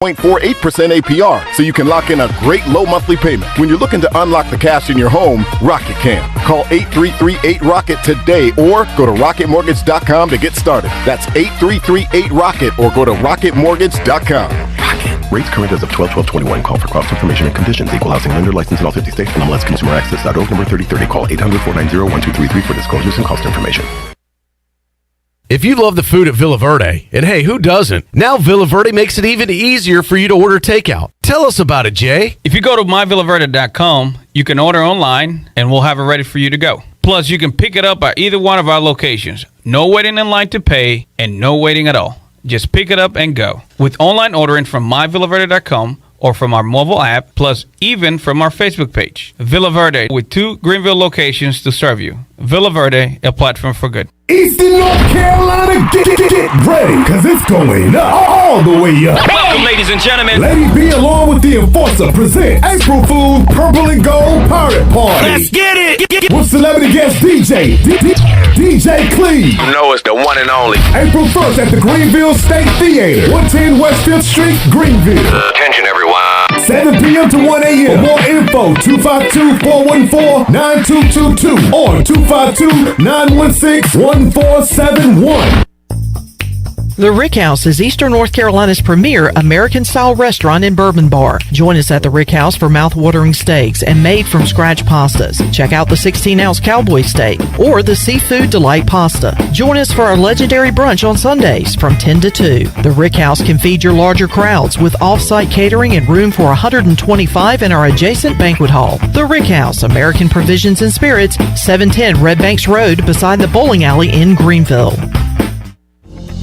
0.48% APR, so you can lock in a great low monthly payment. When you're looking to unlock the cash in your home, Rocket can. Call 8338-ROCKET today or go to rocketmortgage.com to get started. That's 8338-ROCKET or go to rocketmortgage.com. Rocket. Rates current as of 12/12/21. Call for cost information and conditions. Equal housing lender license in all 50 states. NMLSconsumeraccess.org number 3030. Call 800-490-1233 for disclosures and cost information. If you love the food at Villa Verde, and hey, who doesn't? Now Villa Verde makes it even easier for you to order takeout. Tell us about it, Jay. If you go to myvillaverde.com, you can order online, and we'll have it ready for you to go. Plus, you can pick it up at either one of our locations. No waiting in line to pay, and no waiting at all. Just pick it up and go. With online ordering from myvillaverde.com or from our mobile app, plus even from our Facebook page. Villa Verde, with 2 Greenville locations to serve you. Villa Verde, a platform for good. Eastern North Carolina, get ready, cause it's going up, all the way up. Welcome, ladies and gentlemen. Lady B along with the Enforcer present April Fool's Purple and Gold Pirate Party. Let's get it! With celebrity guest DJ DJ Cleve. You know it's the one and only. April 1st at the Greenville State Theater, 110 West 5th Street, Greenville. Attention, everyone. 7 p.m. to 1 a.m. For more info, 252-414-9222 or 252-916-1471. The Rick House is Eastern North Carolina's premier American-style restaurant and bourbon bar. Join us at the Rick House for mouth-watering steaks and made-from-scratch pastas. Check out the 16-ounce cowboy steak or the seafood delight pasta. Join us for our legendary brunch on Sundays from 10 to 2. The Rick House can feed your larger crowds with off-site catering and room for 125 in our adjacent banquet hall. The Rick House, American Provisions and Spirits, 710 Red Banks Road beside the bowling alley in Greenville.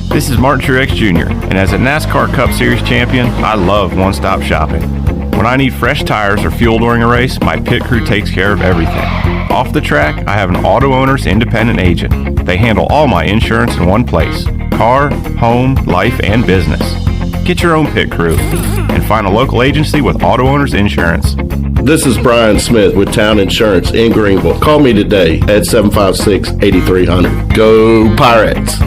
This is Martin Truex Jr., and as a NASCAR Cup Series champion, I love one-stop shopping. When I need fresh tires or fuel during a race, my pit crew takes care of everything. Off the track, I have an auto owner's independent agent. They handle all my insurance in one place: car, home, life, and business. Get your own pit crew and find a local agency with auto owner's insurance. This is Brian Smith with Town Insurance in Greenville. Call me today at 756-8300. Go Pirates!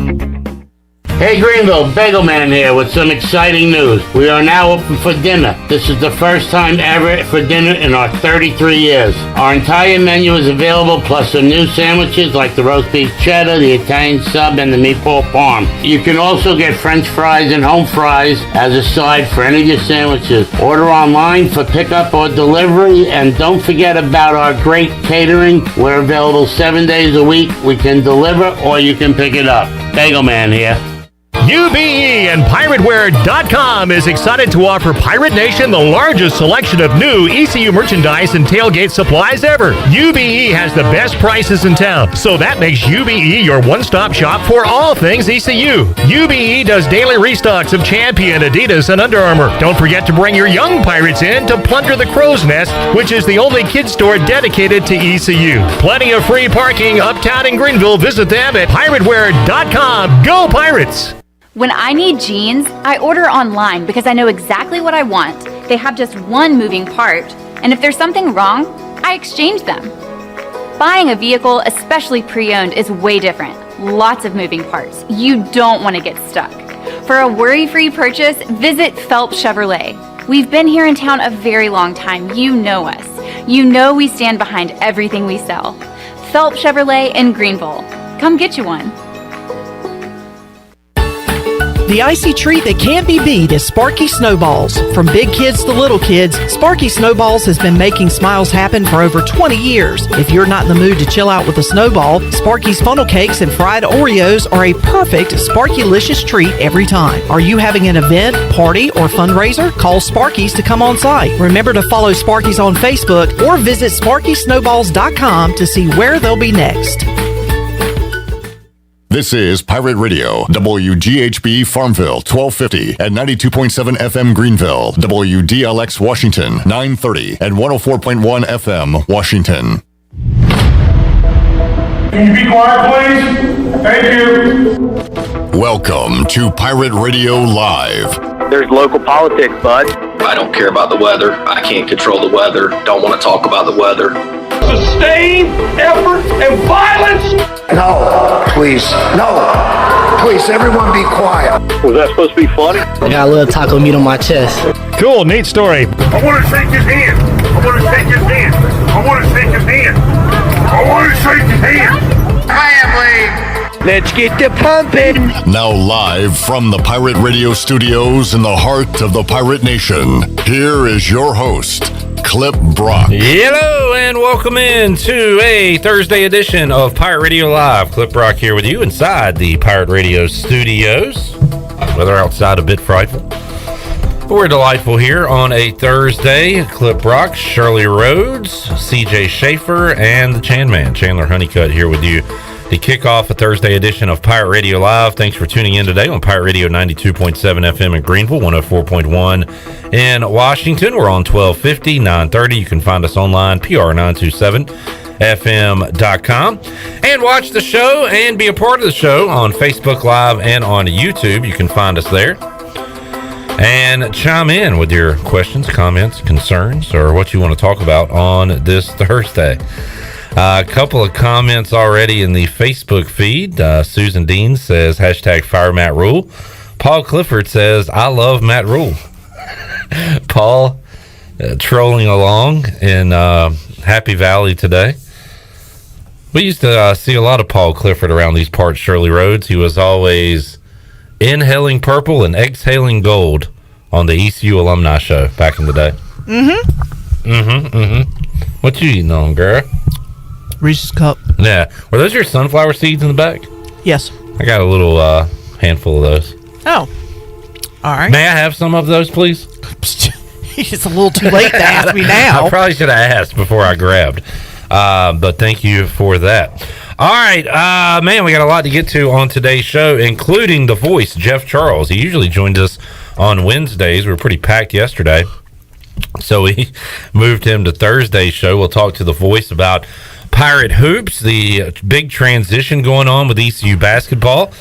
Hey Greenville, Bagel Man here with some exciting news. We are now open for dinner. This is the first time ever for dinner in our 33 years. Our entire menu is available, plus some new sandwiches like the roast beef cheddar, the Italian sub, and the meatball parm. You can also get French fries and home fries as a side for any of your sandwiches. Order online for pickup or delivery, and don't forget about our great catering. We're available 7 days a week. We can deliver or you can pick it up. Bagel Man here. UBE and PirateWear.com is excited to offer Pirate Nation the largest selection of new ECU merchandise and tailgate supplies ever. UBE has the best prices in town, so that makes UBE your one-stop shop for all things ECU. UBE does daily restocks of Champion, Adidas, and Under Armour. Don't forget to bring your young Pirates in to plunder the Crow's Nest, which is the only kids store dedicated to ECU. Plenty of free parking uptown in Greenville. Visit them at PirateWear.com. Go Pirates! When I need jeans, I order online because I know exactly what I want. They have just one moving part, and if there's something wrong, I exchange them. Buying a vehicle, especially pre-owned, is way different. Lots of moving parts. You don't want to get stuck. For a worry-free purchase, visit Phelps Chevrolet. We've been here in town a very long time. You know us. You know we stand behind everything we sell. Phelps Chevrolet in Greenville. Come get you one. The icy treat that can't be beat is Sparky Snowballs. From big kids to little kids, Sparky Snowballs has been making smiles happen for over 20 years. If you're not in the mood to chill out with a snowball, Sparky's funnel cakes and fried Oreos are a perfect Sparky-licious treat every time. Are you having an event, party, or fundraiser? Call Sparky's to come on site. Remember to follow Sparky's on Facebook or visit SparkySnowballs.com to see where they'll be next. This is Pirate Radio, WGHB Farmville, 1250 and 92.7 FM Greenville, WDLX Washington, 930 and 104.1 FM Washington. Can you be quiet, please? Thank you. Welcome to Pirate Radio Live. There's local politics, bud. I don't care about the weather. I can't control the weather. Don't want to talk about the weather. Sustained effort and violence? No, please, no. Please, everyone be quiet. Was that supposed to be funny? I got a little taco meat on my chest. Cool, neat story. I want to shake his hand. I want to shake his hand. I want to shake his hand. I want to shake his hand. Family. Let's get the pumping. Now live from the Pirate Radio studios in the heart of the Pirate Nation, here is your host, Clip Brock. Hello and welcome in to a Thursday edition of Pirate Radio Live. Clip Brock here with you inside the Pirate Radio studios. Weather outside a bit frightful. We're delightful here on a Thursday. Clip Brock, Shirley Rhodes, CJ Schaefer, and the Chan Man, Chandler Honeycutt, here with you to kick off a Thursday edition of Pirate Radio Live. Thanks for tuning in today on Pirate Radio 92.7 FM in Greenville, 104.1 in Washington. We're on 1250, 930. You can find us online, PR927fm.com. And watch the show and be a part of the show on Facebook Live and on YouTube. You can find us there. And chime in with your questions, comments, concerns, or what you want to talk about on this Thursday. A couple of comments already in the Facebook feed. Susan Dean says, hashtag fire Matt Rule. Paul Clifford says, I love Matt Rule. Paul trolling along in Happy Valley today. We used to see a lot of Paul Clifford around these parts, Shirley Rhodes. He was always inhaling purple and exhaling gold on the ECU alumni show back in the day. What you eating on, girl? Reese's Cup. Yeah. Were those your sunflower seeds in the back? Yes. I got a little handful of those. Oh. All right. May I have some of those, please? It's a little too late to ask me now. I probably should have asked before I grabbed. But thank you for that. All right, man, we got a lot to get to on today's show, including the voice, Jeff Charles. He usually joins us on Wednesdays. We were pretty packed yesterday, so we moved him to Thursday's show. We'll talk to the voice about Pirate Hoops, the big transition going on with ECU basketball,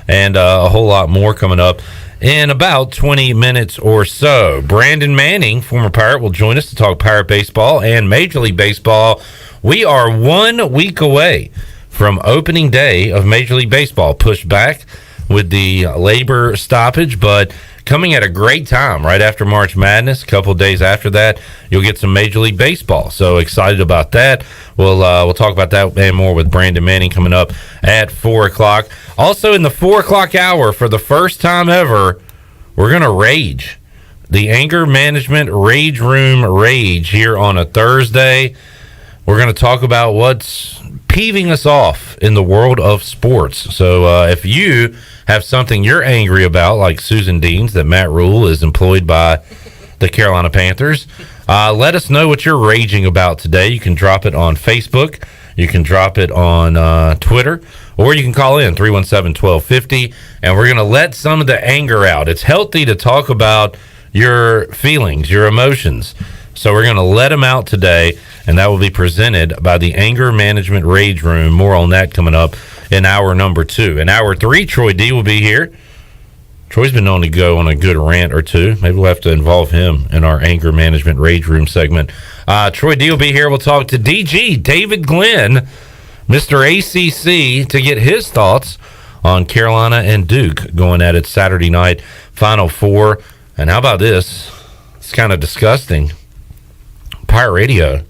and a whole lot more coming up in about 20 minutes or so. Brandon Manning, former Pirate, will join us to talk Pirate baseball and Major League Baseball. We are 1 week away from opening day of Major League Baseball, pushed back with the labor stoppage, but coming at a great time right after March Madness. A couple of days after that, you'll get some Major League Baseball. So excited about that. We'll talk about that and more with Brandon Manning coming up at 4 o'clock. Also in the 4 o'clock hour, for the first time ever, we're going to rage. The Anger Management Rage Room Rage here on a Thursday. We're going to talk about what's peeving us off in the world of sports. So if you have something you're angry about, like Susan Dean's, that Matt Rule is employed by the Carolina Panthers, let us know what you're raging about today. You can drop it on Facebook. You can drop it on Twitter. Or you can call in 317-1250. And we're going to let some of the anger out. It's healthy to talk about your feelings, your emotions. So we're going to let them out today, and that will be presented by the Anger Management Rage Room. More on that coming up in hour number 2. In hour 3, Troy D will be here. Troy's been known to go on a good rant or two. Maybe we'll have to involve him in our Anger Management Rage Room segment. Troy D will be here. We'll talk to DG, David Glenn, Mr. ACC, to get his thoughts on Carolina and Duke going at it Saturday night, Final Four. And how about this? It's kind of disgusting. Pirate Radio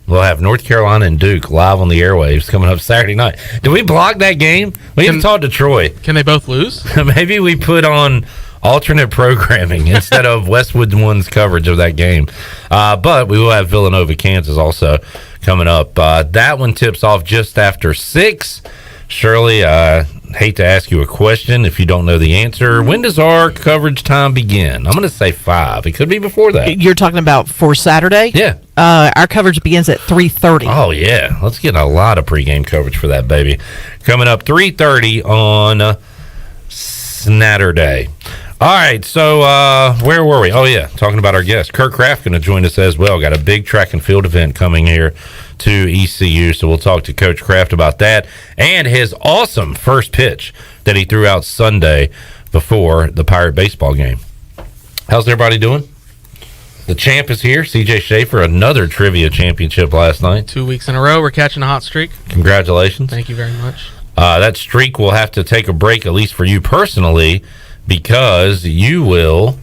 will have North Carolina and Duke live on the airwaves coming up Saturday night. Did we block that game? We have to talk to Troy. Can they both lose? Maybe we put on alternate programming instead of Westwood One's coverage of that game. But we will have Villanova, Kansas also coming up. That one tips off just after 6. Shirley, I hate to ask you a question if you don't know the answer. When does our coverage time begin? I'm going to say 5. It could be before that. You're talking about for Saturday? Yeah. Our coverage begins at 3:30. Oh, yeah. Let's get a lot of pregame coverage for that, baby. Coming up 3:30 on Saturday. All right, so where were we? Oh, yeah, talking about our guest. Curt Kraft going to join us as well. Got a big track and field event coming here to ECU, so we'll talk to Coach Kraft about that and his awesome first pitch that he threw out Sunday before the Pirate baseball game. How's everybody doing? The champ is here, CJ Schaefer, another trivia championship last night. 2 weeks in a row, we're catching a hot streak. Congratulations. Thank you very much. That streak will have to take a break, at least for you personally, because you will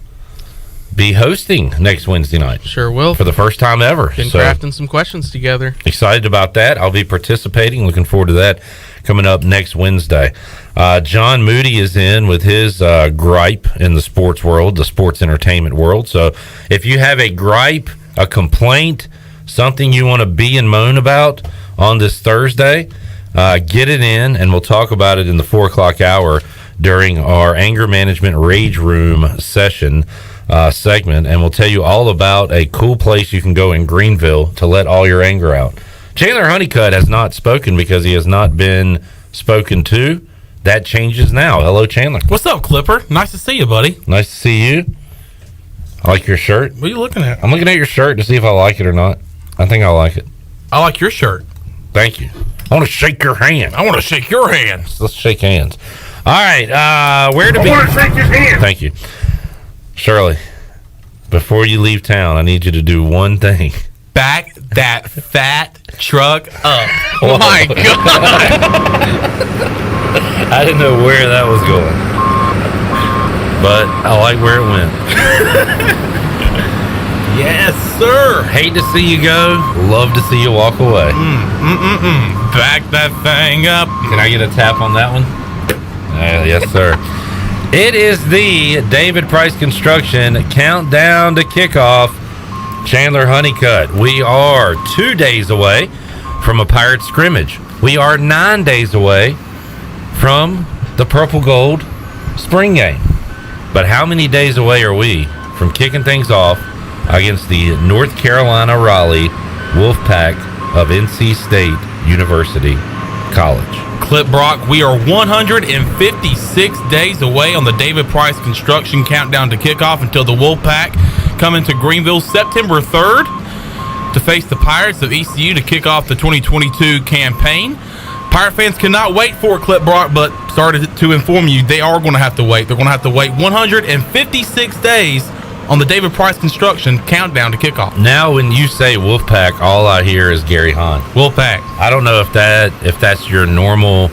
be hosting next Wednesday night. Sure will. For the first time ever. Been crafting some questions together. Excited about that. I'll be participating. Looking forward to that coming up next Wednesday. John Moody is in with his gripe in the sports world, the sports entertainment world. So if you have a gripe, a complaint, something you want to be and moan about on this Thursday, get it in, and we'll talk about it in the 4 o'clock hour during our anger management rage room session segment, and we'll tell you all about a cool place you can go in Greenville to let all your anger out. Chandler Honeycutt has not spoken because he has not been spoken to. That changes now. Hello, Chandler. What's up, Clipper? Nice to see you, buddy. Nice to see you. I like your shirt. What are you looking at? I'm looking at your shirt to see if I like it or not. I think I like it. I like your shirt. Thank you. I want to shake your hand. I want to shake your hand. Let's shake hands. All right. Where to I be? want to shake his hand. Thank you. Shirley, before you leave town, I need you to do one thing. Back that fat truck up. Oh my God. I didn't know where that was going, but I like where it went. Yes, sir. Hate to see you go. Love to see you walk away. Back that thing up. Can I get a tap on that one? Yes, sir. It is the David Price Construction countdown to kickoff. Chandler Honeycutt, we are 2 days away from a Pirate scrimmage. We are 9 days away from the Purple Gold spring game. But how many days away are we from kicking things off against the North Carolina Raleigh Wolfpack of NC State University College? Clip Brock, we are 156 days away on the David Price Construction countdown to kickoff until the Wolfpack come into Greenville September 3rd to face the Pirates of ECU to kick off the 2022 campaign. Pirate fans cannot wait for it, Clip Brock, but sorry to inform you, they are going to have to wait. They're going to have to wait 156 days on the David Price Construction countdown to kickoff. Now, when you say Wolfpack, all I hear is Gary Hahn. Wolfpack. I don't know if that's your normal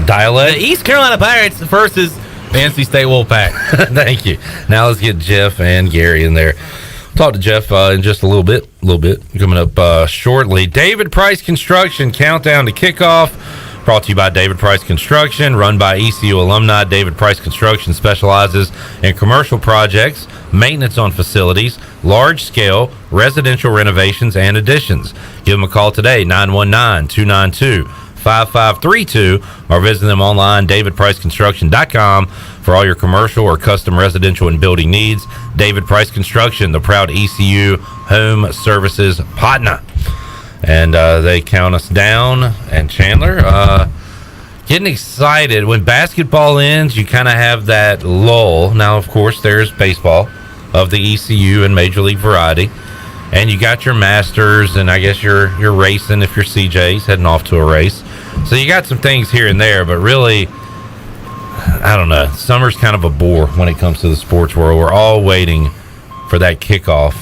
dialect. The East Carolina Pirates versus the NC State Wolfpack. Thank you. Now let's get Jeff and Gary in there. Talk to Jeff in just a little bit coming up shortly. David Price Construction countdown to kickoff, brought to you by David Price Construction, run by ECU alumni. David Price Construction specializes in commercial projects, maintenance on facilities, large-scale residential renovations and additions. Give them a call today, 919-292-5532, or visit them online, davidpriceconstruction.com, for all your commercial or custom residential and building needs. David Price Construction, the proud ECU home services partner. And they count us down. And Chandler, getting excited. When basketball ends, you kind of have that lull. Now, of course, there's baseball of the ECU and Major League variety. And you got your Masters, and I guess you're racing if you're CJ's, heading off to a race. So you got some things here and there, but really, I don't know. Summer's kind of a bore when it comes to the sports world. We're all waiting for that kickoff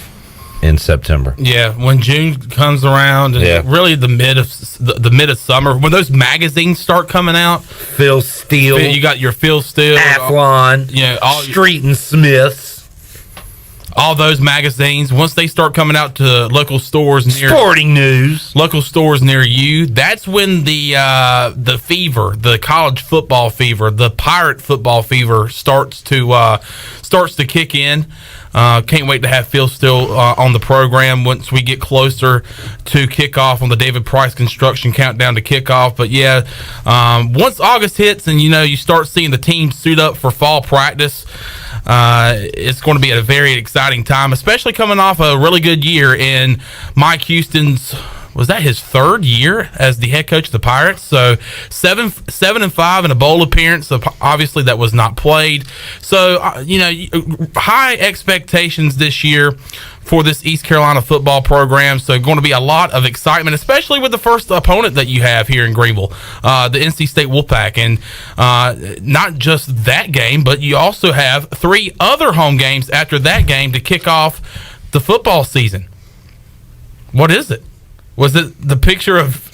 in September. Yeah, when June comes around, and really the mid of summer, when those magazines start coming out. Phil Steele. You got your Phil Steele. Athlon. All Street and Smiths. All those magazines, once they start coming out to local stores near Sporting News, local stores near you, that's when the fever, the college football fever, the Pirate football fever starts to kick in. Can't wait to have Phil Steele on the program once we get closer to kickoff on the David Price Construction countdown to kickoff. But once August hits and you start seeing the team suit up for fall practice, it's going to be a very exciting time, especially coming off a really good year in Mike Houston's. Was that his third year as the head coach of the Pirates? So 7-5 in a bowl appearance. So obviously that was not played. So high expectations this year for this East Carolina football program. So going to be a lot of excitement, especially with the first opponent that you have here in Greenville, the NC State Wolfpack. And not just that game, but you also have 3 other home games after that game to kick off the football season. What is it? Was it the picture of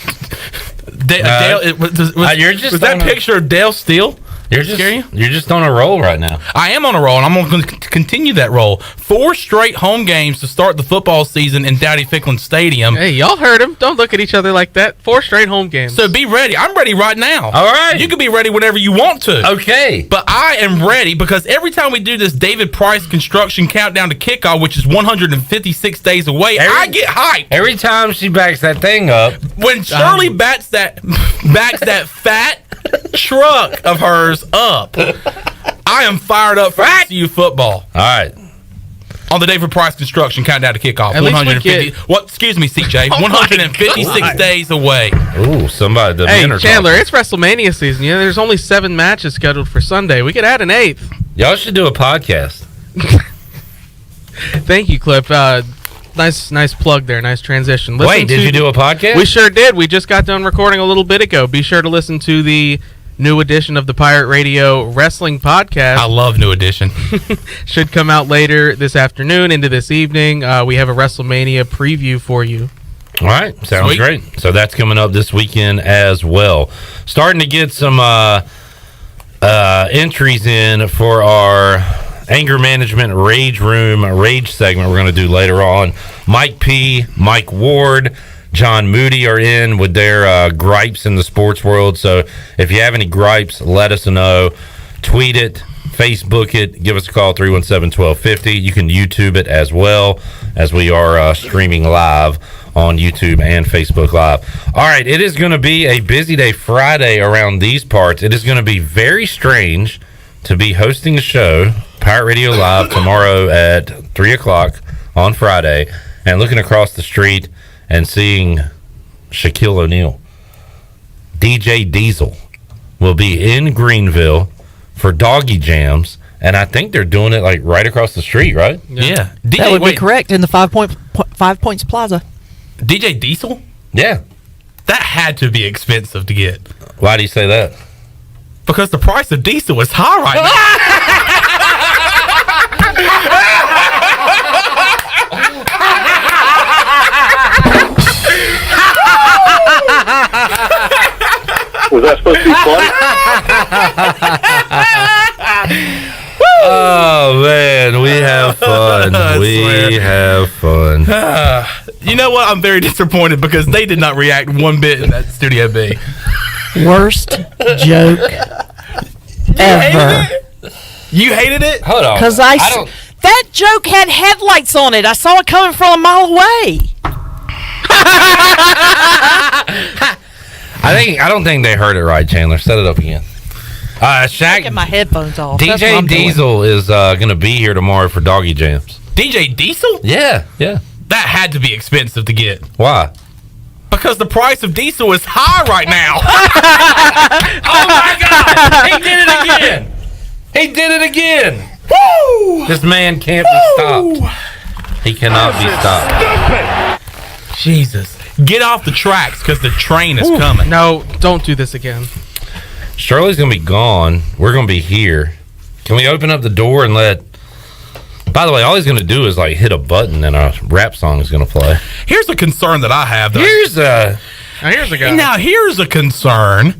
Dale, was that picture of Dale Steele? You're just on a roll right now. I am on a roll, and I'm going to continue that roll. 4 straight home games to start the football season in Dowdy Ficklin Stadium. Hey, y'all heard him. Don't look at each other like that. 4 straight home games. So be ready. I'm ready right now. All right. You can be ready whenever you want to. Okay. But I am ready because every time we do this David Price construction countdown to kickoff, which is 156 days away, I get hyped. Every time she backs that thing up. When Shirley backs that fat truck of hers up, I am fired up for ECU football. All right. On the David Price construction countdown to kickoff. At 150. Excuse me, CJ. 156 days away. Ooh, somebody. Hey, Chandler, it's WrestleMania season. You know, there's only 7 matches scheduled for Sunday. We could add an 8th. Y'all should do a podcast. Thank you, Cliff. Nice plug there. Nice transition. Did you do a podcast? We sure did. We just got done recording a little bit ago. Be sure to listen to the new edition of the Pirate Radio Wrestling Podcast. I love New Edition. Should come out later this afternoon into this evening. We have a WrestleMania preview for you. All right. Sounds great. So that's coming up this weekend as well. Starting to get some entries in for our anger management rage segment we're going to do later on. Mike P, Mike Ward, John Moody are in with their gripes in the sports world. So if you have any gripes, let us know. Tweet it, Facebook it, give us a call, 317-1250. You can YouTube it as well, as we are streaming live on YouTube and Facebook Live. All right, it is going to be a busy day Friday around these parts. It is going to be very strange to be hosting a show, Pirate Radio Live, tomorrow at 3 o'clock on Friday, and looking across the street and seeing Shaquille O'Neal. DJ Diesel will be in Greenville for Doggy Jams, and I think they're doing it like right across the street, right? Yeah. That would be correct, in the 5 Points Plaza. DJ Diesel? Yeah. That had to be expensive to get. Why do you say that? Because the price of diesel is high right now. Was that supposed to be funny? Oh, man, we have fun. We have fun. You know what? I'm very disappointed because they did not react one bit in that Studio B. Worst joke ever. You hated it? Hold on. Because that joke had headlights on it. I saw it coming from a mile away. I don't think they heard it right, Chandler. Set it up again. Taking my headphones off. DJ Diesel is going to be here tomorrow for Doggy Jams. DJ Diesel? Yeah. That had to be expensive to get. Why? Because the price of diesel is high right now. Oh my God! He did it again. Woo! This man can't be stopped. He cannot be stopped. Jesus. Get off the tracks because the train is coming. No, don't do this again. Shirley's going to be gone. We're going to be here. Can we open up the door and let... By the way, all he's going to do is like hit a button and a rap song is going to play. Here's a concern that I have. Here's a guy. Now, here's a concern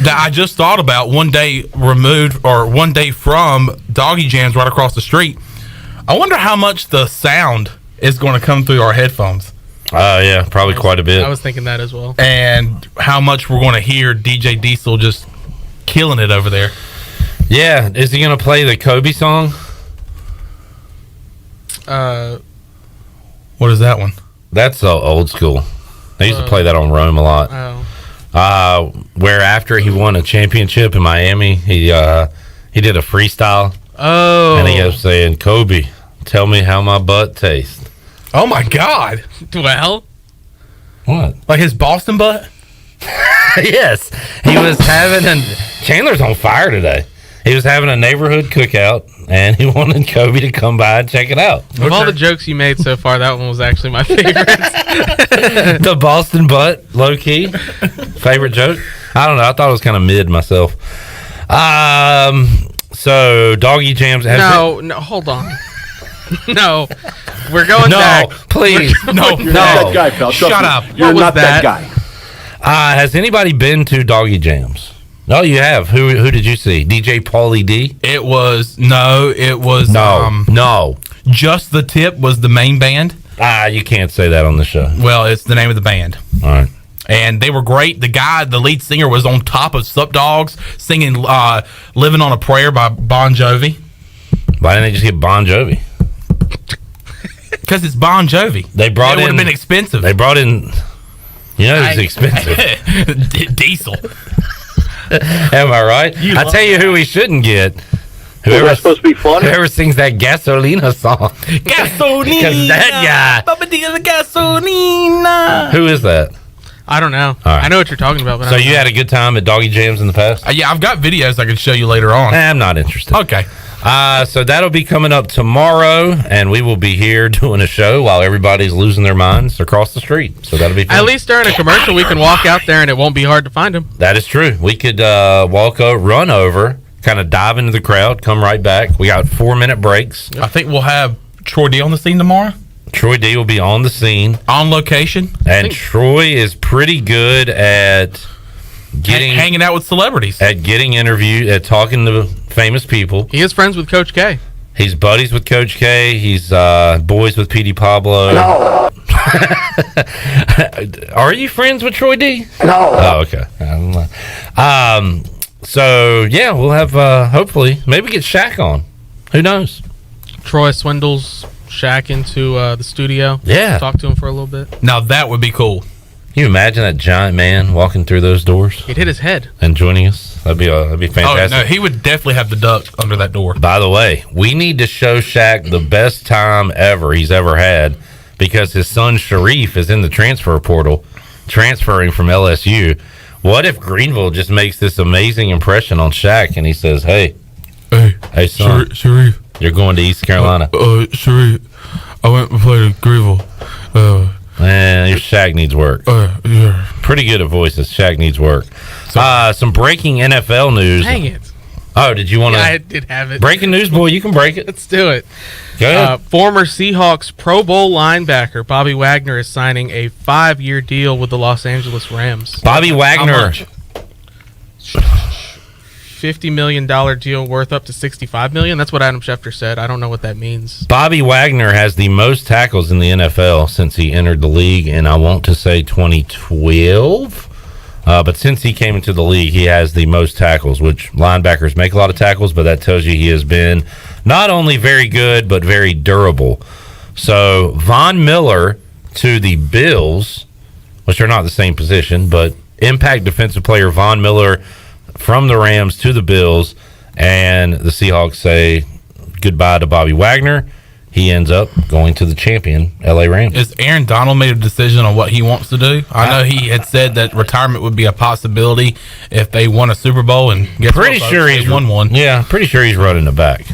that I just thought about one day removed or one day from Doggy Jams right across the street. I wonder how much the sound is going to come through our headphones. Yeah, probably quite a bit. I was thinking that as well. And how much we're going to hear DJ Diesel just killing it over there. Yeah, is he going to play the Kobe song? What is that one? That's old school. They used to play that on Rome a lot. Where after he won a championship in Miami, he did a freestyle. Oh. And he was saying, Kobe, tell me how my butt tastes. Oh my God. Well. What? Like his Boston butt? Yes. He was having Chandler's on fire today. He was having a neighborhood cookout, and he wanted Kobe to come by and check it out. Of all the jokes you made so far, that one was actually my favorite. The Boston butt, low key. Favorite joke? I don't know. I thought it was kind of mid myself. So Doggy Jams. No, hold on. No, we're going back. Please. You're not that guy, pal. Shut up. You're not that guy. Has anybody been to Doggy Jams? No, you have. Who did you see? DJ Paulie D? No. No. Just the Tip was the main band. You can't say that on the show. Well, it's the name of the band. All right. And they were great. The lead singer, was on top of Sup Dogs singing Living on a Prayer by Bon Jovi. Why didn't they just get Bon Jovi? Because it's Bon Jovi. It would have been expensive. They brought in, it's expensive. Diesel. Am I right? I tell you who we shouldn't get. That's supposed to be funny. Whoever sings that Gasolina song. Gasolina. Because that guy. Gasolina. Who is that? I don't know. Right. I know what you're talking about. But So you had a good time at Doggy Jams in the past? Yeah, I've got videos I can show you later on. I'm not interested. Okay. So that'll be coming up tomorrow, and we will be here doing a show while everybody's losing their minds across the street. So that'll be fun. At least during a commercial, we can walk out there and it won't be hard to find them. That is true. We could run over, kind of dive into the crowd, come right back. We got 4-minute breaks. I think we'll have Troy D on the scene tomorrow. Troy D will be on the scene. On location. And Troy is pretty good at hanging out with celebrities. At getting interviewed, at talking to famous people. He is friends with Coach K. He's buddies with Coach K. He's boys with P.D. Pablo. No. Are you friends with Troy D? No. Oh, okay. So, yeah, we'll have, hopefully, maybe get Shaq on. Who knows? Troy swindles Shaq into the studio. Yeah. Talk to him for a little bit. Now, that would be cool. Can you imagine that giant man walking through those doors? He'd hit his head. And joining us? That'd be fantastic. Oh, no, he would definitely have the duck under that door. By the way, we need to show Shaq the best time he's ever had, because his son Sharif is in the transfer portal, transferring from LSU. What if Greenville just makes this amazing impression on Shaq and he says, hey son, Sharif, you're going to East Carolina. Sharif, I went and played at Greenville. Man, your Shaq needs work. Yeah. Pretty good at voices. Shaq needs work. Some breaking NFL news. Dang it. Oh, did you want to? Yeah, I did have it. Breaking news, boy. You can break it. Let's do it. Go ahead. Former Seahawks Pro Bowl linebacker Bobby Wagner is signing a 5-year deal with the Los Angeles Rams. Bobby Wagner. $50 million deal worth up to $65 million. That's what Adam Schefter said. I don't know what that means. Bobby Wagner has the most tackles in the NFL since he entered the league in, I want to say, 2012. But since he came into the league, he has the most tackles, which linebackers make a lot of tackles, but that tells you he has been not only very good, but very durable. So Von Miller to the Bills, which are not the same position, but impact defensive player Von Miller from the Rams to the Bills, and the Seahawks say goodbye to Bobby Wagner. He ends up going to the champion LA Rams. Is Aaron Donald made a decision on what he wants to do? I know he had said that retirement would be a possibility if they won a Super Bowl, and pretty sure he's won one. Yeah, pretty sure he's running it back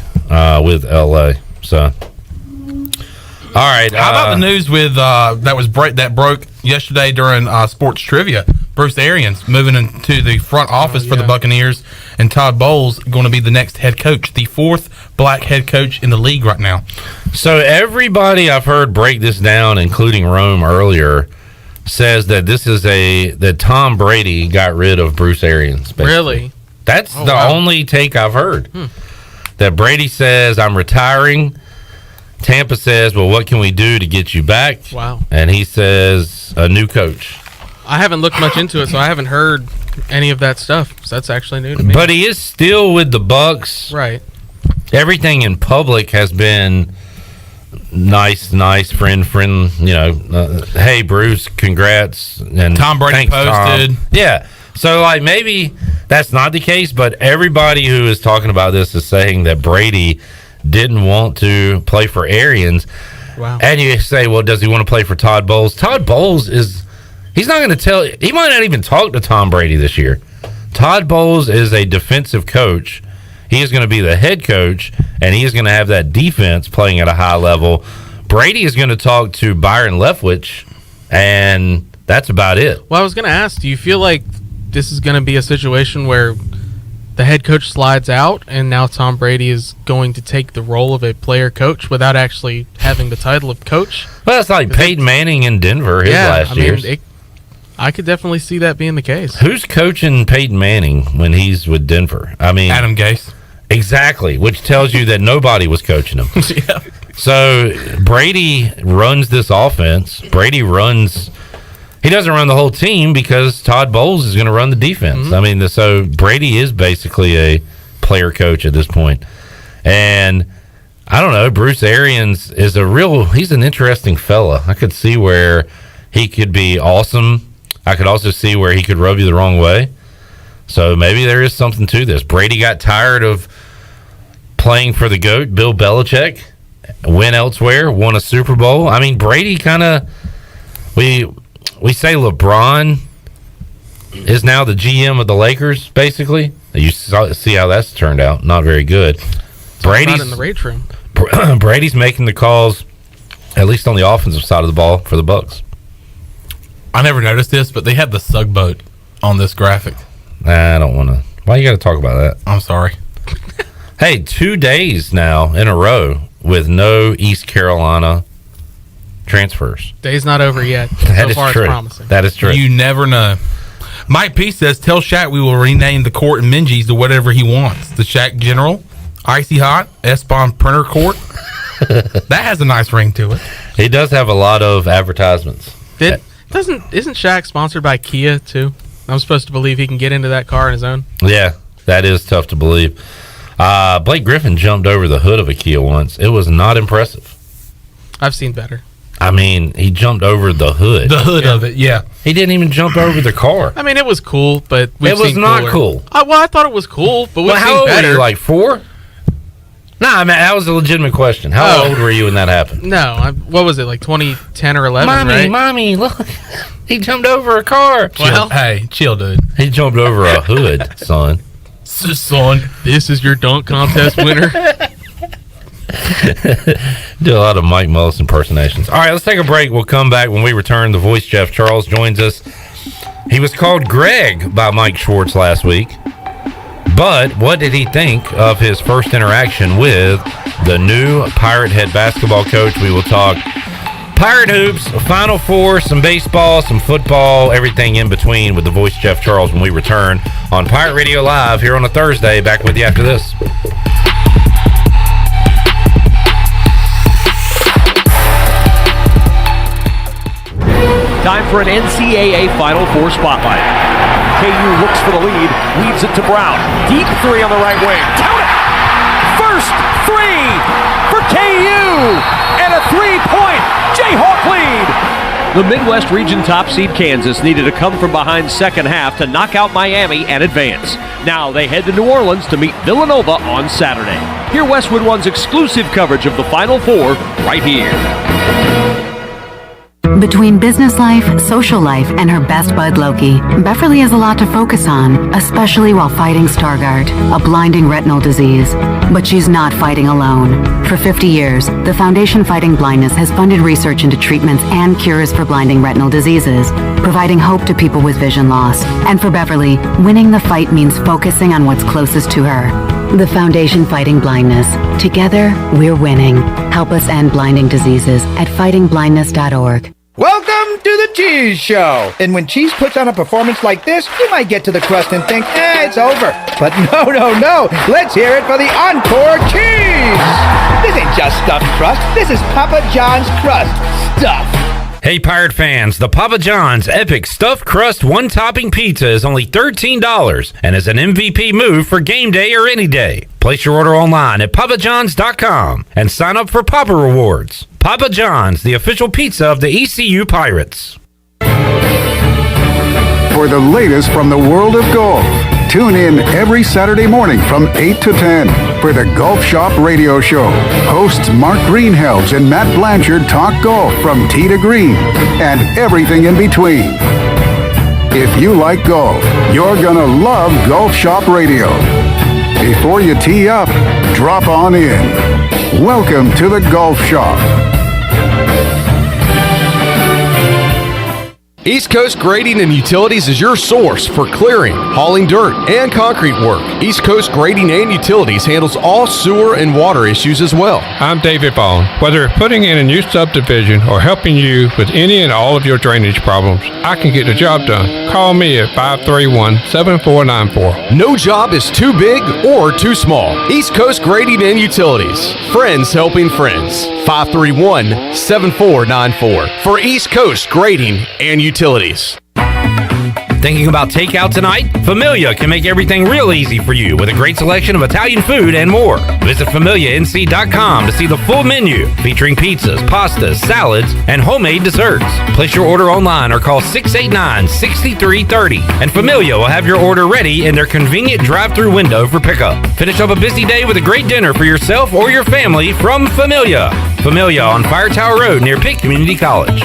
with LA. So, all right. How about the news with that broke yesterday during sports trivia? Bruce Arians moving into the front office for the Buccaneers, and Todd Bowles going to be the next head coach, the 4th black head coach in the league right now. So everybody I've heard break this down, including Rome earlier, says that this is that Tom Brady got rid of Bruce Arians. Basically. Really? That's the only take I've heard. That Brady says, I'm retiring. Tampa says, well, what can we do to get you back? Wow. And he says, a new coach. I haven't looked much into it, so I haven't heard any of that stuff. So that's actually new to me. But he is still with the Bucks. Right. Everything in public has been nice, friend. Hey, Bruce, congrats. And Tom Brady thanks, posted. Tom. Yeah. So, maybe that's not the case, but everybody who is talking about this is saying that Brady didn't want to play for Arians. Wow. And you say, well, does he want to play for Todd Bowles? Todd Bowles he's not going to he might not even talk to Tom Brady this year. Todd Bowles is a defensive coach. He is going to be the head coach, and he is going to have that defense playing at a high level. Brady is going to talk to Byron Leftwich, and that's about it. Well, I was going to ask, do you feel like this is going to be a situation where the head coach slides out, and now Tom Brady is going to take the role of a player coach without actually having the title of coach? Well, it's like Peyton Manning in Denver last year. I could definitely see that being the case. Who's coaching Peyton Manning when he's with Denver? I mean, Adam Gase. Exactly, which tells you that nobody was coaching him. Yeah. So Brady runs this offense. He doesn't run the whole team because Todd Bowles is going to run the defense. Mm-hmm. I mean, so Brady is basically a player coach at this point. And I don't know, Bruce Arians is he's an interesting fella. I could see where he could be awesome. I could also see where he could rub you the wrong way. So maybe there is something to this. Brady got tired of playing for the GOAT, Bill Belichick, went elsewhere, won a Super Bowl. I mean, Brady kind of, we say LeBron is now the GM of the Lakers, basically. You see how that's turned out. Not very good. Brady's not in the rage room. Brady's making the calls, at least on the offensive side of the ball, for the Bucs. I never noticed this, but they had the Sugboat on this graphic. I don't want to. Why you got to talk about that? I'm sorry. Hey, 2 days now in a row with no East Carolina transfers. Day's not over yet. That so is far true. It's promising. That is true. You never know. Mike P says, tell Shaq we will rename the court in Minges to whatever he wants. The Shaq General, Icy Hot, S-Bomb Printer Court. That has a nice ring to it. He does have a lot of advertisements. Isn't Shaq sponsored by Kia too? I'm supposed to believe he can get into that car on his own. Yeah, that is tough to believe. Blake Griffin jumped over the hood of a Kia once. It was not impressive. I've seen better. I mean, he jumped over the hood. The hood of it, yeah. He didn't even jump over the car. I mean, it was cool, but it was not cool. I thought it was cool, but we've how seen old better. were you, like 4? No, I mean, that was a legitimate question. How old were you when that happened? No, what was it, like 2010 or 11, right? Mommy, look. He jumped over a car. Well, hey, chill, dude. He jumped over a hood, son. Son, this is your dunk contest winner. Do a lot of Mike Mullis impersonations. All right, let's take a break. We'll come back. When we return, the voice Jeff Charles joins us. He was called Greg by Mike Schwartz last week. But what did he think of his first interaction with the new Pirate head basketball coach? We will talk Pirate hoops, Final Four, some baseball, some football, everything in between with the voice Jeff Charles when we return on Pirate Radio Live here on a Thursday. Back with you after this. Time for an NCAA Final Four spotlight. KU looks for the lead, weaves it to Brown. Deep three on the right wing. Count it! First three for KU! And a three-point Jayhawk lead! The Midwest region top seed Kansas needed a come-from-behind second half to knock out Miami and advance. Now they head to New Orleans to meet Villanova on Saturday. Hear Westwood One's exclusive coverage of the Final Four right here. Between business life, social life, and her best bud Loki, Beverly has a lot to focus on, especially while fighting Stargardt, a blinding retinal disease. But she's not fighting alone. For 50 years, the Foundation Fighting Blindness has funded research into treatments and cures for blinding retinal diseases, providing hope to people with vision loss. And for Beverly, winning the fight means focusing on what's closest to her. The Foundation Fighting Blindness. Together, we're winning. Help us end blinding diseases at fightingblindness.org. Welcome to the Cheese Show. And when Cheese puts on a performance like this, you might get to the crust and think, it's over. But no. Let's hear it for the Encore Cheese. This ain't just stuffed crust. This is Papa John's crust. Stuff. Hey, Pirate fans, the Papa John's Epic Stuffed Crust One-Topping Pizza is only $13 and is an MVP move for game day or any day. Place your order online at papajohns.com and sign up for Papa Rewards. Papa John's, the official pizza of the ECU Pirates. For the latest from the world of golf, tune in every Saturday morning from 8 to 10 for the Golf Shop Radio Show. Hosts Mark Greenhelves and Matt Blanchard talk golf from tee to green and everything in between. If you like golf, you're gonna love Golf Shop Radio. Before you tee up, drop on in. Welcome to the Golf Shop. East Coast Grading and Utilities is your source for clearing, hauling dirt, and concrete work. East Coast Grading and Utilities handles all sewer and water issues as well. I'm David Bone. Whether putting in a new subdivision or helping you with any and all of your drainage problems, I can get the job done. Call me at 531-7494. No job is too big or too small. East Coast Grading and Utilities. Friends helping friends. 531-7494 for East Coast Grading and Utilities. Thinking about takeout tonight? Familia can make everything real easy for you with a great selection of Italian food and more. Visit FamiliaNC.com to see the full menu featuring pizzas, pastas, salads, and homemade desserts. Place your order online or call 689-6330 and Familia will have your order ready in their convenient drive-thru window for pickup. Finish up a busy day with a great dinner for yourself or your family from Familia. Familia on Fire Tower Road near Pitt Community College.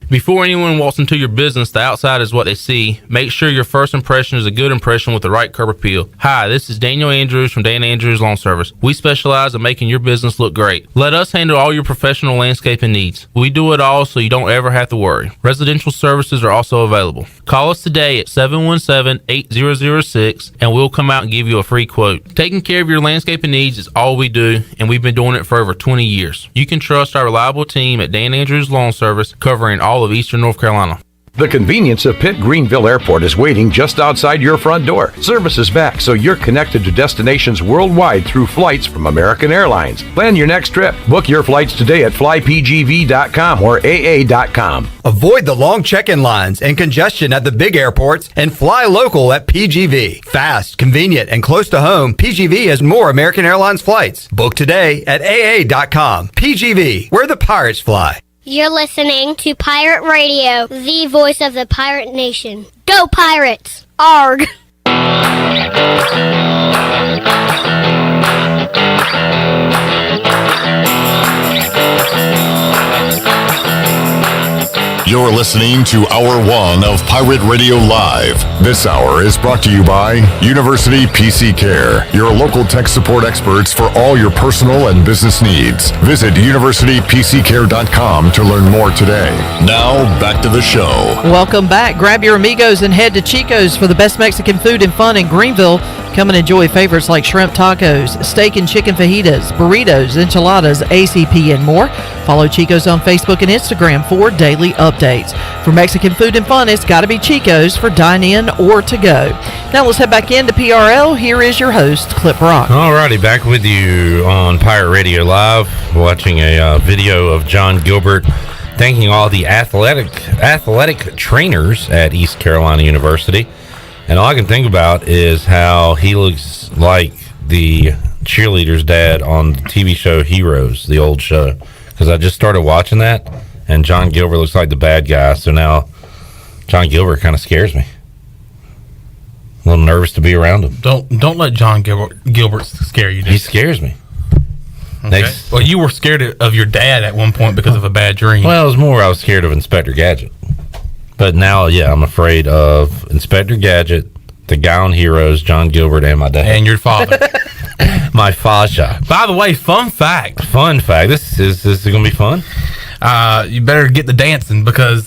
Before anyone walks into your business, the outside is what they see. Make sure your first impression is a good impression with the right curb appeal. Hi, this is Daniel Andrews from Dan Andrews Lawn Service. We specialize in making your business look great. Let us handle all your professional landscaping needs. We do it all so you don't ever have to worry. Residential services are also available. Call us today at 717-8006 and we'll come out and give you a free quote. Taking care of your landscaping needs is all we do, and we've been doing it for over 20 years. You can trust our reliable team at Dan Andrews Lawn Service, covering all of Eastern North Carolina. The convenience of Pitt Greenville Airport is waiting just outside your front door. Service is back, so you're connected to destinations worldwide through flights from American Airlines. Plan your next trip. Book your flights today at flypgv.com or aa.com. Avoid the long check-in lines and congestion at the big airports and fly local at PGV. Fast, convenient, and close to home, PGV has more American Airlines flights. Book today at aa.com. PGV, where the pirates fly. You're listening to Pirate Radio, the voice of the pirate nation. Go Pirates! Arg! You're listening to Hour 1 of Pirate Radio Live. This hour is brought to you by University PC Care, your local tech support experts for all your personal and business needs. Visit universitypccare.com to learn more today. Now, back to the show. Welcome back. Grab your amigos and head to Chico's for the best Mexican food and fun in Greenville. Come and enjoy favorites like shrimp tacos, steak and chicken fajitas, burritos, enchiladas, ACP, and more. Follow Chico's on Facebook and Instagram for daily updates. For Mexican food and fun, it's got to be Chico's for dine-in or to go. Now let's head back into PRL. Here is your host, Clip Brock. Alrighty, back with you on Pirate Radio Live, watching a video of John Gilbert thanking all the athletic trainers at East Carolina University. And all I can think about is how he looks like the cheerleader's dad on the TV show Heroes, the old show. Because I just started watching that, and John Gilbert looks like the bad guy. So now John Gilbert kind of scares me. A little nervous to be around him. Don't let John Gilbert scare you. He scares me. Okay. Well, you were scared of your dad at one point because of a bad dream. Well, it was more I was scared of Inspector Gadget. But now, yeah, I'm afraid of Inspector Gadget, the guy on Heroes, John Gilbert, and my dad. And your father. My father. By the way, fun fact. This is going to be fun. You better get the dancing because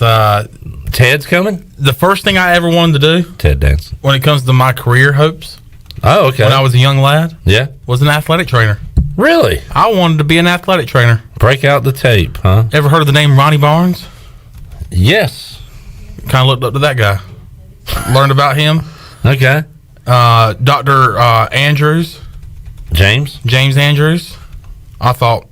Ted's coming. The first thing I ever wanted to do, Ted dancing, when it comes to my career hopes. Oh, okay. When I was a young lad, yeah, was an athletic trainer. Really? I wanted to be an athletic trainer. Break out the tape, huh? Ever heard of the name Ronnie Barnes? Yes. Kind of looked up to that guy. Learned about him. Okay. Dr. Andrews. James Andrews. I thought,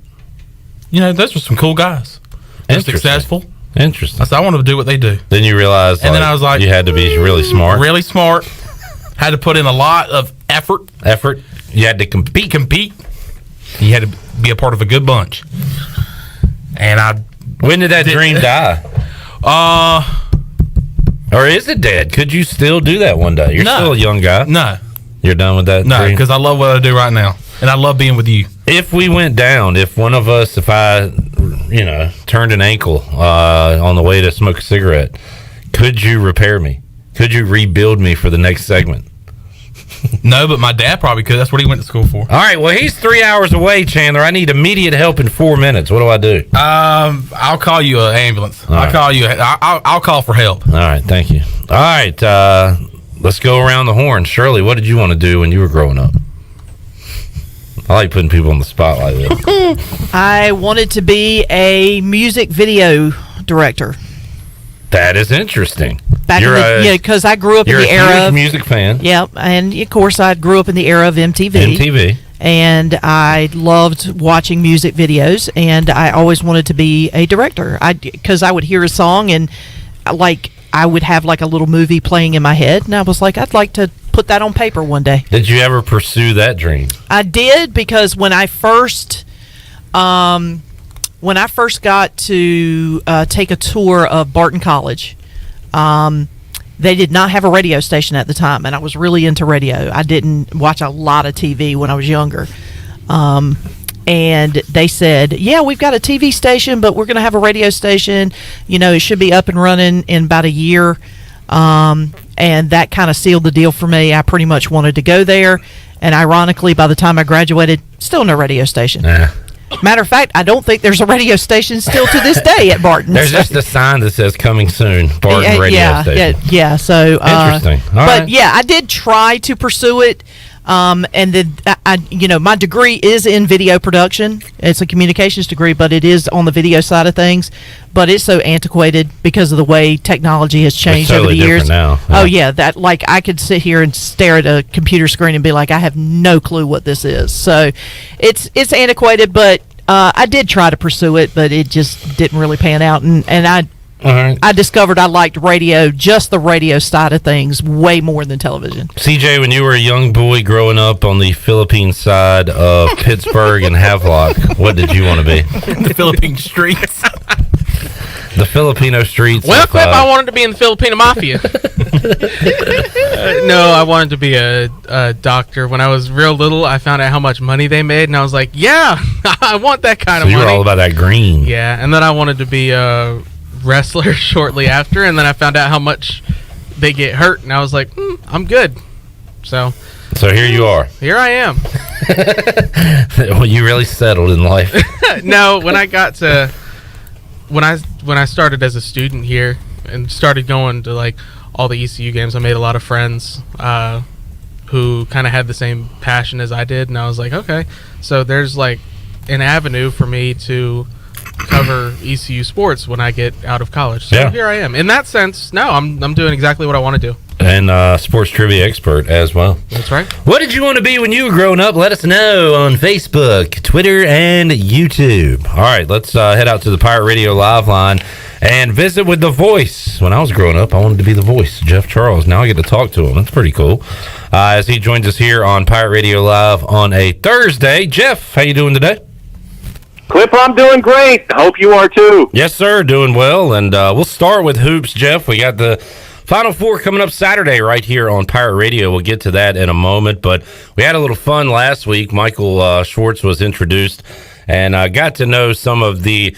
those were some cool guys. They're successful. Interesting. I said, I want to do what they do. Then you realized, and then I was like, you had to be really smart. Really smart. Had to put in a lot of effort. You had to compete. You had to be a part of a good bunch. And when did that dream die? Or is it dead? Could you still do that one day? You're still a young guy. No. You're done with that? No, because I love what I do right now. And I love being with you. If we went down, if I turned an ankle on the way to smoke a cigarette, could you repair me? Could you rebuild me for the next segment? No, but my dad probably could. That's what he went to school for. All right, well, he's 3 hours away, Chandler. I need immediate help in 4 minutes. What do I do? I'll call you an ambulance. All right. I'll call for help. All right, thank you. All right, let's go around the horn. Shirley, what did you want to do when you were growing up? I like putting people on the spot like this. I wanted to be a music video director. That is interesting. Because I grew up in the era You're a of music fan. Yep, and of course I grew up in the era of MTV. And I loved watching music videos, and I always wanted to be a director. Because I would hear a song, and I would have like a little movie playing in my head, and I was like, I'd like to put that on paper one day. Did you ever pursue that dream? I did, because when I first got to take a tour of Barton College, they did not have a radio station at the time, and I was really into radio. I didn't watch a lot of TV when I was younger. And they said, yeah, we've got a TV station, but we're going to have a radio station. It should be up and running in about a year. And that kind of sealed the deal for me. I pretty much wanted to go there. And ironically, by the time I graduated, still no radio station. Matter of fact, I don't think there's a radio station still to this day at Barton. There's just a sign that says "Coming soon," Barton Radio Station. Yeah. So interesting. But yeah, I did try to pursue it. And then my degree is in video production. It's a communications degree, but it is on the video side of things. But it's so antiquated because of the way technology has changed over the years. Now. Oh yeah, that I could sit here and stare at a computer screen and be like, I have no clue what this is. So it's antiquated, but I did try to pursue it, but it just didn't really pan out. And I discovered I liked radio, just the radio side of things, way more than television. CJ, when you were a young boy growing up on the Philippine side of Pittsburgh and Havelock, what did you want to be? The Philippine streets. The Filipino streets. Well, Clip, I wanted to be in the Filipino Mafia. No, I wanted to be a doctor. When I was real little, I found out how much money they made, and I was like, yeah, I want that kind of money. So you were all about that green. Yeah, and then I wanted to be a wrestler shortly after, and then I found out how much they get hurt, and I was like, I'm good. So here you are. Here I am. Well, you really settled in life. No, when I started as a student here and started going to like all the ECU games, I made a lot of friends who kind of had the same passion as I did, and I was like, okay, so there's like an avenue for me to cover ECU sports when I get out of college. So here I am. In that sense, no, I'm doing exactly what I want to do. And sports trivia expert as well. That's right. What did you want to be when you were growing up? Let us know on Facebook, Twitter, and YouTube. All right, let's head out to the Pirate Radio Live line and visit with The Voice. When I was growing up, I wanted to be The Voice, Jeff Charles. Now I get to talk to him. That's pretty cool. As he joins us here on Pirate Radio Live on a Thursday. Jeff, how you doing today? Clip, I'm doing great. Hope you are too. Yes, sir. Doing well. And we'll start with hoops, Jeff. We got the Final Four coming up Saturday right here on Pirate Radio. We'll get to that in a moment. But we had a little fun last week. Michael Schwartz was introduced, and got to know some of the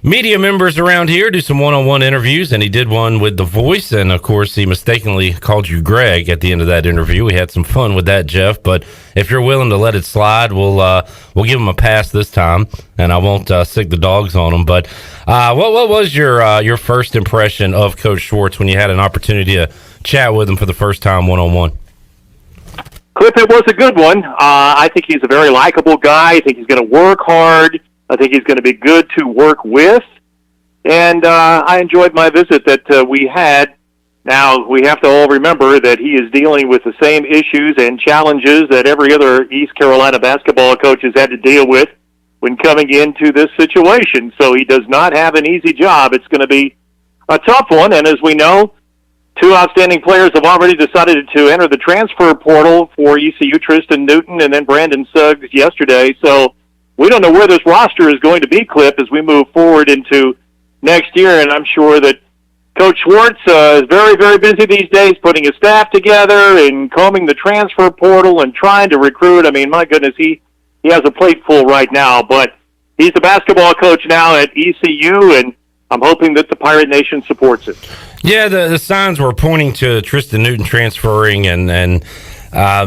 media members around here, do some one-on-one interviews, and he did one with The Voice, and of course he mistakenly called you Greg at the end of that interview. We had some fun with that, Jeff, but if you're willing to let it slide, we'll give him a pass this time, and I won't sick the dogs on him. But what was your first impression of Coach Schwartz when you had an opportunity to chat with him for the first time one-on-one? Cliff, it was a good one. I think he's a very likable guy. I think he's going to work hard. I think he's going to be good to work with, and I enjoyed my visit that we had. Now, we have to all remember that he is dealing with the same issues and challenges that every other East Carolina basketball coach has had to deal with when coming into this situation. So he does not have an easy job. It's going to be a tough one, and as we know, two outstanding players have already decided to enter the transfer portal for ECU, Tristan Newton and then Brandon Suggs yesterday. So we don't know where this roster is going to be, Clip, as we move forward into next year, and I'm sure that Coach Schwartz is very, very busy these days putting his staff together and combing the transfer portal and trying to recruit. I mean, my goodness, he has a plate full right now, but he's the basketball coach now at ECU, and I'm hoping that the Pirate Nation supports it. Yeah, the signs were pointing to Tristan Newton transferring, and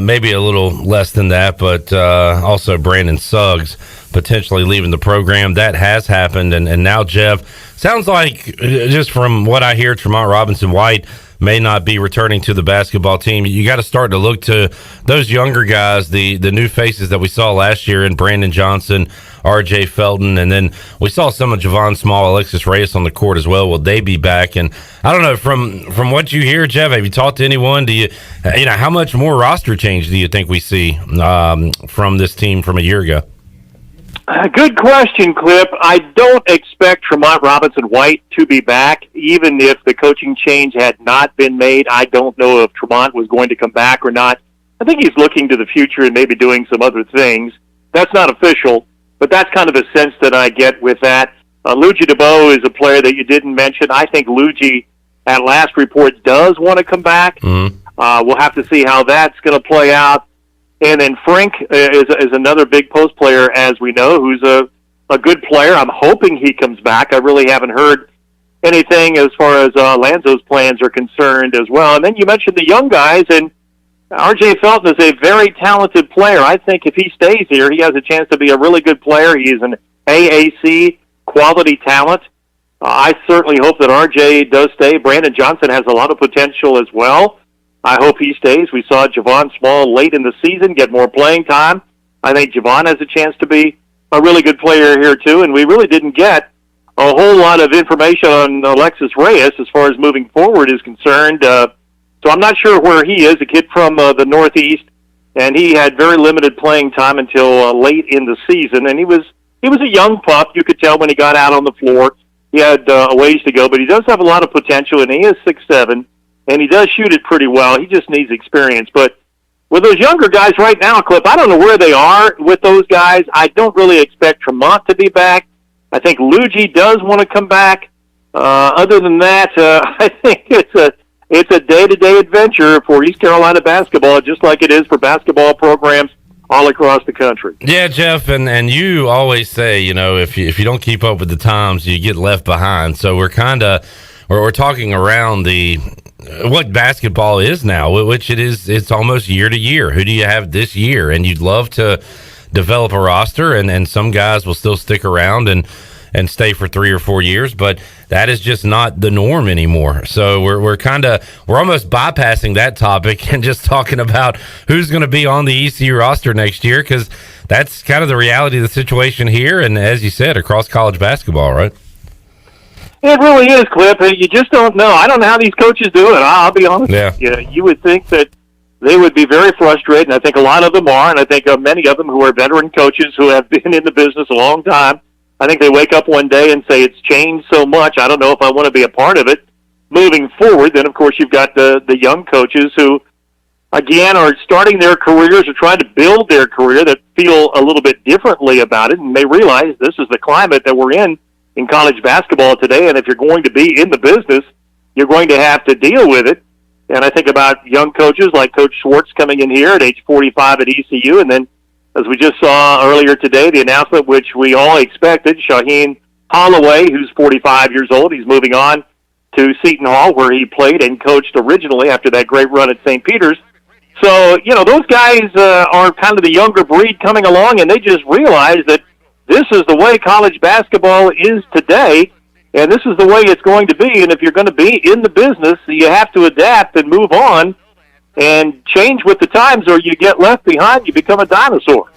maybe a little less than that, but also Brandon Suggs potentially leaving the program. That has happened, and now Jeff, sounds like, just from what I hear, Tremont Robinson-White may not be returning to the basketball team. You got to start to look to those younger guys, the new faces that we saw last year in Brandon Johnson, R.J. Felton, and then we saw some of Javon Small, Alexis Reyes on the court as well. Will they be back? And I don't know, from what you hear, Jeff, have you talked to anyone? Do you how much more roster change do you think we see from this team from a year ago? Good question, Clip. I don't expect Tremont Robinson-White to be back, even if the coaching change had not been made. I don't know if Tremont was going to come back or not. I think he's looking to the future and maybe doing some other things. That's not official, but that's kind of the sense that I get with that. Luigi DeBow is a player that you didn't mention. I think Luigi, at last report, does want to come back. Mm-hmm. We'll have to see how that's going to play out. And then Frank is another big post player, as we know, who's a good player. I'm hoping he comes back. I really haven't heard anything as far as Lanzo's plans are concerned as well. And then you mentioned the young guys, and R.J. Felton is a very talented player. I think if he stays here, he has a chance to be a really good player. He's an AAC quality talent. I certainly hope that R.J. does stay. Brandon Johnson has a lot of potential as well. I hope he stays. We saw Javon Small late in the season get more playing time. I think Javon has a chance to be a really good player here, too, and we really didn't get a whole lot of information on Alexis Reyes as far as moving forward is concerned. So I'm not sure where he is, a kid from the Northeast, and he had very limited playing time until late in the season, and he was a young pup. You could tell when he got out on the floor. He had a ways to go, but he does have a lot of potential, and he is 6'7", and he does shoot it pretty well. He just needs experience. But with those younger guys right now, Clip, I don't know where they are with those guys. I don't really expect Tremont to be back. I think Luigi does want to come back. Other than that, I think it's a day-to-day adventure for East Carolina basketball, just like it is for basketball programs all across the country. Yeah, Jeff, and you always say, if you don't keep up with the times, you get left behind. So we're talking around what basketball is now, which it's almost year to year. Who do you have this year? And you'd love to develop a roster, and some guys will still stick around and stay for 3 or 4 years, but that is just not the norm anymore. So we're almost bypassing that topic and just talking about who's going to be on the ECU roster next year, because that's kind of the reality of the situation here, and as you said, across college basketball, right? It really is, Clip. You just don't know. I don't know how these coaches do it. I'll be honest. Yeah. You would think that they would be very frustrated, and I think a lot of them are, and I think many of them who are veteran coaches who have been in the business a long time, I think they wake up one day and say, it's changed so much, I don't know if I want to be a part of it. Moving forward, then, of course, you've got the young coaches who, again, are starting their careers or trying to build their career that feel a little bit differently about it, and they realize this is the climate that we're in college basketball today, and if you're going to be in the business, you're going to have to deal with it. And I think about young coaches like Coach Schwartz coming in here at age 45 at ECU, and then, as we just saw earlier today, the announcement which we all expected, Shaheen Holloway, who's 45 years old, he's moving on to Seton Hall, where he played and coached originally after that great run at St. Peter's. So, those guys are kind of the younger breed coming along, and they just realize that this is the way college basketball is today, and this is the way it's going to be. And if you're going to be in the business, you have to adapt and move on and change with the times, or you get left behind. You become a dinosaur.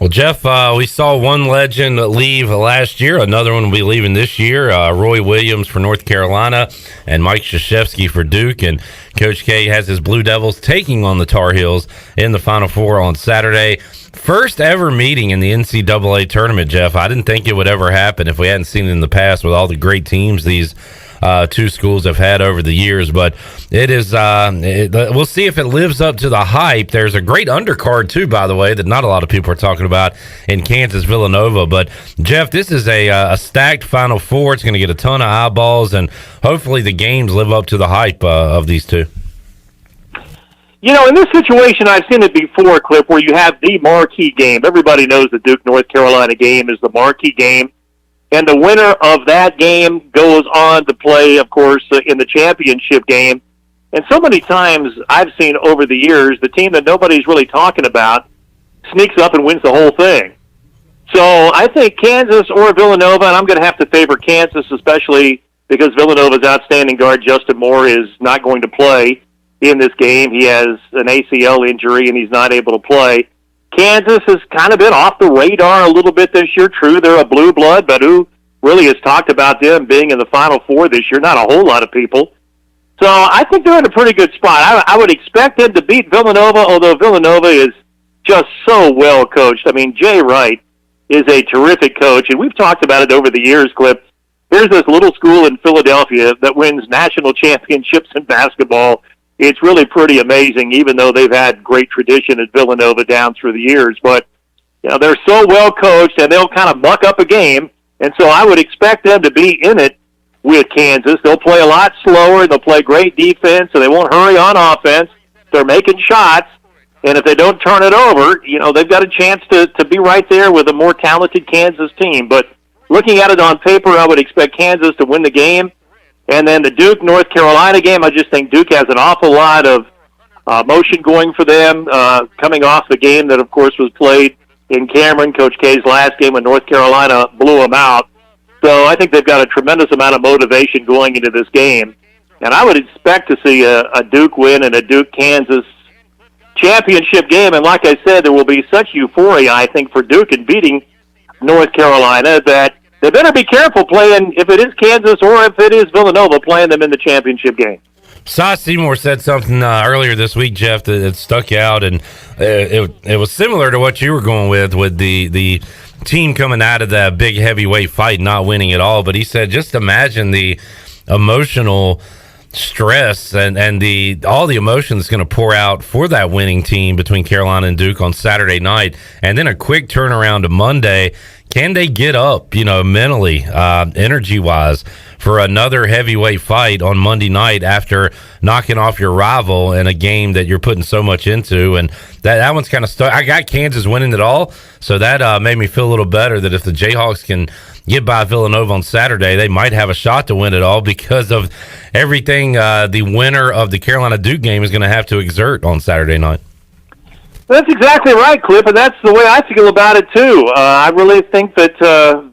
Well, Jeff, we saw one legend leave last year. Another one will be leaving this year. Roy Williams for North Carolina and Mike Krzyzewski for Duke. And Coach K has his Blue Devils taking on the Tar Heels in the Final Four on Saturday. First ever meeting in the NCAA tournament, Jeff. I didn't think it would ever happen if we hadn't seen it in the past with all the great teams these two schools have had over the years, but it is we'll see if it lives up to the hype. There's a great undercard too, by the way, that not a lot of people are talking about in Kansas Villanova. But Jeff, this is a stacked Final Four. It's going to get a ton of eyeballs, and hopefully the games live up to the hype of these two. In this situation, I've seen it before, Clip, where you have the marquee game. Everybody knows the Duke North Carolina game is the marquee game. And the winner of that game goes on to play, of course, in the championship game. And so many times I've seen over the years, the team that nobody's really talking about sneaks up and wins the whole thing. So I think Kansas or Villanova, and I'm going to have to favor Kansas, especially because Villanova's outstanding guard, Justin Moore, is not going to play in this game. He has an ACL injury, and he's not able to play. Kansas has kind of been off the radar a little bit this year. True, they're a blue blood, but who really has talked about them being in the Final Four this year? Not a whole lot of people. So I think they're in a pretty good spot. I would expect them to beat Villanova, although Villanova is just so well coached. I mean, Jay Wright is a terrific coach, and we've talked about it over the years, Clip. Here's this little school in Philadelphia that wins national championships in basketball. It's really pretty amazing, even though they've had great tradition at Villanova down through the years. But, you know, they're so well coached, and they'll kind of muck up a game. And so I would expect them to be in it with Kansas. They'll play a lot slower. They'll play great defense, so they won't hurry on offense. They're making shots. And if they don't turn it over, you know, they've got a chance to be right there with a more talented Kansas team. But looking at it on paper, I would expect Kansas to win the game. And then the Duke-North Carolina game, I just think Duke has an awful lot of motion going for them, coming off the game that, of course, was played in Cameron. Coach K's last game when North Carolina blew them out. So I think they've got a tremendous amount of motivation going into this game. And I would expect to see a Duke win and a Duke-Kansas championship game. And like I said, there will be such euphoria, I think, for Duke in beating North Carolina that they better be careful playing, if it is Kansas or if it is Villanova, playing them in the championship game. Cy Seymour said something earlier this week, Jeff, that stuck out, and it was similar to what you were going with the team coming out of that big heavyweight fight not winning at all. But he said, just imagine the emotional stress and all the emotion that's going to pour out for that winning team between Carolina and Duke on Saturday night, and then a quick turnaround to Monday. Can they get up, you know, mentally, energy-wise, for another heavyweight fight on Monday night after knocking off your rival in a game that you're putting so much into? And that one's kind of stuck. I got Kansas winning it all, so that made me feel a little better that if the Jayhawks can get by Villanova on Saturday, they might have a shot to win it all because of everything the winner of the Carolina-Duke game is going to have to exert on Saturday night. That's exactly right, Cliff, and that's the way I feel about it, too. I really think that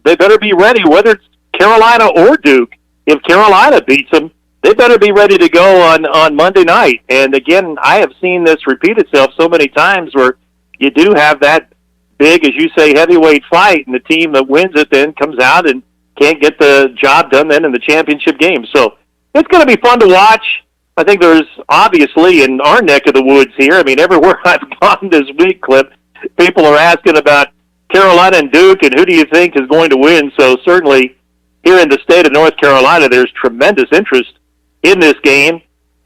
they better be ready, whether it's Carolina or Duke. If Carolina beats them, they better be ready to go on Monday night. And, again, I have seen this repeat itself so many times where you do have that big, as you say, heavyweight fight, and the team that wins it then comes out and can't get the job done then in the championship game. So it's going to be fun to watch. I think there's obviously in our neck of the woods here, I mean, everywhere I've gone this week, Clip, people are asking about Carolina and Duke and who do you think is going to win. So certainly here in the state of North Carolina, there's tremendous interest in this game.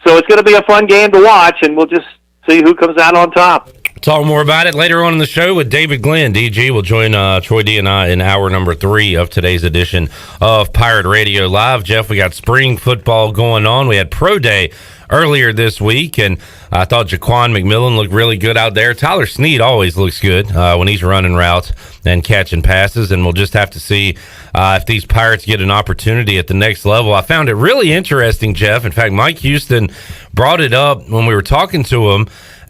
So it's going to be a fun game to watch, and we'll just see who comes out on top. Talk more about it later on in the show with David Glenn. DG will join Troy D and I in hour number 3 of today's edition of Pirate Radio Live. Jeff, we got spring football going on. We had Pro Day earlier this week, and I thought Jaquan McMillan looked really good out there. Tyler Snead always looks good when he's running routes and catching passes, and we'll just have to see if these Pirates get an opportunity at the next level. I found it really interesting, Jeff. In fact, Mike Houston brought it up when we were talking to him,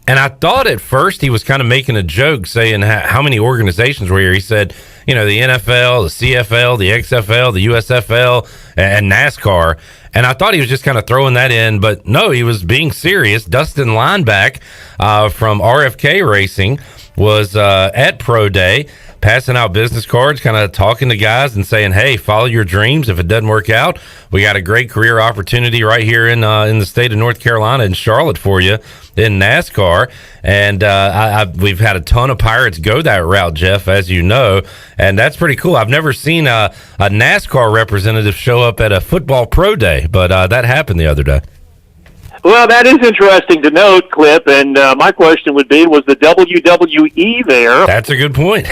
and I thought at first he was kind of making a joke saying how many organizations were here. He said, you know, the NFL, the CFL, the XFL, the USFL, and NASCAR. And I thought he was just kind of throwing that in, but no, he was being serious. Dustin Lineback from RFK Racing was at Pro Day, passing out business cards, kind of talking to guys and saying, hey, follow your dreams. If it doesn't work out, we got a great career opportunity right here in the state of North Carolina, in Charlotte for you in NASCAR. And we've had a ton of Pirates go that route, Jeff, as you know, and that's pretty cool. I've never seen a NASCAR representative show up at a football pro day, but that happened the other day. Well, that is interesting to note, Clip, and my question would be, was the WWE there? That's a good point.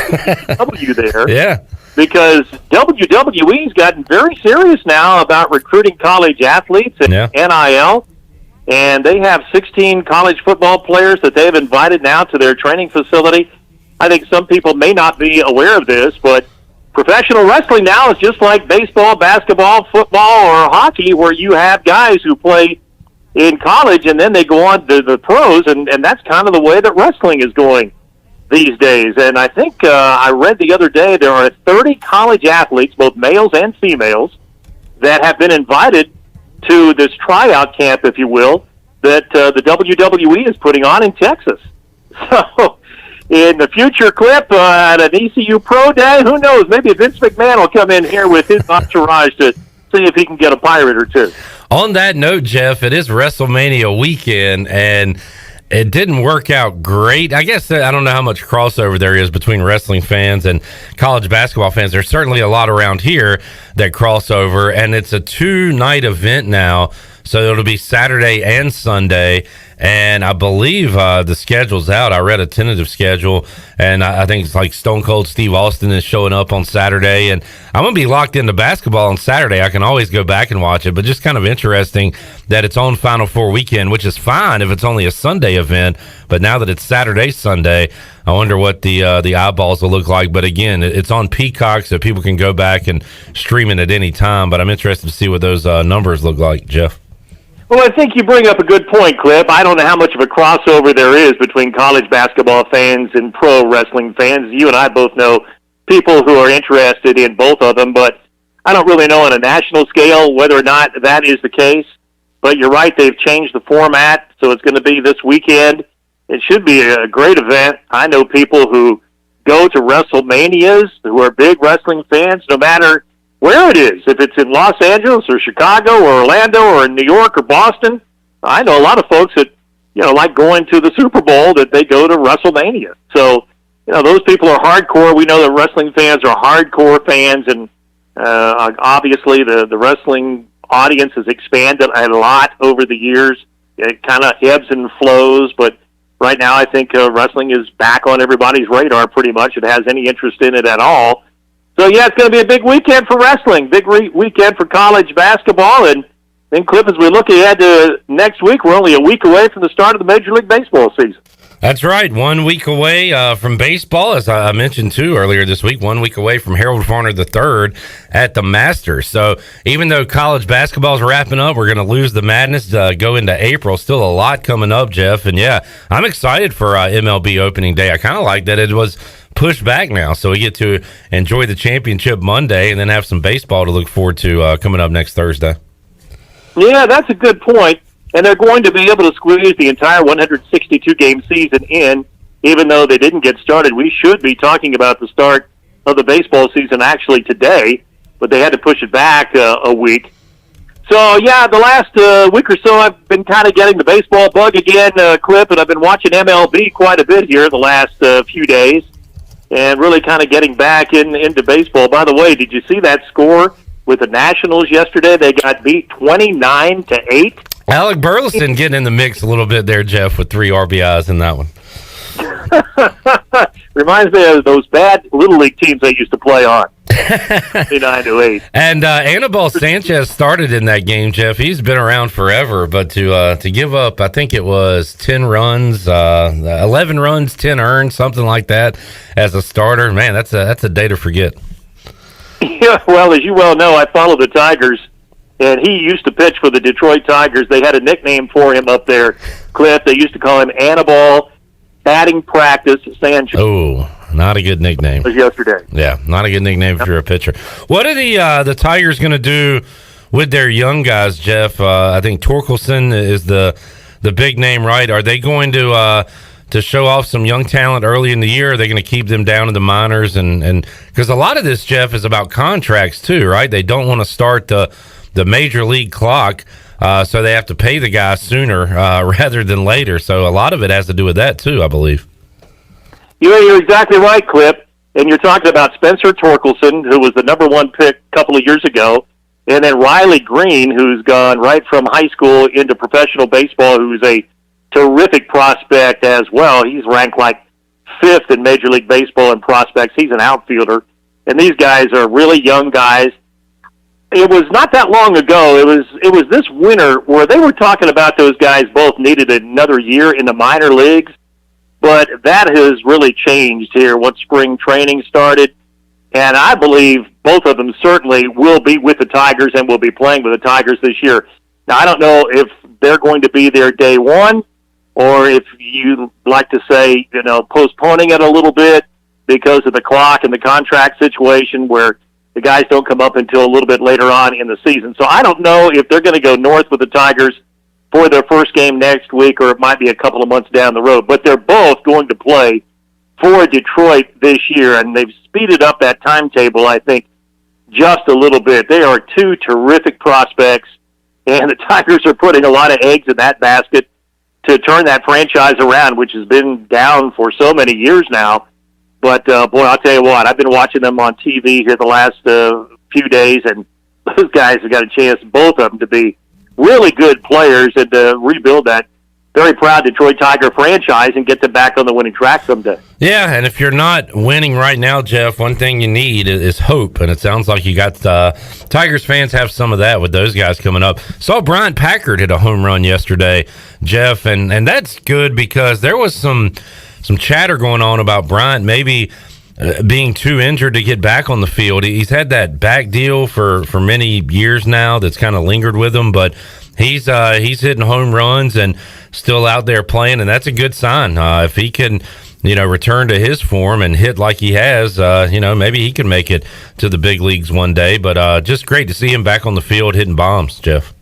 W there. Yeah. Because WWE's gotten very serious now about recruiting college athletes and NIL, and they have 16 college football players that they've invited now to their training facility. I think some people may not be aware of this, but professional wrestling now is just like baseball, basketball, football, or hockey, where you have guys who play in college, and then they go on to the pros, and that's kind of the way that wrestling is going these days. And I think I read the other day there are 30 college athletes, both males and females, that have been invited to this tryout camp, if you will, that the WWE is putting on in Texas. So in the future, Clip, at an ECU Pro Day, who knows, maybe Vince McMahon will come in here with his entourage to see if he can get a pirate or two. On that note, Jeff, it is WrestleMania weekend, and it didn't work out great. I guess I don't know how much crossover there is between wrestling fans and college basketball fans. There's certainly a lot around here that cross over, and it's a 2-night event now. So it'll be Saturday and Sunday, and I believe the schedule's out. I read a tentative schedule, and I think it's like Stone Cold Steve Austin is showing up on Saturday, and I'm going to be locked into basketball on Saturday. I can always go back and watch it, but just kind of interesting that it's on Final Four weekend, which is fine if it's only a Sunday event, but now that it's Saturday, Sunday, I wonder what the eyeballs will look like. But again, it's on Peacock, so people can go back and stream it at any time, but I'm interested to see what those numbers look like, Jeff. Well, I think you bring up a good point, Clip. I don't know how much of a crossover there is between college basketball fans and pro wrestling fans. You and I both know people who are interested in both of them, but I don't really know on a national scale whether or not that is the case. But you're right, they've changed the format, so it's going to be this weekend. It should be a great event. I know people who go to WrestleManias who are big wrestling fans, no matter where it is, if it's in Los Angeles or Chicago or Orlando or in New York or Boston. I know a lot of folks that, like going to the Super Bowl, that they go to WrestleMania. So, those people are hardcore. We know that wrestling fans are hardcore fans, and obviously the wrestling audience has expanded a lot over the years. It kind of ebbs and flows, but right now I think wrestling is back on everybody's radar pretty much. It has any interest in it at all. So, yeah, it's going to be a big weekend for wrestling, big weekend for college basketball. And then, Cliff, as we look ahead to next week, we're only a week away from the start of the Major League Baseball season. That's right. 1 week away from baseball, as I mentioned, too, earlier this week. 1 week away from Harold Varner III at the Masters. So even though college basketball is wrapping up, we're going to lose the madness, go into April. Still a lot coming up, Jeff. And, yeah, I'm excited for MLB opening day. I kind of like that it was pushed back now, so we get to enjoy the championship Monday and then have some baseball to look forward to coming up next Thursday. Yeah, that's a good point. And they're going to be able to squeeze the entire 162-game season in, even though they didn't get started. We should be talking about the start of the baseball season actually today, but they had to push it back a week. So, yeah, the last week or so I've been kind of getting the baseball bug again, Clip, and I've been watching MLB quite a bit here the last few days. And really kind of getting back into baseball. By the way, did you see that score with the Nationals yesterday? They got beat 29-8. Alec Burleson getting in the mix a little bit there, Jeff, with 3 RBIs in that one. Reminds me of those bad Little League teams I used to play on. 29-8. And Anibal Sanchez started in that game, Jeff. He's been around forever, but to give up, I think it was 10 runs, 11 runs, 10 earned, something like that as a starter. Man, that's a day to forget. Yeah, well, as you well know, I follow the Tigers, and he used to pitch for the Detroit Tigers. They had a nickname for him up there, Cliff. They used to call him Anibal Batting Practice Sanchez. Oh, not a good nickname. It was yesterday. Yeah, not a good nickname if you're a pitcher. What are the Tigers going to do with their young guys, Jeff? I think Torkelson is the big name, right? Are they going to show off some young talent early in the year? Are they going to keep them down in the minors? And because a lot of this, Jeff, is about contracts too, right? They don't want to start the major league clock, so they have to pay the guy sooner rather than later. So a lot of it has to do with that too, I believe. You're exactly right, Clip. And you're talking about Spencer Torkelson, who was the number 1 pick a couple of years ago, and then Riley Green, who's gone right from high school into professional baseball, who's a terrific prospect as well. He's ranked like 5th in Major League Baseball in prospects. He's an outfielder. And these guys are really young guys. It was not that long ago. It was this winter where they were talking about those guys both needed another year in the minor leagues. But that has really changed here once spring training started. And I believe both of them certainly will be with the Tigers and will be playing with the Tigers this year. Now, I don't know if they're going to be there day one, or if you like to say, postponing it a little bit because of the clock and the contract situation where the guys don't come up until a little bit later on in the season. So I don't know if they're going to go north with the Tigers for their first game next week, or it might be a couple of months down the road. But they're both going to play for Detroit this year, and they've speeded up that timetable, I think, just a little bit. They are two terrific prospects, and the Tigers are putting a lot of eggs in that basket to turn that franchise around, which has been down for so many years now. But, boy, I'll tell you what, I've been watching them on TV here the last few days, and those guys have got a chance, both of them, to be really good players and to rebuild that very proud Detroit Tiger franchise and get them back on the winning track someday. Yeah, and if you're not winning right now, Jeff, one thing you need is hope, and it sounds like you got Tigers fans have some of that with those guys coming up. Saw Bryant Packard hit a home run yesterday, Jeff, and that's good because there was some chatter going on about Bryant maybe being too injured to get back on the field. He's had that back deal for many years now that's kind of lingered with him, but he's hitting home runs and still out there playing, and that's a good sign. If he can, return to his form and hit like he has, maybe he can make it to the big leagues one day. But just great to see him back on the field hitting bombs, Jeff.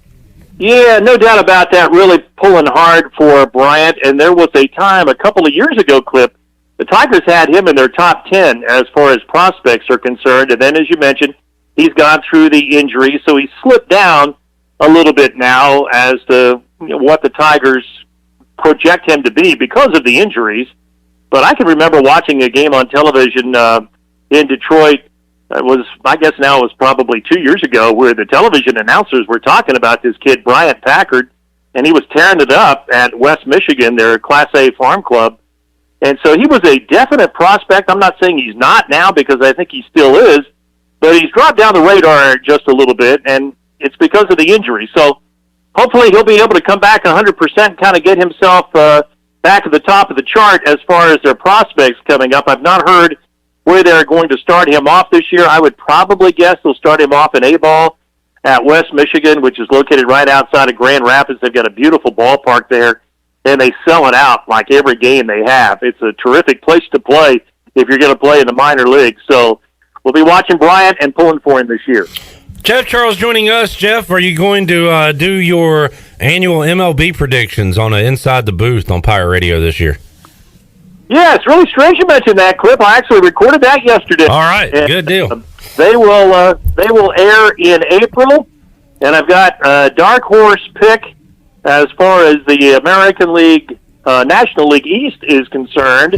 Yeah, no doubt about that. Really pulling hard for Bryant, and there was a time a couple of years ago, Clip, the Tigers had him in their top 10 as far as prospects are concerned, and then, as you mentioned, he's gone through the injury, so he's slipped down a little bit now as to what the Tigers project him to be because of the injuries. But I can remember watching a game on television in Detroit. I guess now it was probably 2 years ago, where the television announcers were talking about this kid, Bryant Packard, and he was tearing it up at West Michigan, their Class A farm club. And so he was a definite prospect. I'm not saying he's not now, because I think he still is, but he's dropped down the radar just a little bit, and it's because of the injury. So hopefully he'll be able to come back 100%, kind of get himself back at the top of the chart as far as their prospects coming up. I've not heard where they're going to start him off this year. I would probably guess they'll start him off in A-ball at West Michigan, which is located right outside of Grand Rapids. They've got a beautiful ballpark there, and they sell it out like every game they have. It's a terrific place to play if you're going to play in the minor leagues. So we'll be watching Bryant and pulling for him this year. Jeff Charles joining us. Jeff, are you going to do your annual MLB predictions on Inside the Booth on Pirate Radio this year? Yeah, it's really strange you mentioned that, Clip. I actually recorded that yesterday. All right, and good deal. They will air in April, and I've got a dark horse pick as far as the American League, National League East is concerned.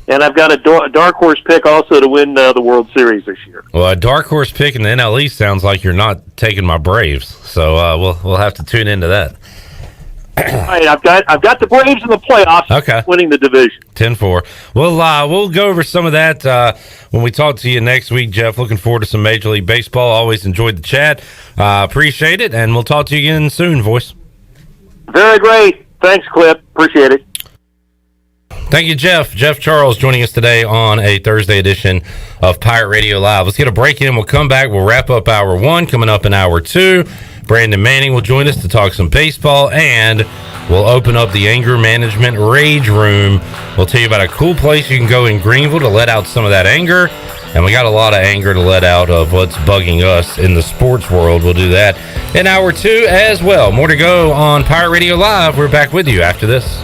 And I've got a dark horse pick also to win the World Series this year. Well, a dark horse pick in the NL East sounds like you're not taking my Braves, so we'll have to tune into that. All right, I've got the Braves in the playoffs. Okay, winning the division. 10-4. We'll go over some of that when we talk to you next week, Jeff. Looking forward to some Major League Baseball. Always enjoyed the chat. Appreciate it, and we'll talk to you again soon, voice. Very great. Thanks, Clip. Appreciate it. Thank you, Jeff. Jeff Charles joining us today on a Thursday edition of Pirate Radio Live. Let's get a break in. We'll come back. We'll wrap up Hour 1. Coming up in Hour 2, Brandon Manning will join us to talk some baseball, and we'll open up the Anger Management Rage Room. We'll tell you about a cool place you can go in Greenville to let out some of that anger, and we got a lot of anger to let out of what's bugging us in the sports world. We'll do that in Hour 2 as well. More to go on Pirate Radio Live. We're back with you after this.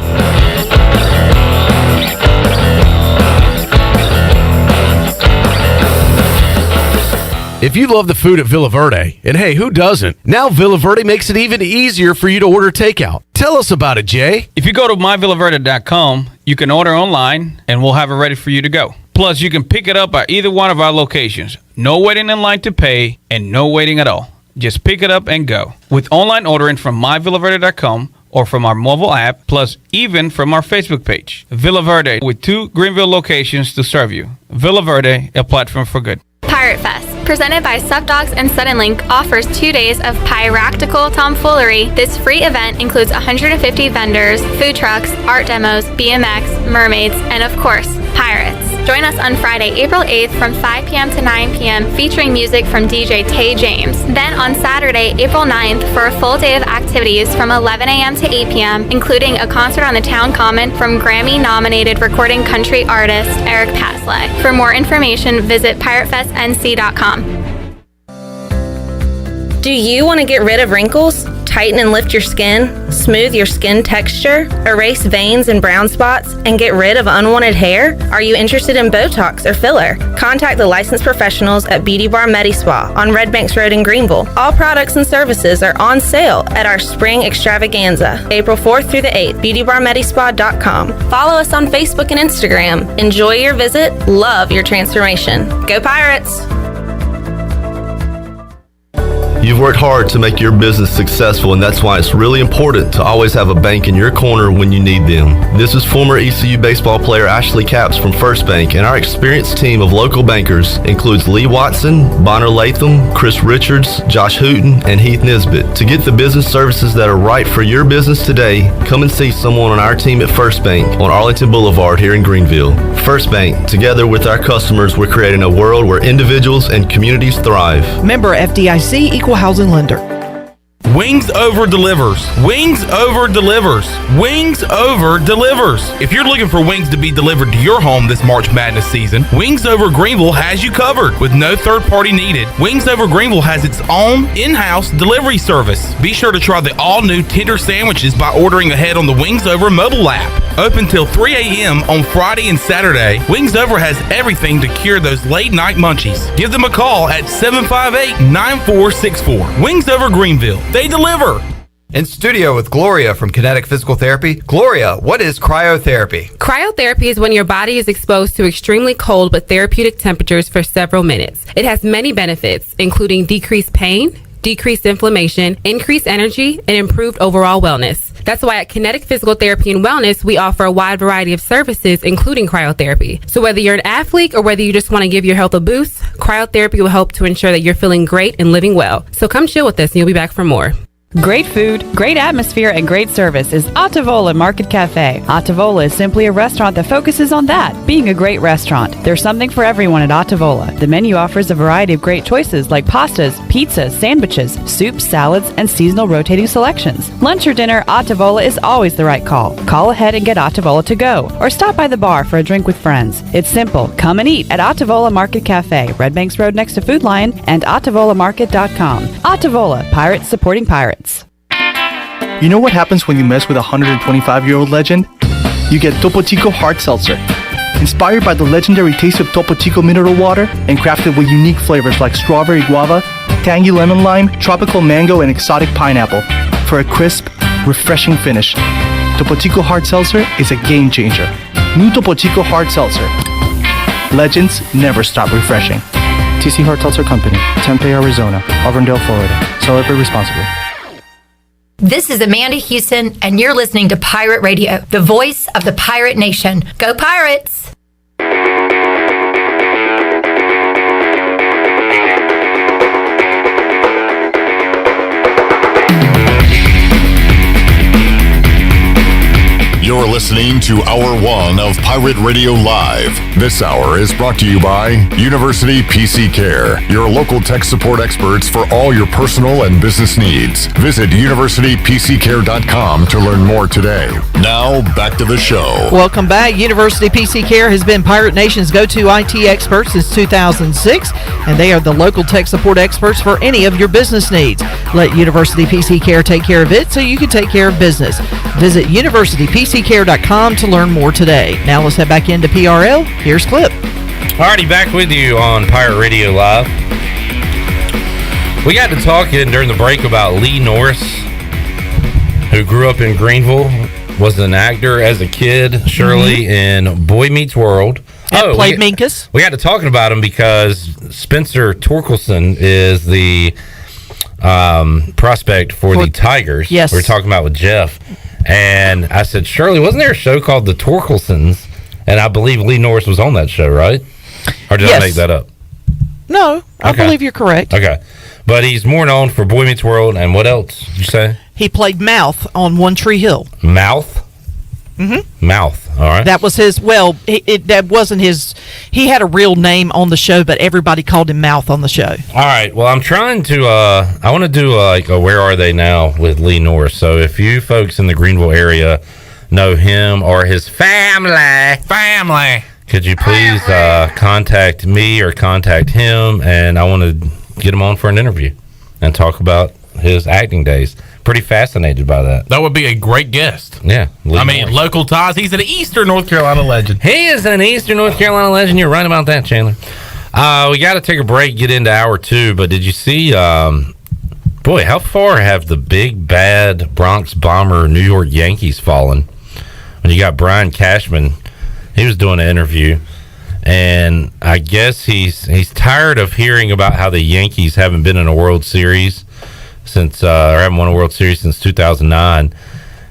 If you love the food at Villa Verde, and hey, who doesn't? Now Villa Verde makes it even easier for you to order takeout. Tell us about it, Jay. If you go to myvillaverde.com, you can order online, and we'll have it ready for you to go. Plus, you can pick it up at either one of our locations. No waiting in line to pay, and no waiting at all. Just pick it up and go. With online ordering from myvillaverde.com or from our mobile app, plus even from our Facebook page. Villa Verde, with 2 Greenville locations to serve you. Villa Verde, a platform for good. Pirate Fest, presented by Stuffed Dogs and Suddenlink, offers 2 days of piractical tomfoolery. This free event includes 150 vendors, food trucks, art demos, BMX, mermaids, and of course, pirates. Join us on Friday, April 8th from 5 p.m. to 9 p.m. featuring music from DJ Tay James. Then on Saturday, April 9th for a full day of activities from 11 a.m. to 8 p.m., including a concert on the Town Common from Grammy-nominated recording country artist Eric Pasley. For more information, visit piratefestnc.com. Do you want to get rid of wrinkles, tighten and lift your skin, smooth your skin texture, erase veins and brown spots, and get rid of unwanted hair? Are you interested in Botox or filler? Contact the licensed professionals at Beauty Bar Medispa on Red Banks Road in Greenville. All products and services are on sale at our Spring Extravaganza, April 4th through the 8th, beautybarmedispa.com. Follow us on Facebook and Instagram. Enjoy your visit. Love your transformation. Go Pirates! You've worked hard to make your business successful, and that's why it's really important to always have a bank in your corner when you need them. This is former ECU baseball player Ashley Capps from First Bank, and our experienced team of local bankers includes Lee Watson, Bonner Latham, Chris Richards, Josh Hooten, and Heath Nisbet. To get the business services that are right for your business today, come and see someone on our team at First Bank on Arlington Boulevard here in Greenville. First Bank, together with our customers, we're creating a world where individuals and communities thrive. Member FDIC, Equal Housing Lender. Wings Over delivers. Wings Over delivers. Wings Over delivers. If you're looking for wings to be delivered to your home this March Madness season, Wings Over Greenville has you covered with no third party needed. Wings Over Greenville has its own in-house delivery service. Be sure to try the all-new tender sandwiches by ordering ahead on the Wings Over mobile app. Open till 3 a.m. on Friday and Saturday, Wings Over has everything to cure those late night munchies. Give them a call at 758-9464. Wings Over Greenville. They deliver. In studio with Gloria from Kinetic Physical Therapy. Gloria, what is cryotherapy? Cryotherapy is when your body is exposed to extremely cold but therapeutic temperatures for several minutes. It has many benefits, including decreased pain, decreased inflammation, increased energy, and improved overall wellness. That's why at Kinetic Physical Therapy and Wellness, we offer a wide variety of services, including cryotherapy. So whether you're an athlete or whether you just want to give your health a boost, cryotherapy will help to ensure that you're feeling great and living well. So come chill with us and you'll be back for more. Great food, great atmosphere, and great service is Ottavola Market Cafe. Ottavola is simply a restaurant that focuses on that, being a great restaurant. There's something for everyone at Ottavola. The menu offers a variety of great choices like pastas, pizzas, sandwiches, soups, salads, and seasonal rotating selections. Lunch or dinner, Ottavola is always the right call. Call ahead and get Ottavola to go, or stop by the bar for a drink with friends. It's simple. Come and eat at Ottavola Market Cafe, Red Banks Road next to Food Lion, and OttavolaMarket.com. Ottavola, Pirates supporting Pirates. You know what happens when you mess with a 125-year-old legend? You get Topo Chico Hard Seltzer. Inspired by the legendary taste of Topo Chico mineral water and crafted with unique flavors like strawberry guava, tangy lemon lime, tropical mango, and exotic pineapple for a crisp, refreshing finish. Topo Chico Hard Seltzer is a game changer. New Topo Chico Hard Seltzer. Legends never stop refreshing. TC Hard Seltzer Company, Tempe, Arizona, Auburndale, Florida. Celebrate responsibly. This is Amanda Houston, and you're listening to Pirate Radio, the voice of the pirate nation. Go Pirates! You're listening to Hour 1 of Pirate Radio Live. This hour is brought to you by University PC Care, your local tech support experts for all your personal and business needs. Visit universitypccare.com to learn more today. Now, back to the show. Welcome back. University PC Care has been Pirate Nation's go-to IT expert since 2006, and they are the local tech support experts for any of your business needs. Let University PC Care take care of it so you can take care of business. Visit universitypccare.com to learn more today. Now let's head back into PRL. Here's Clip. Alrighty, back with you on Pirate Radio Live. We got to talking during the break about Lee Norris, who grew up in Greenville, was an actor as a kid, Shirley, in Boy Meets World. And played Minkus. We got to talking about him because Spencer Torkelson is the prospect for the Tigers. Yes. We were talking about with Jeff. And I said, Shirley, wasn't there a show called The Torkelsons? And I believe Lee Norris was on that show, right? Or did I make that up? No, I believe you're correct. Okay. But he's more known for Boy Meets World, and what else did you say? He played Mouth on One Tree Hill. Mouth? Mm-hmm. Mouth. All right. That was his. Well, that wasn't his. He had a real name on the show, but everybody called him Mouth on the show. All right. Well, I'm trying to. I want to do like a Where Are They Now with Lee Norris. So if you folks in the Greenville area know him or his family, could you please contact me or contact him? And I want to get him on for an interview and talk about his acting days. Pretty fascinated by that. That would be a great guest. Yeah. I mean, local ties. He's an Eastern North Carolina legend. He is an Eastern North Carolina legend. You're right about that, Chandler. We got to take a break, get into hour 2. But did you see, boy, how far have the big, bad Bronx Bomber New York Yankees fallen? When you got Brian Cashman, he was doing an interview. And I guess he's tired of hearing about how the Yankees haven't been in a World Series since, or haven't won a World Series since 2009.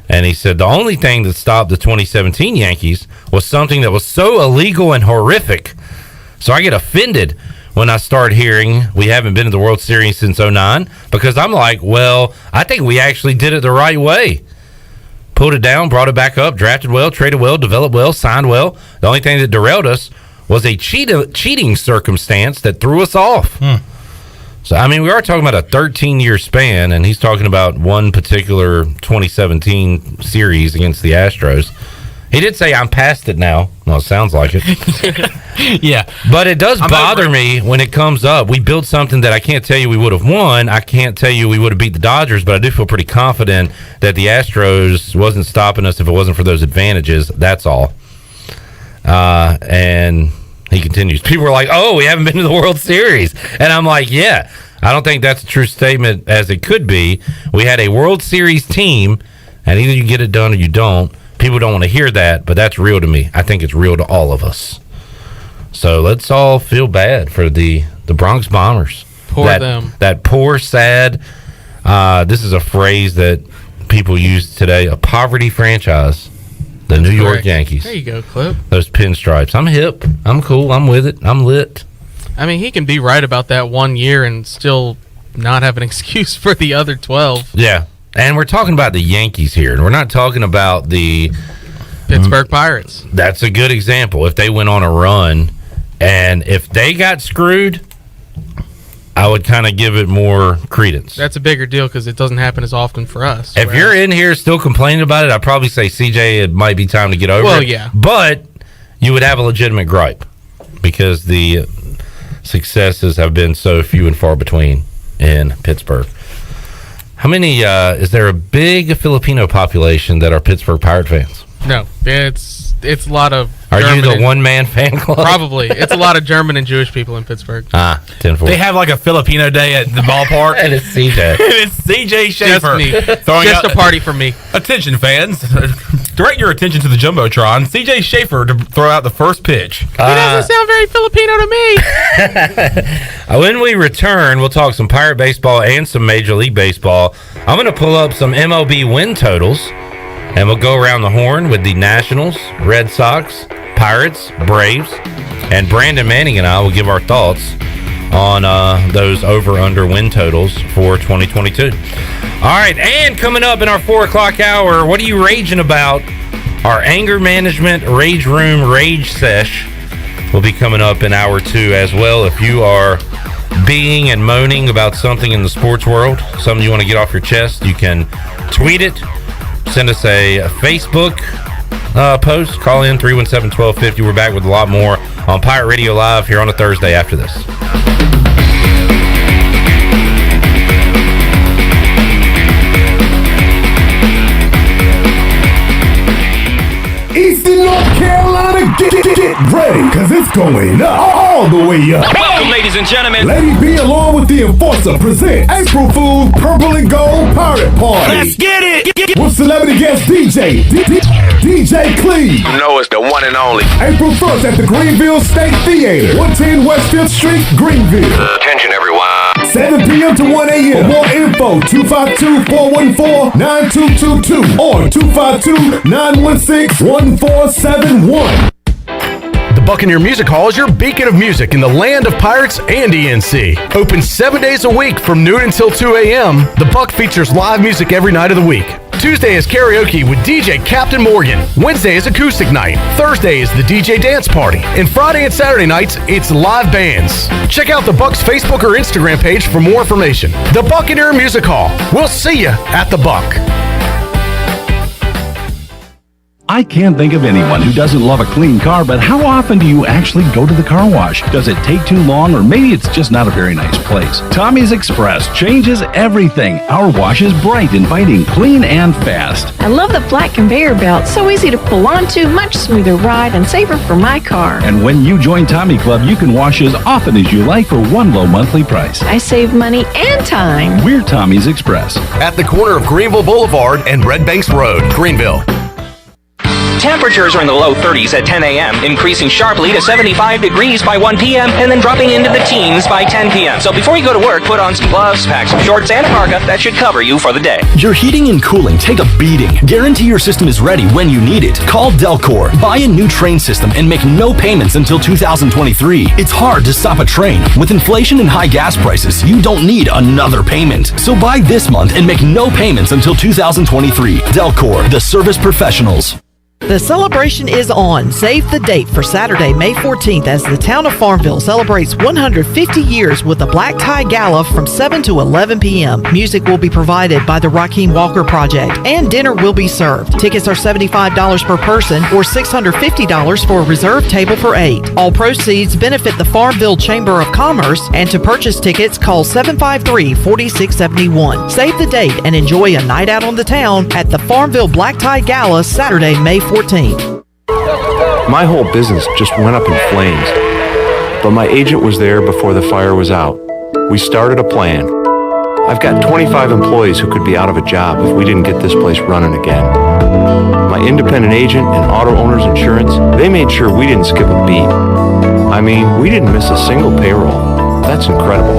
And he said the only thing that stopped the 2017 Yankees was something that was so illegal and horrific. So I get offended when I start hearing we haven't been to the World Series since 2009, because I'm like, well, I think we actually did it the right way. Pulled it down, brought it back up, drafted well, traded well, developed well, signed well. The only thing that derailed us was a cheating circumstance that threw us off. So, I mean, we are talking about a 13-year span, and he's talking about one particular 2017 series against the Astros. He did say, I'm past it now. Well, it sounds like it. Yeah. But it does bother me when it comes up. We built something that I can't tell you we would have won. I can't tell you we would have beat the Dodgers, but I do feel pretty confident that the Astros wasn't stopping us if it wasn't for those advantages. That's all. And he continues. People are like, oh, we haven't been to the World Series. And I'm like, yeah, I don't think that's a true statement as it could be. We had a World Series team, and either you get it done or you don't. People don't want to hear that, but that's real to me. I think it's real to all of us. So let's all feel bad for the Bronx Bombers. Them. That poor, sad, this is a phrase that people use today, a poverty franchise. The New York Yankees. There you go, Clip. Those pinstripes. I'm hip. I'm cool. I'm with it. I'm lit. I mean, he can be right about that 1 year and still not have an excuse for the other 12. Yeah. And we're talking about the Yankees here, and we're not talking about the Pittsburgh Pirates. That's a good example. If they went on a run, and if they got screwed, I would kind of give it more credence. That's a bigger deal because it doesn't happen as often for us. If you're in here still complaining about it, I'd probably say, CJ, it might be time to get over it. Well, yeah. But you would have a legitimate gripe because the successes have been so few and far between in Pittsburgh. How many, is there a big Filipino population that are Pittsburgh Pirate fans? No, it's a lot of Are German you the one-man fan club? Probably. It's a lot of German and Jewish people in Pittsburgh. 10-4. They have like a Filipino day at the ballpark. And it's CJ. And it's CJ Schaefer. Just a party for me. Attention, fans. Direct your attention to the Jumbotron. CJ Schaefer to throw out the first pitch. It doesn't sound very Filipino to me. When we return, we'll talk some Pirate baseball and some Major League Baseball. I'm going to pull up some MLB win totals, and we'll go around the horn with the Nationals, Red Sox, Pirates, Braves, and Brandon Manning and I will give our thoughts on those over-under win totals for 2022. All right, and coming up in our 4 o'clock hour, what are you raging about? Our anger management rage room rage sesh will be coming up in hour 2 as well. If you are being and moaning about something in the sports world, something you want to get off your chest, you can tweet it, send us a Facebook post, call in 317-1250. We're back with a lot more on Pirate Radio Live here on a Thursday after this. Eastern North Carolina, get ready, because it's going up, all the way up. Welcome, ladies and gentlemen. Lady B along with the Enforcer present April Fool's Purple and Gold Pirate Party. Let's get it. With celebrity guest DJ, DJ Cleve. You know it's the one and only. April 1st at the Greenville State Theater, 110 West 5th Street, Greenville. Attention, everyone. 7 p.m. to 1 a.m. For more info, 252-414-9222 or 252-916-1471. The Buccaneer Music Hall is your beacon of music in the land of pirates and ENC. Open 7 days a week from noon until 2 a.m., the Buck features live music every night of the week. Tuesday is karaoke with DJ Captain Morgan. Wednesday is acoustic night. Thursday is the DJ dance party. And Friday and Saturday nights, it's live bands. Check out the Bucks Facebook or Instagram page for more information. The Buccaneer Music Hall. We'll see you at the Buck. I can't think of anyone who doesn't love a clean car, but how often do you actually go to the car wash? Does it take too long, or maybe it's just not a very nice place? Tommy's Express changes everything. Our wash is bright, inviting, clean, and fast. I love the flat conveyor belt. So easy to pull onto, much smoother ride, and safer for my car. And when you join Tommy Club, you can wash as often as you like for one low monthly price. I save money and time. We're Tommy's Express. At the corner of Greenville Boulevard and Red Banks Road, Greenville. Temperatures are in the low 30s at 10 a.m., increasing sharply to 75 degrees by 1 p.m., and then dropping into the teens by 10 p.m. So before you go to work, put on some gloves, pack some shorts, and a parka. That should cover you for the day. Your heating and cooling take a beating. Guarantee your system is ready when you need it. Call Delcor. Buy a new train system and make no payments until 2023. It's hard to stop a train. With inflation and high gas prices, you don't need another payment. So buy this month and make no payments until 2023. Delcor, the service professionals. The celebration is on. Save the date for Saturday, May 14th, as the town of Farmville celebrates 150 years with a Black Tie Gala from 7 to 11 p.m. Music will be provided by the Raheem Walker Project, and dinner will be served. Tickets are $75 per person or $650 for a reserved table for 8. All proceeds benefit the Farmville Chamber of Commerce, and to purchase tickets, call 753-4671. Save the date and enjoy a night out on the town at the Farmville Black Tie Gala, Saturday, May 14th. My whole business just went up in flames, but my agent was there before the fire was out. We started a plan. I've got 25 employees who could be out of a job if we didn't get this place running again. My independent agent and auto owners insurance, they made sure we didn't skip a beat. I mean, we didn't miss a single payroll. That's incredible.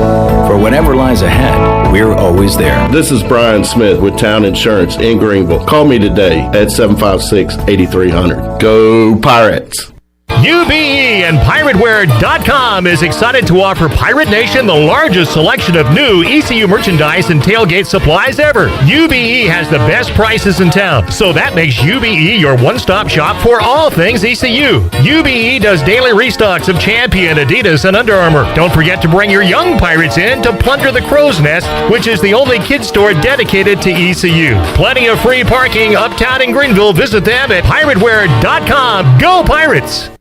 For whatever lies ahead, we're always there. This is Brian Smith with Town Insurance in Greenville. Call me today at 756-8300. Go Pirates! UBE and PirateWear.com is excited to offer Pirate Nation the largest selection of new ECU merchandise and tailgate supplies ever. UBE has the best prices in town, so that makes UBE your one-stop shop for all things ECU. UBE does daily restocks of Champion, Adidas, and Under Armour. Don't forget to bring your young Pirates in to plunder the Crow's Nest, which is the only kids store dedicated to ECU. Plenty of free parking uptown in Greenville. Visit them at PirateWear.com. Go Pirates!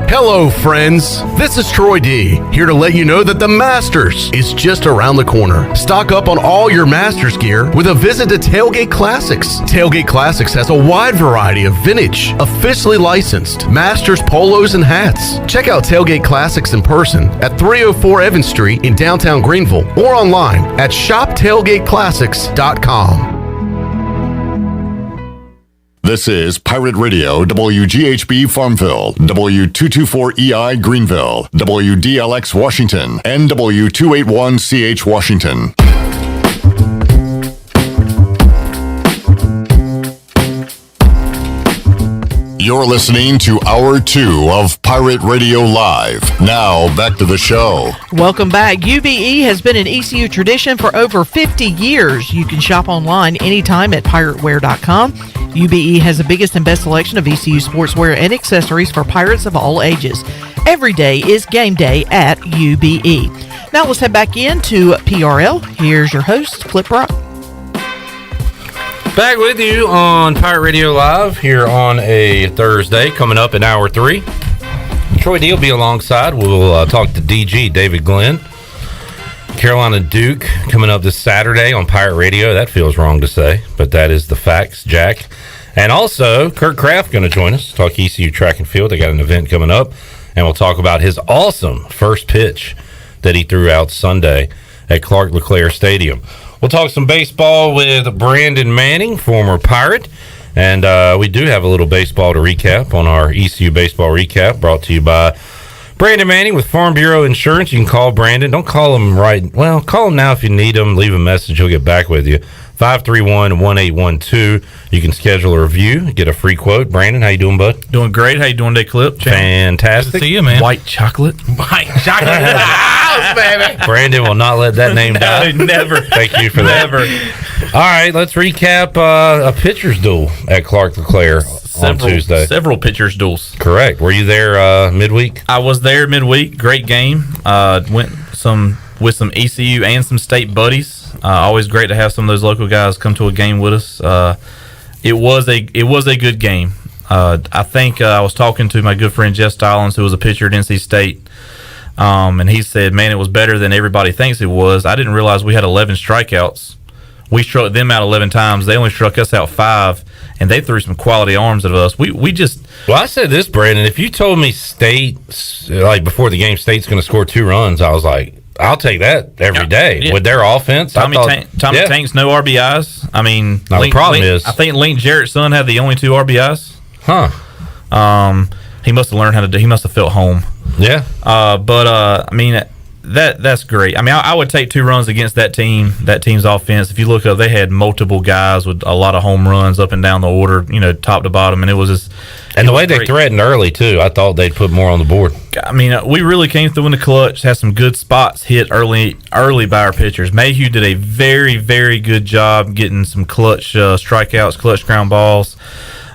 Hello, friends. This is Troy D, here to let you know that the Masters is just around the corner. Stock up on all your Masters gear with a visit to Tailgate Classics. Tailgate Classics has a wide variety of vintage, officially licensed Masters polos and hats. Check out Tailgate Classics in person at 304 Evans Street in downtown Greenville or online at shoptailgateclassics.com. This is Pirate Radio, WGHB Farmville, W224EI Greenville, WDLX Washington, and W281CH Washington. You're listening to Hour 2 of Pirate Radio Live. Now, back to the show. Welcome back. UBE has been an ECU tradition for over 50 years. You can shop online anytime at PirateWear.com. UBE has the biggest and best selection of ECU sportswear and accessories for pirates of all ages. Every day is game day at UBE. Now let's head back into PRL. Here's your host, Clip Rock. Back with you on Pirate Radio Live here on a Thursday, coming up in Hour 3. Troy D will be alongside. We'll talk to DG, David Glenn. Carolina Duke coming up this Saturday on Pirate Radio. That feels wrong to say, but that is the facts, Jack. And also, Curt Kraft going to join us, talk ECU track and field. They got an event coming up, and we'll talk about his awesome first pitch that he threw out Sunday at Clark LeClaire Stadium. We'll talk some baseball with Brandon Manning, former Pirate, and we do have a little baseball to recap on our ECU Baseball Recap, brought to you by Brandon Manning with Farm Bureau Insurance. You can call Brandon. Don't call him right. Well, call him now if you need him. Leave a message. He'll get back with you. 531-1812. You can schedule a review, get a free quote. Brandon, how you doing, bud? Doing great. How you doing today, Clip? Fantastic. Good to see you, man. White chocolate. White chocolate in the house, baby. Brandon will not let that name die. Never. Thank you for that. Never. All right, let's recap a pitcher's duel at Clark LeClaire on Tuesday. Several pitchers duels. Correct. Were you there midweek? I was there midweek. Great game. Went with some ECU and some state buddies. Always great to have some of those local guys come to a game with us. It was a good game. I think I was talking to my good friend Jeff Stallings, who was a pitcher at NC State, and he said, "Man, it was better than everybody thinks it was." I didn't realize we had 11 strikeouts. We struck them out 11 times. They only struck us out 5, and they threw some quality arms at us. We just. Well, I said this, Brandon. If you told me State, like before the game, State's going to score 2 runs, I was like, I'll take that every day. Yeah. With their offense. Tommy Tank's no RBIs. I mean, now, the problem is, I think Link Jarrett's son had the only 2 RBIs. Huh. He must have learned how to do. He must have felt home. Yeah. I mean, that's great. I mean, I would take 2 runs against that team. That team's offense. If you look up, they had multiple guys with a lot of home runs up and down the order. Top to bottom, and it was just. And the way they threatened early too, I thought they'd put more on the board. I mean, we really came through in the clutch. Had some good spots hit early by our pitchers. Mayhew did a very, very good job getting some clutch strikeouts, clutch ground balls.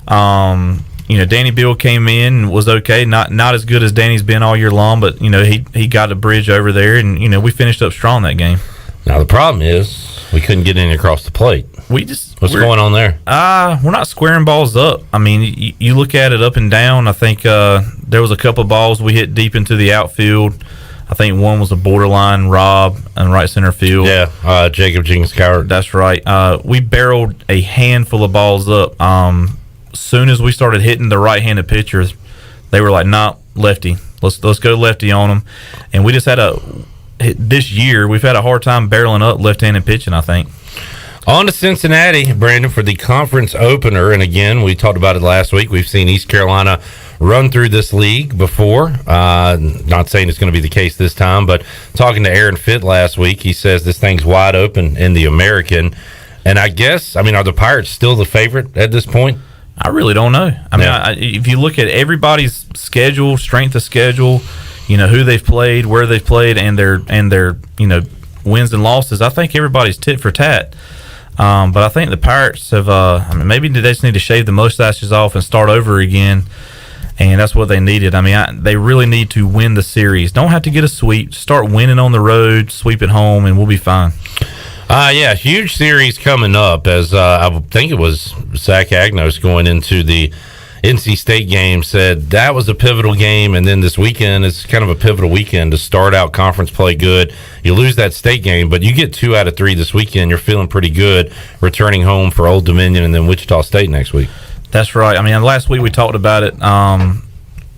Danny Bill came in and was okay. Not as good as Danny's been all year long, but he got a bridge over there, and we finished up strong that game. Now the problem is we couldn't get any across the plate. What's going on there? We're not squaring balls up. I mean, you look at it up and down. I think there was a couple of balls we hit deep into the outfield. I think one was a borderline rob in right center field. Yeah, Jacob Jenkins Coward. That's right. We barreled a handful of balls up. Soon as we started hitting the right-handed pitchers, they were like, "Nah, lefty. Let's go lefty on them." And we just had this year we've had a hard time barreling up left-handed pitching, I think. On to Cincinnati, Brandon, for the conference opener. And again, we talked about it last week. We've seen East Carolina run through this league before. Not saying it's going to be the case this time, but talking to Aaron Fitt last week, he says this thing's wide open in the American. And I guess, are the Pirates still the favorite at this point? I really don't know. I mean, if you look at everybody's schedule, strength of schedule, who they've played, where they've played, and their wins and losses, I think everybody's tit for tat. But I think the Pirates have, maybe they just need to shave the mustaches off and start over again, and that's what they needed. I mean, they really need to win the series. Don't have to get a sweep. Start winning on the road, sweep at home, and we'll be fine. Huge series coming up, as I think it was Zach Agnos going into the NC State game said that was a pivotal game, and then this weekend is kind of a pivotal weekend to start out conference play good. You lose that state game, but you get 2 out of 3 this weekend. You're feeling pretty good returning home for Old Dominion and then Wichita State next week. That's right. I mean, last week we talked about it.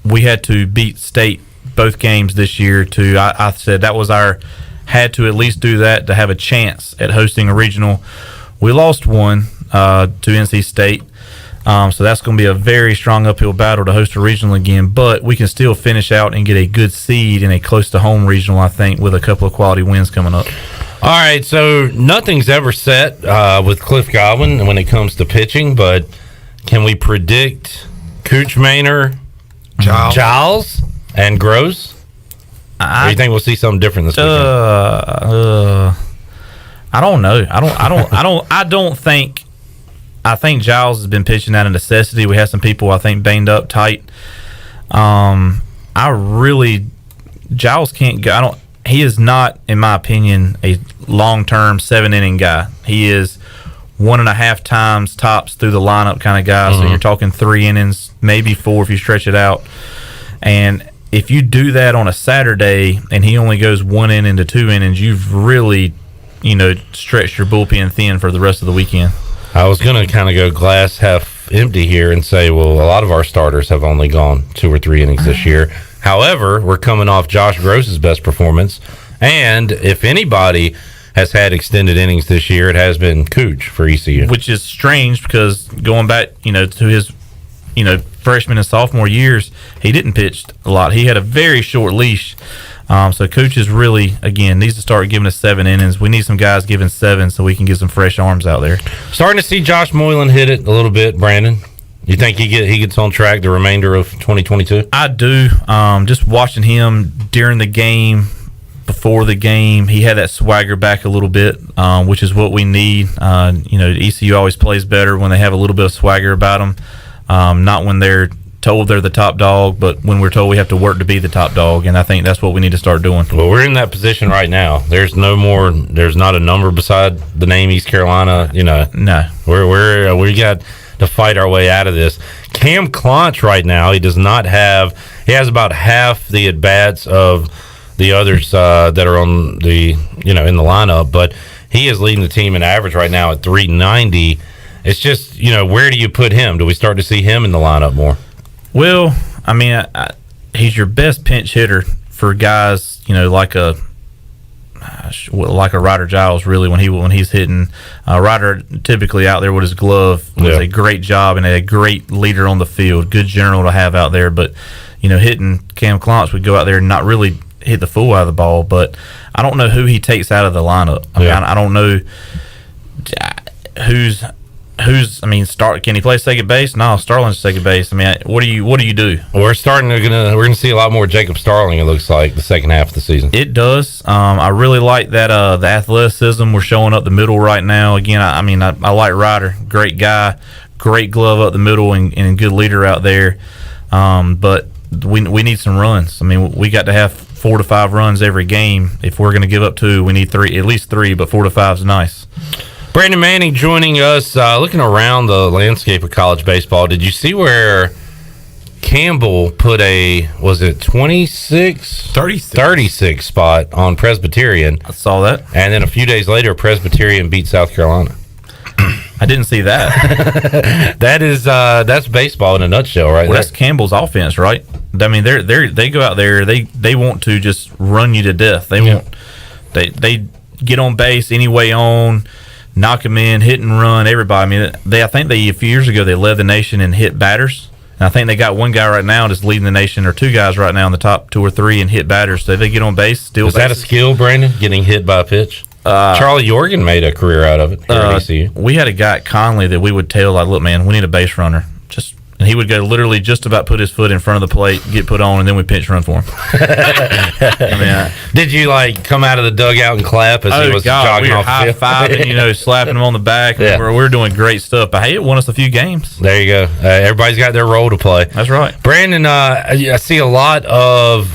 We had to beat State both games this year. I said that was had to at least do that to have a chance at hosting a regional. We lost one to NC State. So that's going to be a very strong uphill battle to host a regional again, but we can still finish out and get a good seed in a close-to-home regional, I think, with a couple of quality wins coming up. All right, so nothing's ever set with Cliff Godwin when it comes to pitching, but can we predict Cooch Maynor, Giles, and Gross? Or you think we'll see something different this weekend? I don't know. I don't think. I think Giles has been pitching out of necessity. We had some people, I think, banged up tight. Giles can't go. He is not, in my opinion, a long-term 7-inning guy. He is 1.5 times tops through the lineup kind of guy. So you're talking 3 innings, maybe 4 if you stretch it out. And if you do that on a Saturday and he only goes 1 inning to 2 innings, you've really, stretched your bullpen thin for the rest of the weekend. I was going to kind of go glass half empty here and say, well, a lot of our starters have only gone 2 or 3 innings this year. However, we're coming off Josh Gross's best performance, and if anybody has had extended innings this year, it has been Cooch for ECU. Which is strange because going back, to his, freshman and sophomore years, he didn't pitch a lot. He had a very short leash. So coaches really, again, needs to start giving us 7 innings. We need some guys giving 7 so we can get some fresh arms out there. Starting to see Josh Moylan hit it a little bit, Brandon. You think he gets on track the remainder of 2022? I do. Just watching him during the game, before the game, he had that swagger back a little bit, which is what we need. ECU always plays better when they have a little bit of swagger about them. Not when they're told they're the top dog, but when we're told we have to work to be the top dog, and I think that's what we need to start doing. Well, we're in that position right now. There's not a number beside the name East Carolina. No. We got to fight our way out of this. Cam Clonch right now, he has about half the at bats of the others that are on the in the lineup, but he is leading the team in average right now at 390. It's just where do you put him? Do we start to see him in the lineup more? Well, I mean, he's your best pinch hitter for guys like a Ryder Giles, really, when he's hitting. Ryder typically out there with his glove does a great job and a great leader on the field, good general to have out there. But hitting Cam Clonch would go out there and not really hit the fool out of the ball. But I don't know who he takes out of the lineup. I don't know who's. Can he play second base? No, Starling's second base. I mean, what do you do? We're gonna see a lot more Jacob Starling. It looks like the second half of the season. It does. I really like that the athleticism we're showing up the middle right now. Again, I like Ryder, great guy, great glove up the middle, and good leader out there. But we need some runs. I mean, we got to have 4 to 5 runs every game. If we're going to give up 2, we need at least 3. But 4 to 5 is nice. Brandon Manning joining us, looking around the landscape of college baseball. Did you see where Campbell put was it 26? 36 spot on Presbyterian? I saw that. And then a few days later, Presbyterian beat South Carolina. I didn't see that. That's baseball in a nutshell, right? Well, that's Campbell's offense, right? I mean, they go out there, they want to just run you to death. They get on base any way on. Knock them in, hit and run, everybody. I mean, I think a few years ago they led the nation in hit batters. And I think they got one guy right now that's leading the nation, or 2 guys right now in the top 2 or 3 in hit batters. So if they get on base, steal bases. Is that a skill, Brandon, getting hit by a pitch? Charlie Yorgan made a career out of it here at ECU. We had a guy at Conley that we would tell, like, look, man, we need a base runner. And he would go literally just about put his foot in front of the plate, get put on, and then we pinch run for him. Did you come out of the dugout and clap as he was jogging off the field? High-fiving, slapping him on the back. Yeah. We're doing great stuff. But hey, it won us a few games. There you go. Everybody's got their role to play. That's right. Brandon, I see a lot of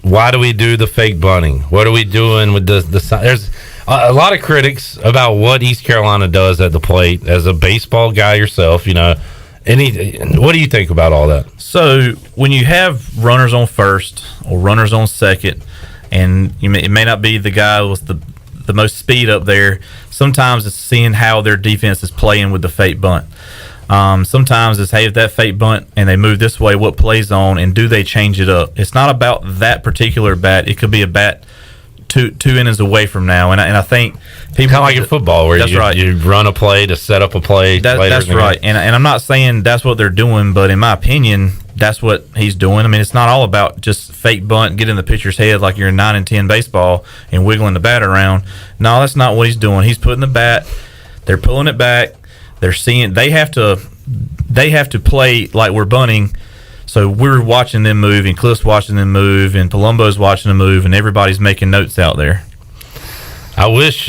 why do we do the fake bunting? What are we doing with the there's a lot of critics about what East Carolina does at the plate. As a baseball guy yourself, what do you think about all that? So when you have runners on first or runners on second, and it may not be the guy with the most speed up there, sometimes it's seeing how their defense is playing with the fake bunt. Sometimes it's, hey, if that fake bunt and they move this way, what plays on, and do they change it up? It's not about that particular bat. It could be a bat two innings away from now, and I think people kind of like in football where you run a play to set up a play. That's right, and I'm not saying that's what they're doing, but in my opinion, that's what he's doing. I mean, it's not all about just fake bunt, get in the pitcher's head like you're in 9 and 10 baseball and wiggling the bat around. No, that's not what he's doing. He's putting the bat. They're pulling it back. They're seeing they have to play like we're bunting. So we're watching them move, and Cliff's watching them move, and Palumbo's watching them move, and everybody's making notes out there. I wish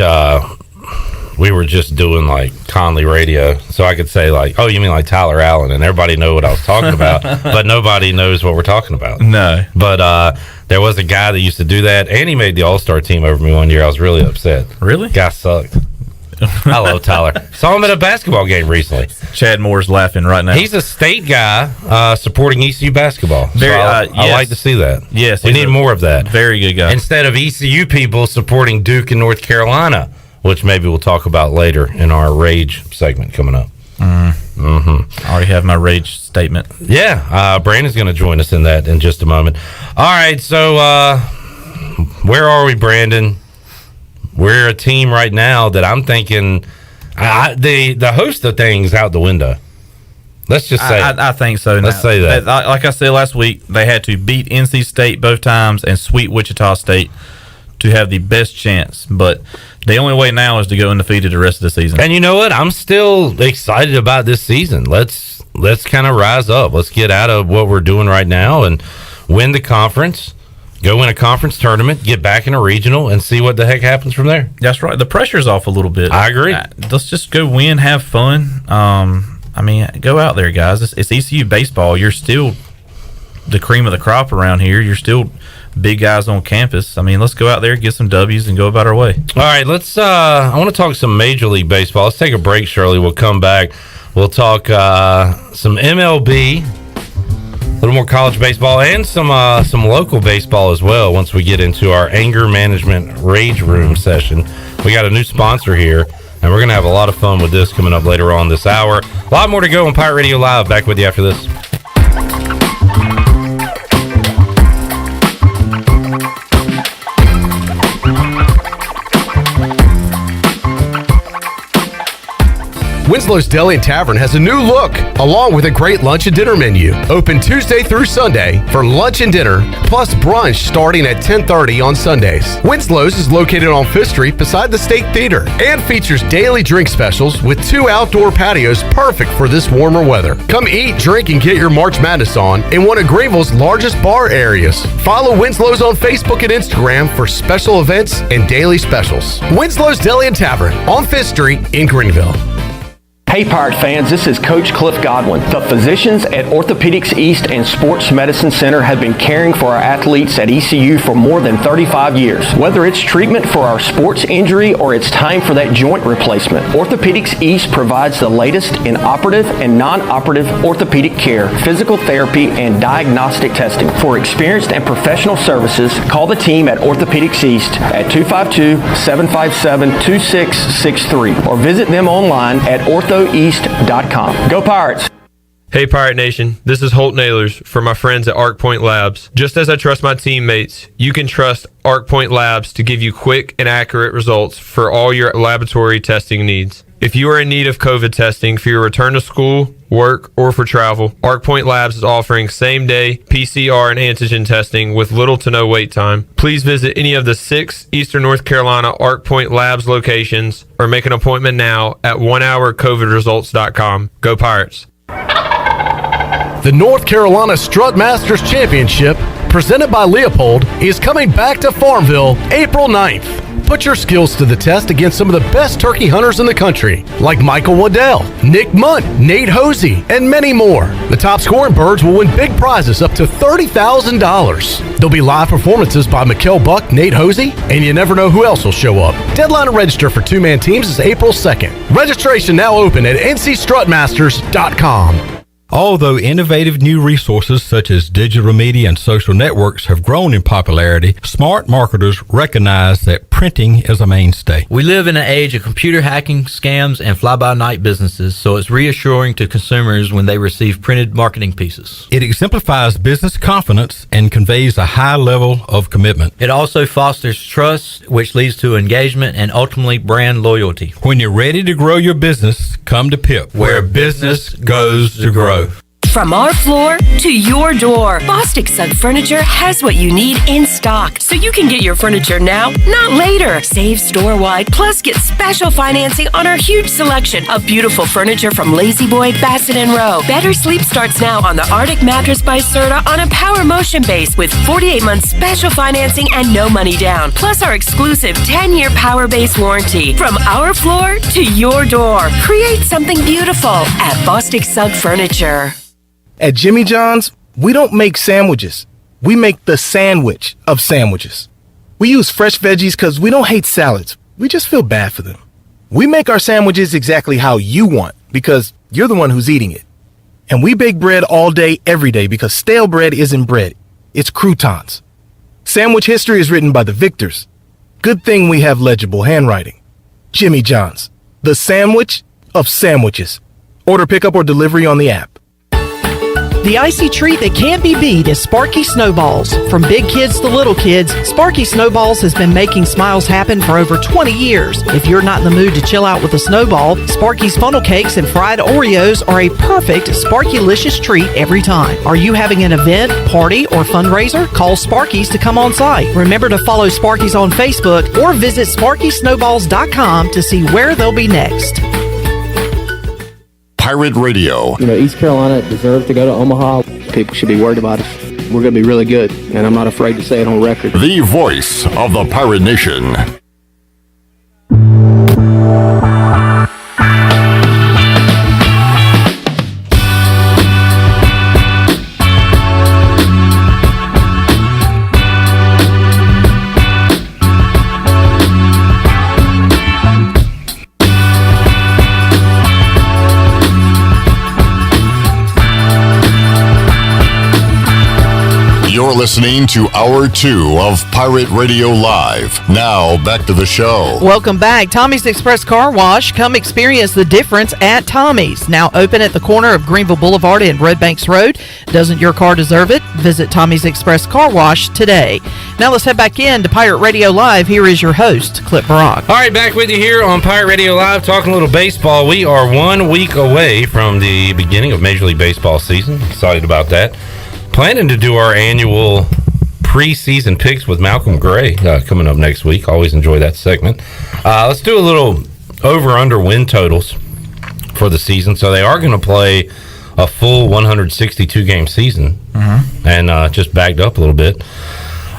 we were just doing like Conley radio, so I could say like, "Oh, you mean like Tyler Allen?" and everybody know what I was talking about, but nobody knows what we're talking about. No. But there was a guy that used to do that, and he made the All-Star team over me one year. I was really upset. Really? Guy sucked. I love Tyler. Saw him at a basketball game recently. Chad Moore's laughing right now. He's a state guy supporting ECU basketball. I like to see that. Yes. We need more of that. Very good guy. Instead of ECU people supporting Duke and North Carolina, which maybe we'll talk about later in our Rage segment coming up. I already have my Rage statement. Yeah. Brandon's going to join us in that in just a moment. All right. So where are we, Brandon? We're a team right now that I'm thinking the host of things out the window. Let's just say I think so. Let's say that. Like I said last week, they had to beat NC State both times and sweep Wichita State to have the best chance. But the only way now is to go undefeated the rest of the season. And you know what? I'm still excited about this season. Let's kind of rise up. Let's get out of what we're doing right now and win the conference. Go win a conference tournament, get back in a regional, and see what the heck happens from there. That's right. The pressure's off a little bit. I agree. Let's just go win, have fun. I mean, go out there, guys. It's ECU baseball. You're still the cream of the crop around here. You're still big guys on campus. I mean, let's go out there, get some W's, and go about our way. All right, let's. I want to talk some Major League Baseball. Let's take a break, Shirley. We'll come back. We'll talk some MLB, a little more college baseball, and some local baseball as well. Once we get into our anger management rage room session, we got a new sponsor here. And we're going to have a lot of fun with this coming up later on this hour. A lot more to go on Pirate Radio Live. Back with you after this. Winslow's Deli and Tavern has a new look, along with a great lunch and dinner menu. Open Tuesday through Sunday for lunch and dinner, plus brunch starting at 10:30 on Sundays. Winslow's is located on 5th Street beside the State Theater and features daily drink specials with 2 outdoor patios perfect for this warmer weather. Come eat, drink, and get your March Madness on in one of Greenville's largest bar areas. Follow Winslow's on Facebook and Instagram for special events and daily specials. Winslow's Deli and Tavern on 5th Street in Greenville. Hey Pirate fans, this is Coach Cliff Godwin. The physicians at Orthopedics East and Sports Medicine Center have been caring for our athletes at ECU for more than 35 years. Whether it's treatment for our sports injury or it's time for that joint replacement, Orthopedics East provides the latest in operative and non-operative orthopedic care, physical therapy, and diagnostic testing. For experienced and professional services, call the team at Orthopedics East at 252-757-2663 or visit them online at orthoeast.com. Go Pirates! Hey Pirate Nation, this is Holt Nailers for my friends at Arc Point Labs. Just as I trust my teammates, you can trust Arc Point Labs to give you quick and accurate results for all your laboratory testing needs. If you are in need of COVID testing for your return to school, work, or for travel, Arc Point Labs is offering same-day PCR and antigen testing with little to no wait time. Please visit any of the 6 Eastern North Carolina Arc Point Labs locations or make an appointment now at onehourcovidresults.com. Go Pirates! The North Carolina Strut Masters Championship, presented by Leopold, is coming back to Farmville April 9th. Put your skills to the test against some of the best turkey hunters in the country, like Michael Waddell, Nick Munt, Nate Hosey, and many more. The top scoring birds will win big prizes up to $30,000. There'll be live performances by Mikkel Buck, Nate Hosey, and you never know who else will show up. Deadline to register for 2-man teams is April 2nd. Registration now open at ncstrutmasters.com. Although innovative new resources such as digital media and social networks have grown in popularity, smart marketers recognize that printing is a mainstay. We live in an age of computer hacking, scams, and fly-by-night businesses, so it's reassuring to consumers when they receive printed marketing pieces. It exemplifies business confidence and conveys a high level of commitment. It also fosters trust, which leads to engagement and ultimately brand loyalty. When you're ready to grow your business, come to PIP, where business goes to grow. From our floor to your door, Bostic Sugg Furniture has what you need in stock, so you can get your furniture now, not later. Save store-wide, plus get special financing on our huge selection of beautiful furniture from Lazy Boy, Bassett & Rowe. Better sleep starts now on the Arctic Mattress by Serta on a power motion base with 48-month special financing and no money down, plus our exclusive 10-year power base warranty. From our floor to your door, create something beautiful at Bostic Sugg Furniture. At Jimmy John's, we don't make sandwiches. We make the sandwich of sandwiches. We use fresh veggies because we don't hate salads. We just feel bad for them. We make our sandwiches exactly how you want because you're the one who's eating it. And we bake bread all day, every day because stale bread isn't bread. It's croutons. Sandwich history is written by the victors. Good thing we have legible handwriting. Jimmy John's, the sandwich of sandwiches. Order pickup or delivery on the app. The icy treat that can't be beat is Sparky Snowballs. From big kids to little kids, Sparky Snowballs has been making smiles happen for over 20 years. If you're not in the mood to chill out with a snowball, Sparky's funnel cakes and fried Oreos are a perfect Sparky-licious treat every time. Are you having an event, party, or fundraiser? Call Sparky's to come on site. Remember to follow Sparky's on Facebook or visit SparkySnowballs.com to see where they'll be next. Pirate Radio. You know, East Carolina deserves to go to Omaha. People should be worried about us. We're going to be really good, and I'm not afraid to say it on record. The voice of the Pirate Nation. You're listening to Hour 2 of Pirate Radio Live. Now, back to the show. Welcome back. Tommy's Express Car Wash. Come experience the difference at Tommy's. Now open at the corner of Greenville Boulevard and Red Banks Road. Doesn't your car deserve it? Visit Tommy's Express Car Wash today. Now let's head back in to Pirate Radio Live. Here is your host, Clip Brock. All right, back with you here on Pirate Radio Live, talking a little baseball. We are 1 week away from the beginning of Major League Baseball season. Excited about that. Planning to do our annual preseason picks with Malcolm Gray coming up next week. Always enjoy that segment. Let's do a little over-under win totals for the season. So they are going to play a full 162-game season, and just bagged up a little bit.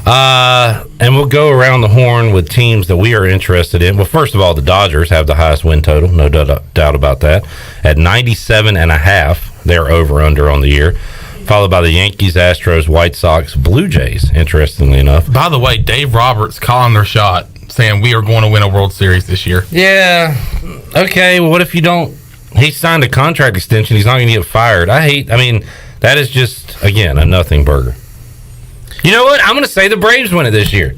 And we'll go around the horn with teams that we are interested in. Well, first of all, the Dodgers have the highest win total, no doubt about that. At 97.5, they're over-under on the year. Followed by the Yankees, Astros, White Sox, Blue Jays, interestingly enough. By the way, Dave Roberts calling their shot, saying we are going to win a World Series this year. Yeah. Okay, well, what if you don't? He signed a contract extension. He's not going to get fired. That is just, again, a nothing burger. You know what? I'm going to say the Braves win it this year.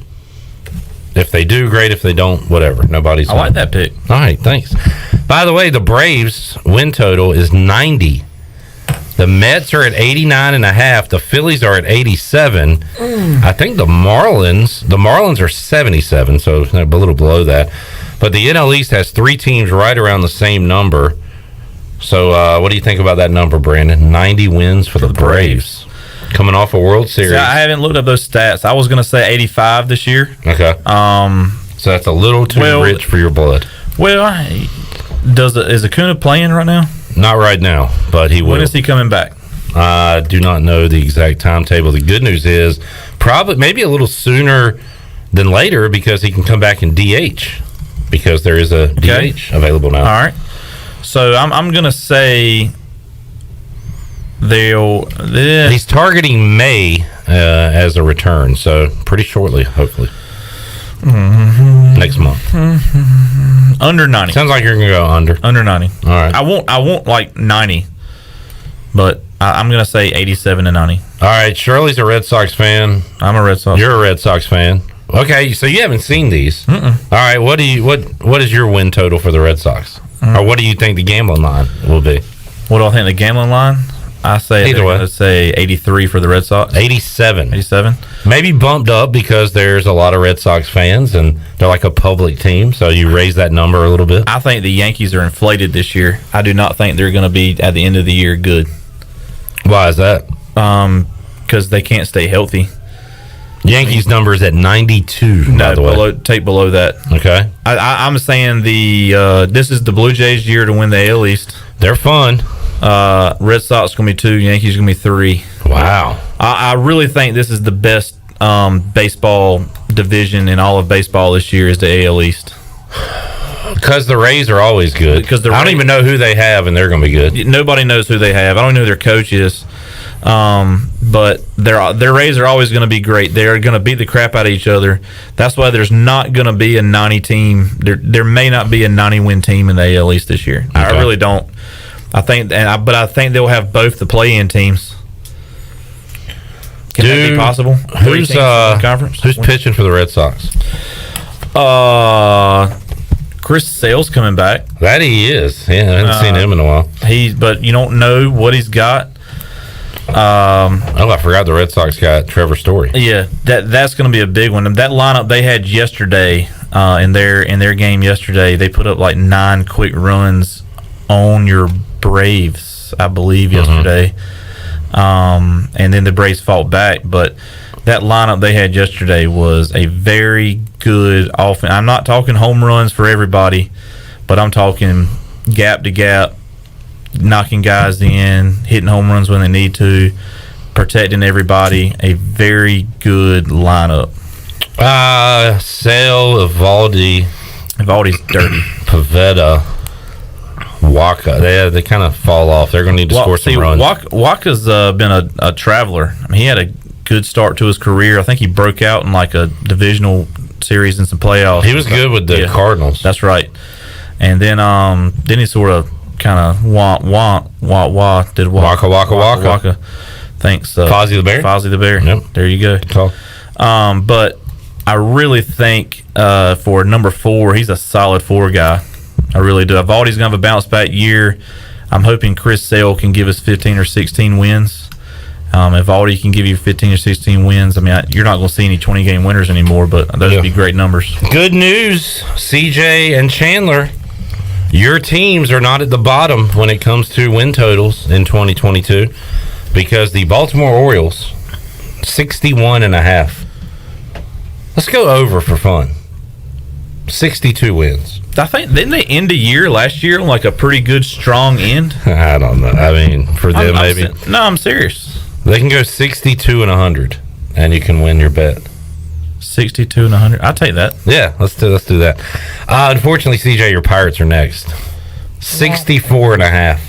If they do, great. If they don't, whatever. Nobody's. I like that pick. All right, thanks. By the way, the Braves win total is 90. The Mets are at 89.5. The Phillies are at 87. I think the Marlins are 77, so a little below that. But the NL East has three teams right around the same number. So what do you think about that number, Brandon? 90 wins for the Braves. Coming off a World Series. See, I haven't looked at those stats. I was going to say 85 this year. Okay. So that's a little too rich for your blood. Well, is Acuna playing right now? Not right now, but he will. When is he coming back? I do not know the exact timetable. The good news is maybe a little sooner than later because he can come back in DH because there is a DH available now. All right. So I'm going to say he's targeting May as a return, so pretty shortly, hopefully. Next month. Under 90. Sounds like you're going to go under. Under 90. All right. I won't like 90, but I'm going to say 87 to 90. All right. Shirley's a Red Sox fan. I'm a Red Sox. You're a Red Sox fan. Okay, so you haven't seen these. Mm-mm. All right. What is your win total for the Red Sox? Or what do you think the gambling line will be? What do I think the gambling line? I say either way. Let's say 83 for the Red Sox. 87. 87. Maybe bumped up because there's a lot of Red Sox fans and they're like a public team, so you raise that number a little bit. I think the Yankees are inflated this year. I do not think they're going to be at the end of the year good. Why is that? Because they can't stay healthy. Yankees number is at 92. By the way, take below that. Okay. I'm saying this is the Blue Jays' year to win the AL East. They're fun. Red Sox going to be 2, Yankees going to be 3. Wow. I really think this is the best baseball division in all of baseball this year is the AL East. Because the Rays are always good. I don't even know who they have, and they're going to be good. Nobody knows who they have. I don't know who their coach is. But their Rays are always going to be great. They're going to beat the crap out of each other. That's why there's not going to be a 90 team. There may not be a 90-win team in the AL East this year. Okay. I really don't. I think they'll have both the play-in teams. Can that be possible? Who's pitching for the Red Sox? Chris Sale's coming back. That he is. Yeah, I haven't seen him in a while. But you don't know what he's got. I forgot the Red Sox got Trevor Story. Yeah, that's going to be a big one. That lineup they had yesterday in their game yesterday, they put up like 9 quick runs on your Braves, I believe, yesterday. And then the Braves fought back, but that lineup they had yesterday was a very good offense. I'm not talking home runs for everybody, but I'm talking gap to gap, knocking guys in, hitting home runs when they need to, protecting everybody. A very good lineup. Sale, Evaldi's dirty. Pavetta, Waka. They kind of fall off. They're going to need to score some runs. Waka's been a traveler. I mean, he had a good start to his career. I think he broke out in like a divisional series and some playoffs. He was good with the Cardinals. That's right. And then he sort of kind of did waka. Thanks, Fozzie the Bear. Yep. There you go. Good call. But I really think for number 4, he's a solid 4 guy. I really do. Evaldi's going to have a bounce back year. I'm hoping Chris Sale can give us 15 or 16 wins. Evaldi can give you 15 or 16 wins. I mean, you're not going to see any 20-game winners anymore, but those would be great numbers. Good news, CJ and Chandler. Your teams are not at the bottom when it comes to win totals in 2022 because the Baltimore Orioles, 61.5. Let's go over for fun. 62 wins. I think, didn't they end the year last year on like a pretty good, strong end? I don't know. I mean, for them, maybe. I'm serious. They can go 62 and 100, and you can win your bet. 62 and 100. I'll take that. Yeah, let's do that. Unfortunately, CJ, your Pirates are next. 64.5.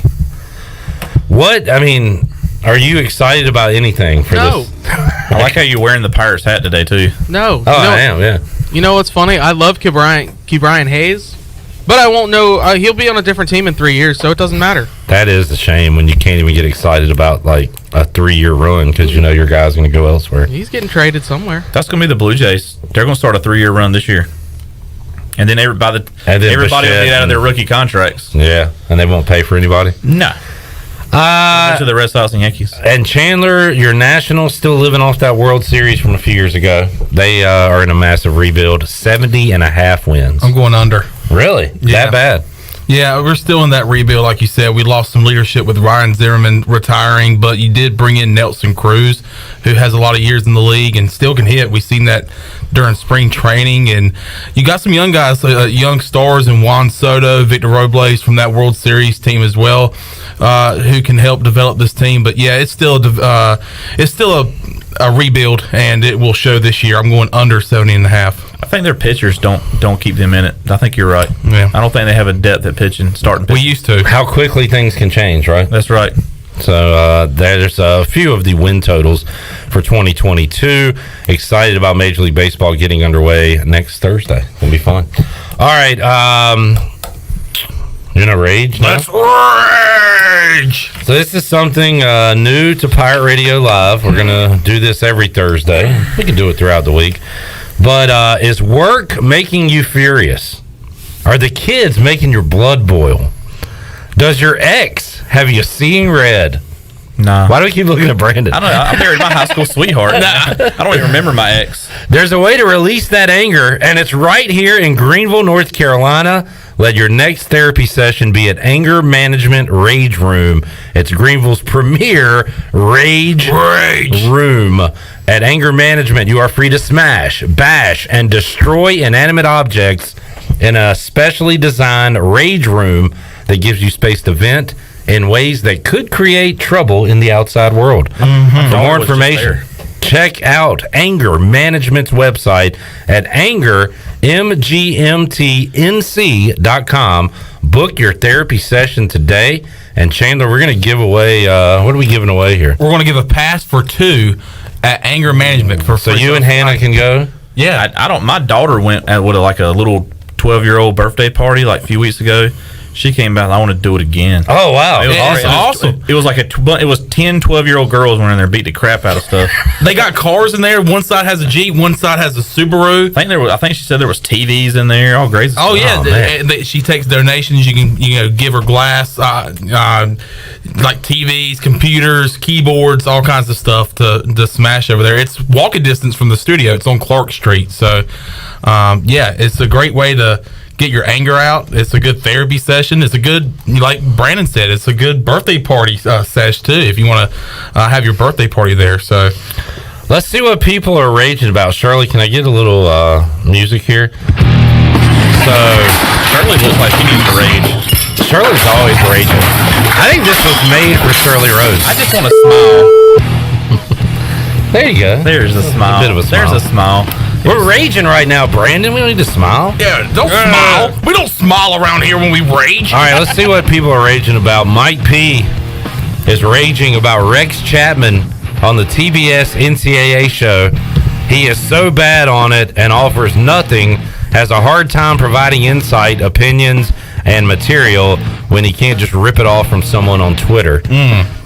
What? I mean, are you excited about anything for this? I like how you're wearing the Pirates hat today too. No. I am. Yeah. You know what's funny? I love Ke'Bryan Hayes, but I won't know. He'll be on a different team in 3 years, so it doesn't matter. That is the shame when you can't even get excited about like a 3-year run because you know your guy's going to go elsewhere. He's getting traded somewhere. That's going to be the Blue Jays. They're going to start a 3-year run this year, and then everybody will get out of their rookie contracts. Yeah, and they won't pay for anybody. No. To the Red Sox and Yankees. And Chandler, your Nationals still living off that World Series from a few years ago. They are in a massive rebuild. 70.5 wins. I'm going under. Really? Yeah. That bad? Yeah, we're still in that rebuild, like you said. We lost some leadership with Ryan Zimmerman retiring, but you did bring in Nelson Cruz, who has a lot of years in the league and still can hit. We've seen that during spring training. And you got some young guys, young stars in Juan Soto, Victor Robles from that World Series team as well, who can help develop this team. But, yeah, it's still a rebuild, and it will show this year. I'm going under 70.5. I think their pitchers don't keep them in it. I think you're right. Yeah. I don't think they have a depth at starting pitching. We used to. How quickly things can change, right? That's right. So there's a few of the win totals for 2022. Excited about Major League Baseball getting underway next Thursday. It'll be fun. All right. You're gonna rage now? Let's rage! So this is something new to Pirate Radio Live. We're gonna do this every Thursday. We can do it throughout the week. But is work making you furious? Are the kids making your blood boil? Does your ex have you seeing red? Nah. Why do we keep looking at Brandon? I don't know. I married my high school sweetheart. I don't even remember my ex. There's a way to release that anger, and it's right here in Greenville, North Carolina. Let your next therapy session be at Anger Management Rage Room. It's Greenville's premier rage room. At Anger Management, you are free to smash, bash, and destroy inanimate objects in a specially designed rage room that gives you space to vent in ways that could create trouble in the outside world. Mm-hmm. For more information, check out Anger Management's website at angermgmtnc.com. Book your therapy session today. And Chandler, we're going to give away, what are we giving away here? We're going to give a pass for 2 at Anger Management. So you and Hannah can go? Yeah. I don't. My daughter went at a little 12-year-old birthday party like a few weeks ago. She came back. I want to do it again. Oh wow, it was awesome. It was like it was 10, 12-year-old girls went in there, beat the crap out of stuff. They got cars in there. One side has a Jeep, one side has a Subaru. I think she said there was TVs in there. All great. Oh yeah, she takes donations. You can give her glass, like TVs, computers, keyboards, all kinds of stuff to smash over there. It's walking distance from the studio. It's on Clark Street, so it's a great way to get your anger out. It's a good therapy session. It's a good, like Brandon said, it's a good birthday party sesh too, if you want to have your birthday party there. So let's see what people are raging about. Shirley, can I get a little music here? So Shirley looks like she needs to rage. Shirley's always raging. I think this was made for Shirley Rose. I just want to smile. There you go. There's a smile. A bit of a smile. There's a smile. We're raging right now, Brandon. We don't need to smile. Yeah, don't smile. We don't smile around here when we rage. All right, let's see what people are raging about. Mike P. is raging about Rex Chapman on the TBS NCAA show. He is so bad on it and offers nothing, has a hard time providing insight, opinions, and material when he can't just rip it off from someone on Twitter.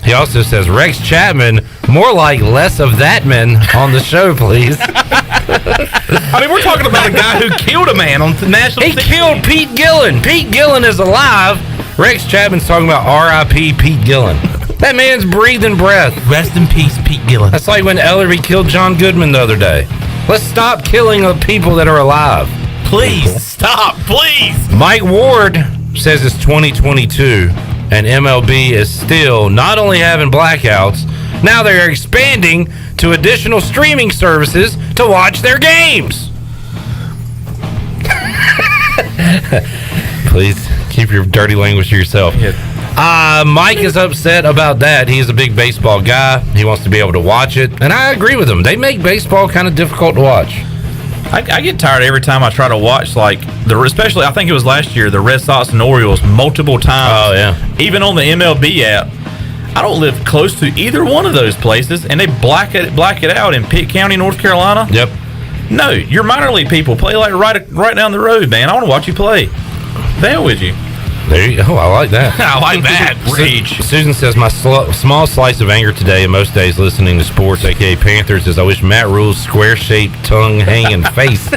He also says, Rex Chapman, more like less of that man on the show, please. I mean, we're talking about a guy who killed a man on the national He killed Pete Gillen. Pete Gillen is alive. Rex Chapman's talking about R.I.P. Pete Gillen. That man's breathing breath. Rest in peace, Pete Gillen. That's like when Ellerby killed John Goodman the other day. Let's stop killing the people that are alive. Please, stop, please. Mike Ward says it's 2022 and MLB is still not only having blackouts, now they're expanding to additional streaming services to watch their games. Please keep your dirty language to yourself. Mike is upset about that. He's a big baseball guy. He wants to be able to watch it, and I agree with him. They make baseball kind of difficult to watch. I get tired every time I try to watch, especially I think it was last year, the Red Sox and Orioles multiple times. Oh, yeah. Even on the MLB app. I don't live close to either one of those places, and they black it out in Pitt County, North Carolina. Yep. No, your minor league people play like right down the road, man. I want to watch you play. The hell with you. There you go. I like that. I like that. Rage. Susan says, my small slice of anger today and most days listening to sports, a.k.a. Panthers, is I wish Matt Rule's square-shaped, tongue-hanging face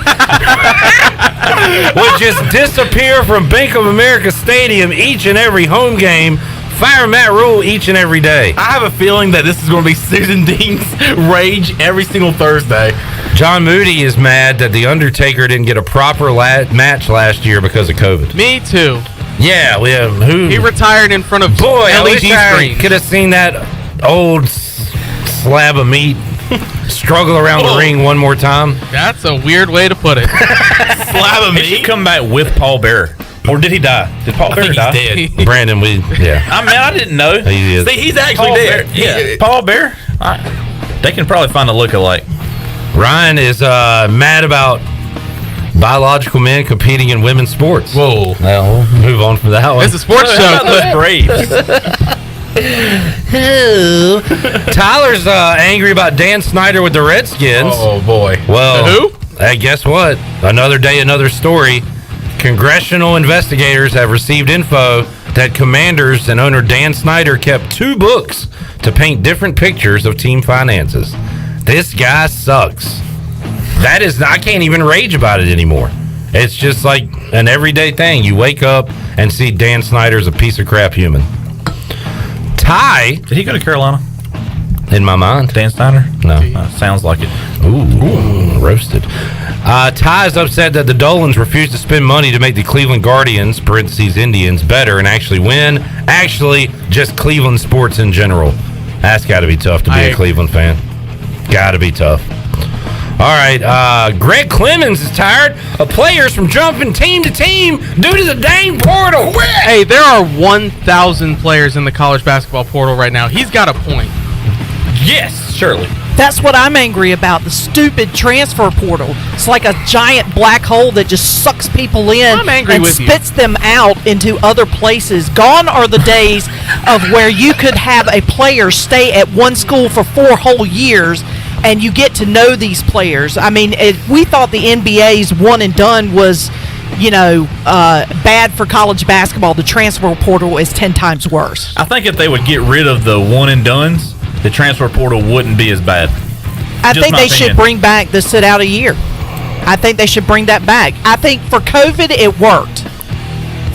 would just disappear from Bank of America Stadium each and every home game. Fire Matt Rule each and every day. I have a feeling that this is going to be Susan Dean's rage every single Thursday. John Moody is mad that The Undertaker didn't get a proper match last year because of COVID. Me too. Yeah, he retired in front of I LED wish I screens. could have seen that old slab of meat struggle around the ring one more time. That's a weird way to put it. Slab of meat. He should come back with Paul Bearer. Or did he die? Did Paul Bearer die? He's dead. Brandon, I didn't know. He is. See, he's actually Paul dead. Bear. Paul Bearer? They can probably find a look-alike. Ryan is mad about biological men competing in women's sports. Whoa. Well, we'll move on from that one. It's a sports show. How about those Braves? Tyler's angry about Dan Snyder with the Redskins. Oh, boy. Well, who? Guess what? Another day, another story. Congressional investigators have received info that Commanders and owner Dan Snyder kept 2 books to paint different pictures of team finances. This guy sucks. I can't even rage about it anymore. It's just like an everyday thing. You wake up and see Dan Snyder's a piece of crap human. Ty. Did he go to Carolina? In my mind. Dan Snyder? No. Sounds like it. Ooh, roasted. Ty is upset that the Dolans refused to spend money to make the Cleveland Guardians, parentheses Indians, better and actually win. Actually, just Cleveland sports in general. That's got to be tough to be a Cleveland fan. Got to be tough. All right, Greg Clemens is tired of players from jumping team to team due to the dang portal. Hey, there are 1,000 players in the college basketball portal right now. He's got a point. Yes, surely. That's what I'm angry about, the stupid transfer portal. It's like a giant black hole that just sucks people in and spits them out into other places. Gone are the days of where you could have a player stay at one school for 4 whole years and you get to know these players. I mean, we thought the NBA's one and done was bad for college basketball, the transfer portal is 10 times worse. I think if they would get rid of the one and dones, the transfer portal wouldn't be as bad. I think they should bring back the sit out a year. I think they should bring that back. I think for COVID, it worked.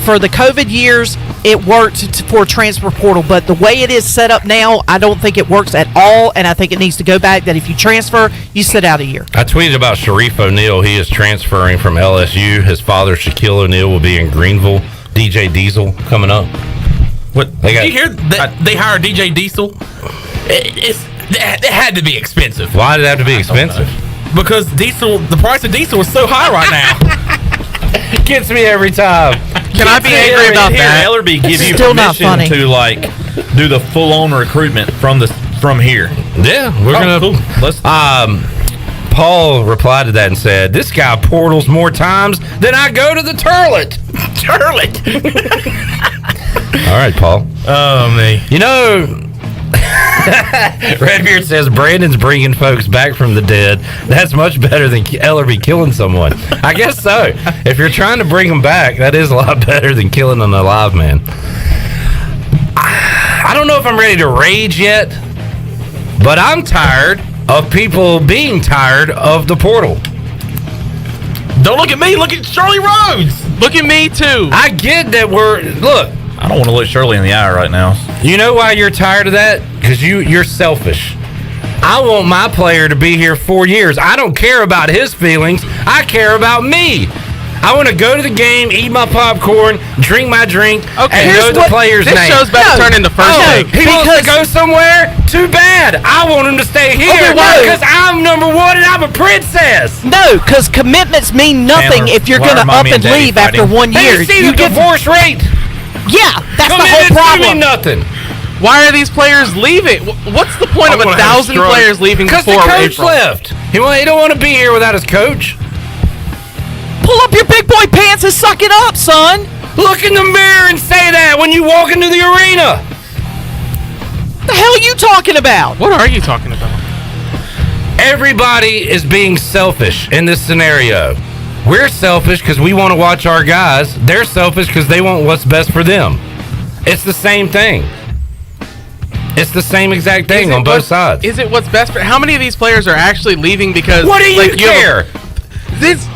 For the COVID years, it worked for transfer portal, but the way it is set up now, I don't think it works at all, and I think it needs to go back that if you transfer, you sit out a year. I tweeted about Sharif O'Neal. He is transferring from LSU. His father, Shaquille O'Neal, will be in Greenville. DJ Diesel coming up. What? Did you hear that they hired DJ Diesel? It had to be expensive. Why did it have to be expensive? Because the price of diesel is so high right now. Gets me every time. Can I be angry about that? Ellerby give you Still not funny. permission to do the full-on recruitment from here. Yeah, we're gonna. Cool. Let's. Paul replied to that and said, "This guy portals more times than I go to the turlet." Turlet. All right, Paul. Oh me. Redbeard says Brandon's bringing folks back from the dead. That's much better than Ellerby killing someone. I guess so. If you're trying to bring them back, that is a lot better than killing an alive man. I don't know if I'm ready to rage yet, but I'm tired of people being tired of the portal. Don't look at me. Look at Charlie Rhodes. Look at me, too. I get that look. I don't want to look Shirley in the eye right now. You know why you're tired of that? Because you're selfish. I want my player to be here 4 years. I don't care about his feelings. I care about me. I want to go to the game, eat my popcorn, drink my drink, and know the player's name. This show's about to turn into first take. He wants to go somewhere? Too bad. I want him to stay here because I'm number one and I'm a princess. No, because commitments mean nothing if you're going to up and leave after 1 year. Have you seen the divorce rate? Yeah, that's the whole problem. Mean nothing. Why are these players leaving? What's the point of 1,000 players leaving before April? Because the coach left. He don't want to be here without his coach. Pull up your big boy pants and suck it up, son. Look in the mirror and say that when you walk into the arena. The hell are you talking about? What are you talking about? Everybody is being selfish in this scenario. We're selfish because we want to watch our guys. They're selfish because they want what's best for them. It's the same thing. It's the same exact thing on both sides. Is it what's best for... How many of these players are actually leaving because... What do you care?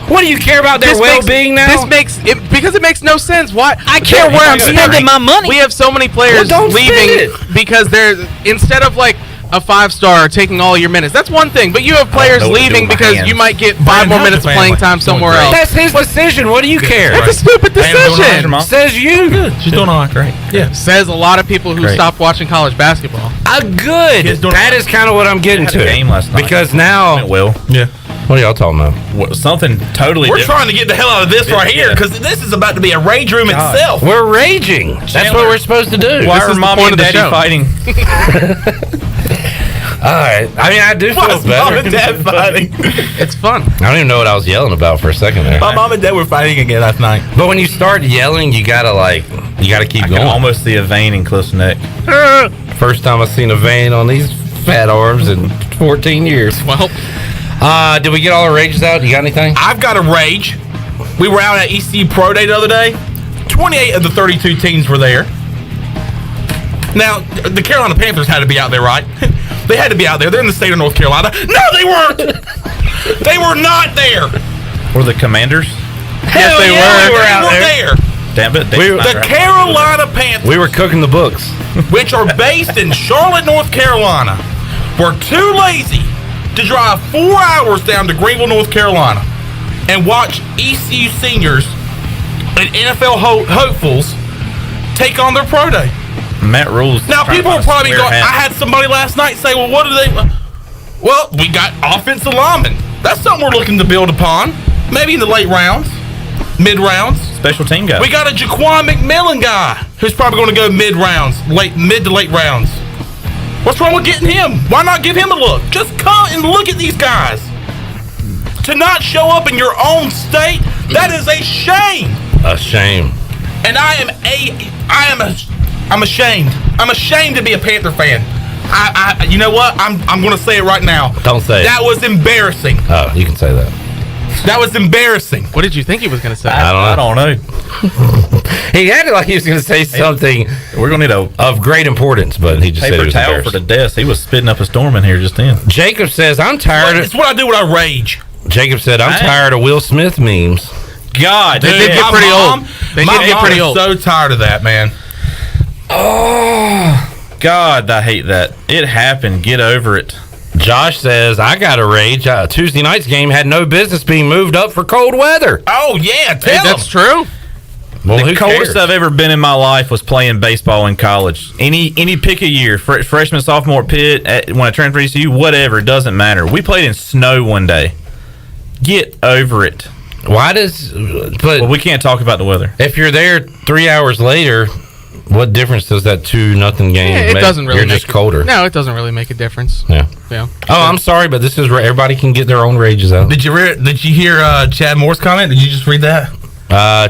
What do you care about their well-being now? Because it makes no sense. Why? I care where I'm spending my money. We have so many players leaving because they're... Instead of like a 5-star taking all your minutes. That's one thing. But you have players leaving because you might get 5 more minutes of playing time somewhere else. That's his decision. What do you care? That's a stupid decision. Says you. Good. She's doing all right. Great. Yeah. Says a lot of people who stopped watching college basketball. Good. That is kind of what I'm getting to. Game last night. Because now... Well. Yeah. What are y'all talking about? Something totally We're different. trying to get the hell out of this right here because this is about to be a rage room itself. We're raging. That's what we're supposed to do. Why are mommy and daddy fighting? All right. I mean, I do feel better. Mom and dad fighting? It's fun. I don't even know what I was yelling about for a second there. My mom and dad were fighting again last night. But when you start yelling, you gotta keep going. I can almost see a vein in Cliff's neck. First time I've seen a vein on these fat arms in 14 years. Well, did we get all our rages out? You got anything? I've got a rage. We were out at ECU Pro Day the other day. 28 of the 32 teams were there. Now, the Carolina Panthers had to be out there, right? They had to be out there. They're in the state of North Carolina. No, they weren't. They were not there. Were the Commanders? Yes, they were. They were out there. Damn it. The Carolina Panthers. We were cooking the books. Which are based in Charlotte, North Carolina, were too lazy to drive 4 hours down to Greenville, North Carolina and watch ECU seniors and NFL hopefuls take on their pro day. Matt Rule's. Now, people are probably going, I had somebody last night say, well, what do they... Well, we got offensive linemen. That's something we're looking to build upon. Maybe in the late rounds, mid-rounds. Special team guy. We got a Jaquan McMillan guy who's probably going to go mid-rounds, mid to late rounds. What's wrong with getting him? Why not give him a look? Just come and look at these guys. To not show up in your own state, that is a shame. A shame. And I'm ashamed. I'm ashamed to be a Panther fan. You know what? I'm going to say it right now. Don't say it. That was embarrassing. Oh, you can say that. That was embarrassing. What did you think he was going to say? I don't know. He acted like he was going to say something. We're going to need of great importance, but he just said it paper was towel for the desk. He was spitting up a storm in here just then. Jacob says, I'm tired. It's what I do when I rage. Jacob said, I'm tired of Will Smith memes. God, they did get pretty old. They did get pretty old. So tired of that, man. Oh, God, I hate that. It happened. Get over it. Josh says, I got to rage. Tuesday night's game had no business being moved up for cold weather. Oh, yeah. That's true. Well, the coldest I've ever been in my life was playing baseball in college. Any pick a year, freshman, sophomore, pit, when I transferred to ECU, whatever, it doesn't matter. We played in snow one day. Get over it. Why does... But we can't talk about the weather. If you're there 3 hours later, what difference does that 2-0 game it make? Doesn't really You're just colder. No, it doesn't really make a difference. Yeah. Yeah. Oh, I'm sorry, but this is where everybody can get their own rages out. Did you hear Chad Moore's comment? Did you just read that?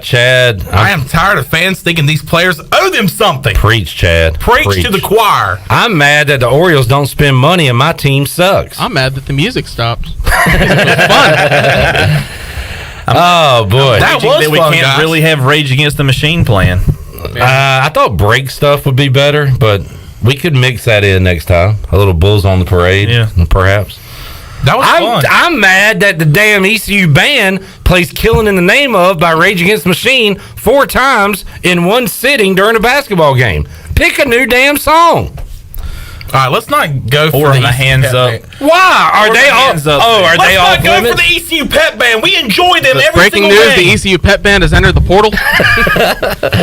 Chad, I am tired of fans thinking these players owe them something. Preach, Chad. Preach to the choir. I'm mad that the Orioles don't spend money and my team sucks. I'm mad that the music stopped. It was fun. Oh boy, that was we fun, can't guys. really have Rage Against the Machine playing. I thought break stuff would be better, but we could mix that in next time. A little Bulls on the Parade, perhaps. That was fun. I'm mad that the damn ECU band plays "Killing in the Name of" by Rage Against the Machine 4 times in one sitting during a basketball game. Pick a new damn song. All right, let's not go for Or the the hands up. Why are they all? hands up. Oh, are they all? Let's not go for the ECU pep band. We enjoy them every Breaking single news: day. the ECU pep band has entered the portal.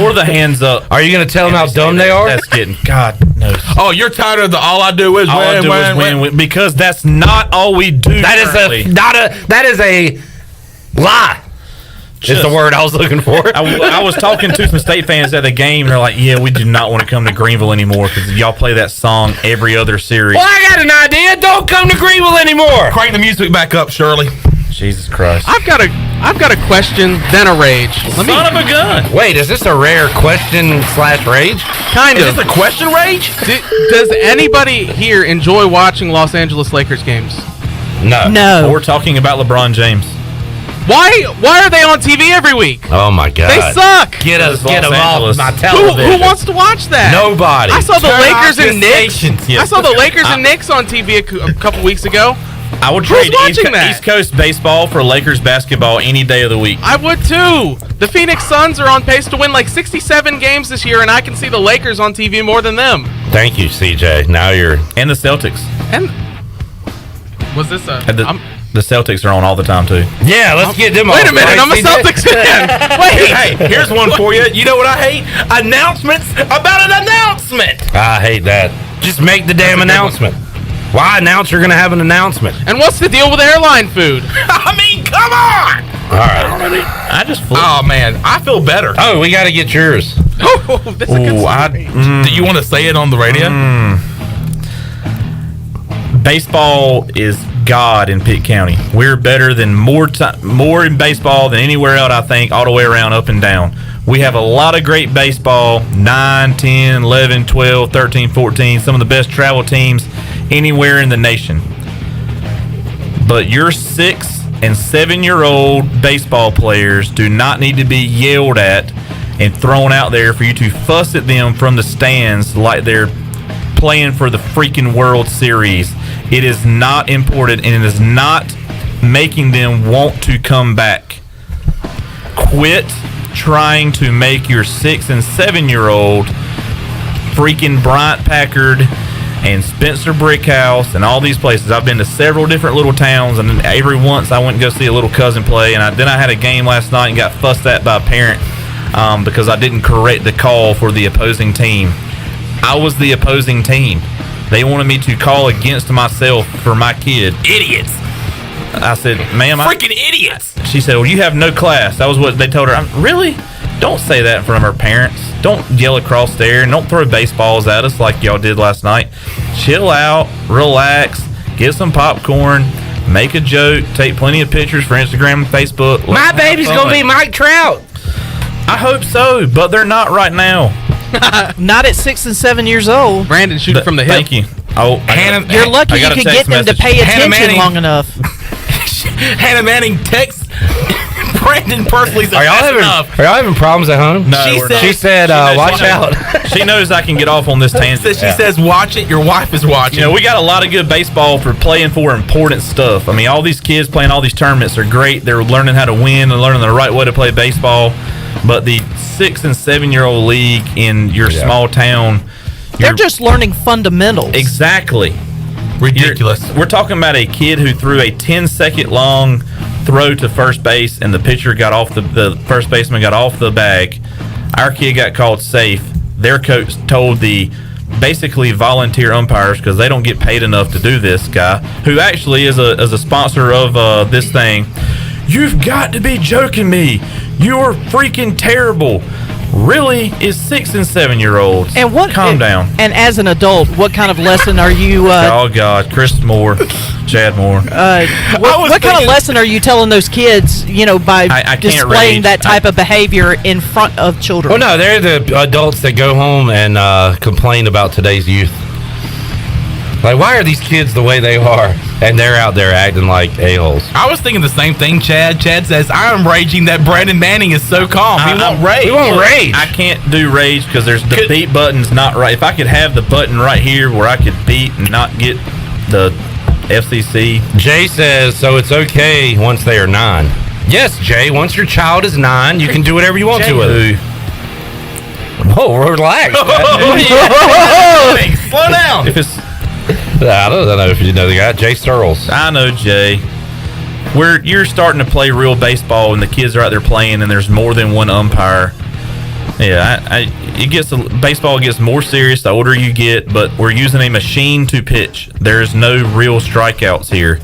Or the hands up. Are you going to tell them how dumb they are? That's getting God knows. Oh, you're tired of the all I do is All I do is win, because that's not all we do. That is a lie. Is the word I was looking for. I was talking to some state fans at the game, and they're like, "Yeah, we do not want to come to Greenville anymore because y'all play that song every other series." Well, I got an idea. Don't come to Greenville anymore. Crank the music back up, Shirley. Jesus Christ! I've got a question, then a rage. Son of a gun! Wait, is this a rare question / rage? Kind of. Is this a question rage? Does anybody here enjoy watching Los Angeles Lakers games? No. We're talking about LeBron James. Why are they on TV every week? Oh my God! They suck. Get them Angeles. off my television. Who wants to watch that? Nobody. I saw the Lakers and Knicks. Yes. I saw the Lakers and Knicks on TV a couple weeks ago. I would Who's trade watching that? East Coast baseball for Lakers basketball any day of the week. I would too. The Phoenix Suns are on pace to win like 67 games this year, and I can see the Lakers on TV more than them. Thank you, CJ. Now you're And the Celtics. And was this a? The Celtics are on all the time too. Yeah, let's get them. Wait a minute, I'm a Celtics fan. Wait, Hey, here's one for you. You know what I hate? Announcements about an announcement. I hate that. Just make the damn announcement. Why announce you're going to have an announcement? And what's the deal with airline food? I mean, come on. All right. I just flew. Oh man, I feel better. Oh, we got to get yours. Oh, that's a good Do you want to say it on the radio? Baseball is God in Pitt County. We're better than more in baseball than anywhere else, I think, all the way around, up and down. We have a lot of great baseball, 9, 10, 11, 12, 13, 14, some of the best travel teams anywhere in the nation. But your 6 and 7-year-old baseball players do not need to be yelled at and thrown out there for you to fuss at them from the stands like they're playing for the freaking World Series. It is not important, and it is not making them want to come back. Quit trying to make your 6 and 7-year-old freaking Bryant Packard and Spencer Brickhouse and all these places. I've been to several different little towns, and every once I went and go see a little cousin play, and then I had a game last night and got fussed at by a parent because I didn't correct the call for the opposing team. I was the opposing team. They wanted me to call against myself for my kid. Idiots. I said, ma'am, Freaking idiots. She said, well, you have no class. That was what they told her. Really? Don't say that in front of her parents. Don't yell across there. And don't throw baseballs at us like y'all did last night. Chill out, relax, get some popcorn, make a joke, take plenty of pictures for Instagram and Facebook. My baby's going to be Mike Trout. I hope so, but they're not right now. Not at 6 and 7 years old. Brandon shooting from the hip. Thank you. Oh, You're lucky you could get them to pay attention long enough. Hannah Manning texts Brandon personally said, Are y'all having problems at home? No, she said, watch out. She knows I can get off on this tangent. She says, watch it. Your wife is watching. You know, we got a lot of good baseball for playing for important stuff. I mean, all these kids playing all these tournaments are great. They're learning how to win and learning the right way to play baseball. But the 6 and 7 year old league in your small town, they're just learning fundamentals. Exactly. Ridiculous. We're talking about a kid who threw a 10-second long throw to first base, and the pitcher got off the first baseman got off the bag. Our kid got called safe. Their coach told the basically volunteer umpires, because they don't get paid enough to do this, guy who actually is a sponsor of this thing. You've got to be joking me. You're freaking terrible. Really? Is 6 and 7 year olds? And calm down. And as an adult, what kind of lesson are you? Oh God, Chris Moore, Chad Moore. What kind of lesson are you telling those kids? You know, by displaying that type of behavior in front of children. Well, no, they're the adults that go home and complain about today's youth. Like, why are these kids the way they are? And they're out there acting like a-holes. I was thinking the same thing, Chad. Chad says, I am raging that Brandon Manning is so calm. He won't rage. We won't rage. I can't do rage because there's the beat button's not right. If I could have the button right here where I could beat and not get the FCC. Jay says, so it's okay once they are 9. Yes, Jay, once your child is 9, you can do whatever you want to with it. Whoa, relax. Slow down. If it's... I don't know if you know the guy, Jay Searles. I know Jay. You're starting to play real baseball, and the kids are out there playing, and there's more than one umpire. Yeah, baseball gets more serious the older you get, but we're using a machine to pitch. There's no real strikeouts here.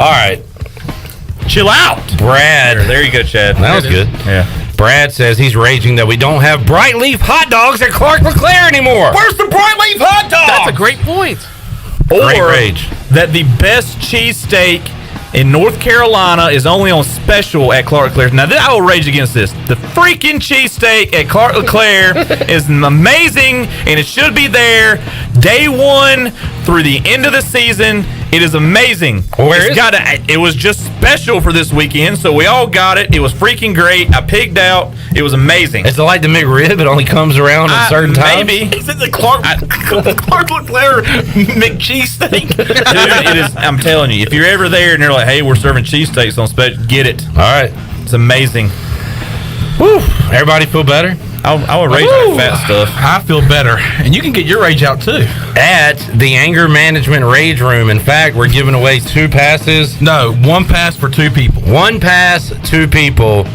All right, chill out, Brad. There you go, Chad. That was good. Yeah. Brad says he's raging that we don't have Bright Leaf hot dogs at Clark LeClaire anymore. Where's the Bright Leaf hot dog? That's a great point. Great rage. That the best cheesesteak in North Carolina is only on special at Clark LeClaire. Now, I will rage against this. The freaking cheesesteak at Clark LeClaire is amazing, and it should be there day 1 through the end of the season. It is amazing. It was just special for this weekend, so we all got it. It was freaking great. I pigged out. It was amazing. Is it like the McRib? It only comes around at certain times? Maybe. Is it the Clark LeClaire McCheesesteak? Dude, it is. I'm telling you, if you're ever there and they're like, hey, we're serving cheesesteaks on special, get it. All right. It's amazing. Woo. Everybody feel better? I would rage on fat stuff. I feel better. And you can get your rage out, too. At the Anger Management Rage Room. In fact, we're giving away 2 passes. No, 1 pass for 2 people. 1 pass, 2 people.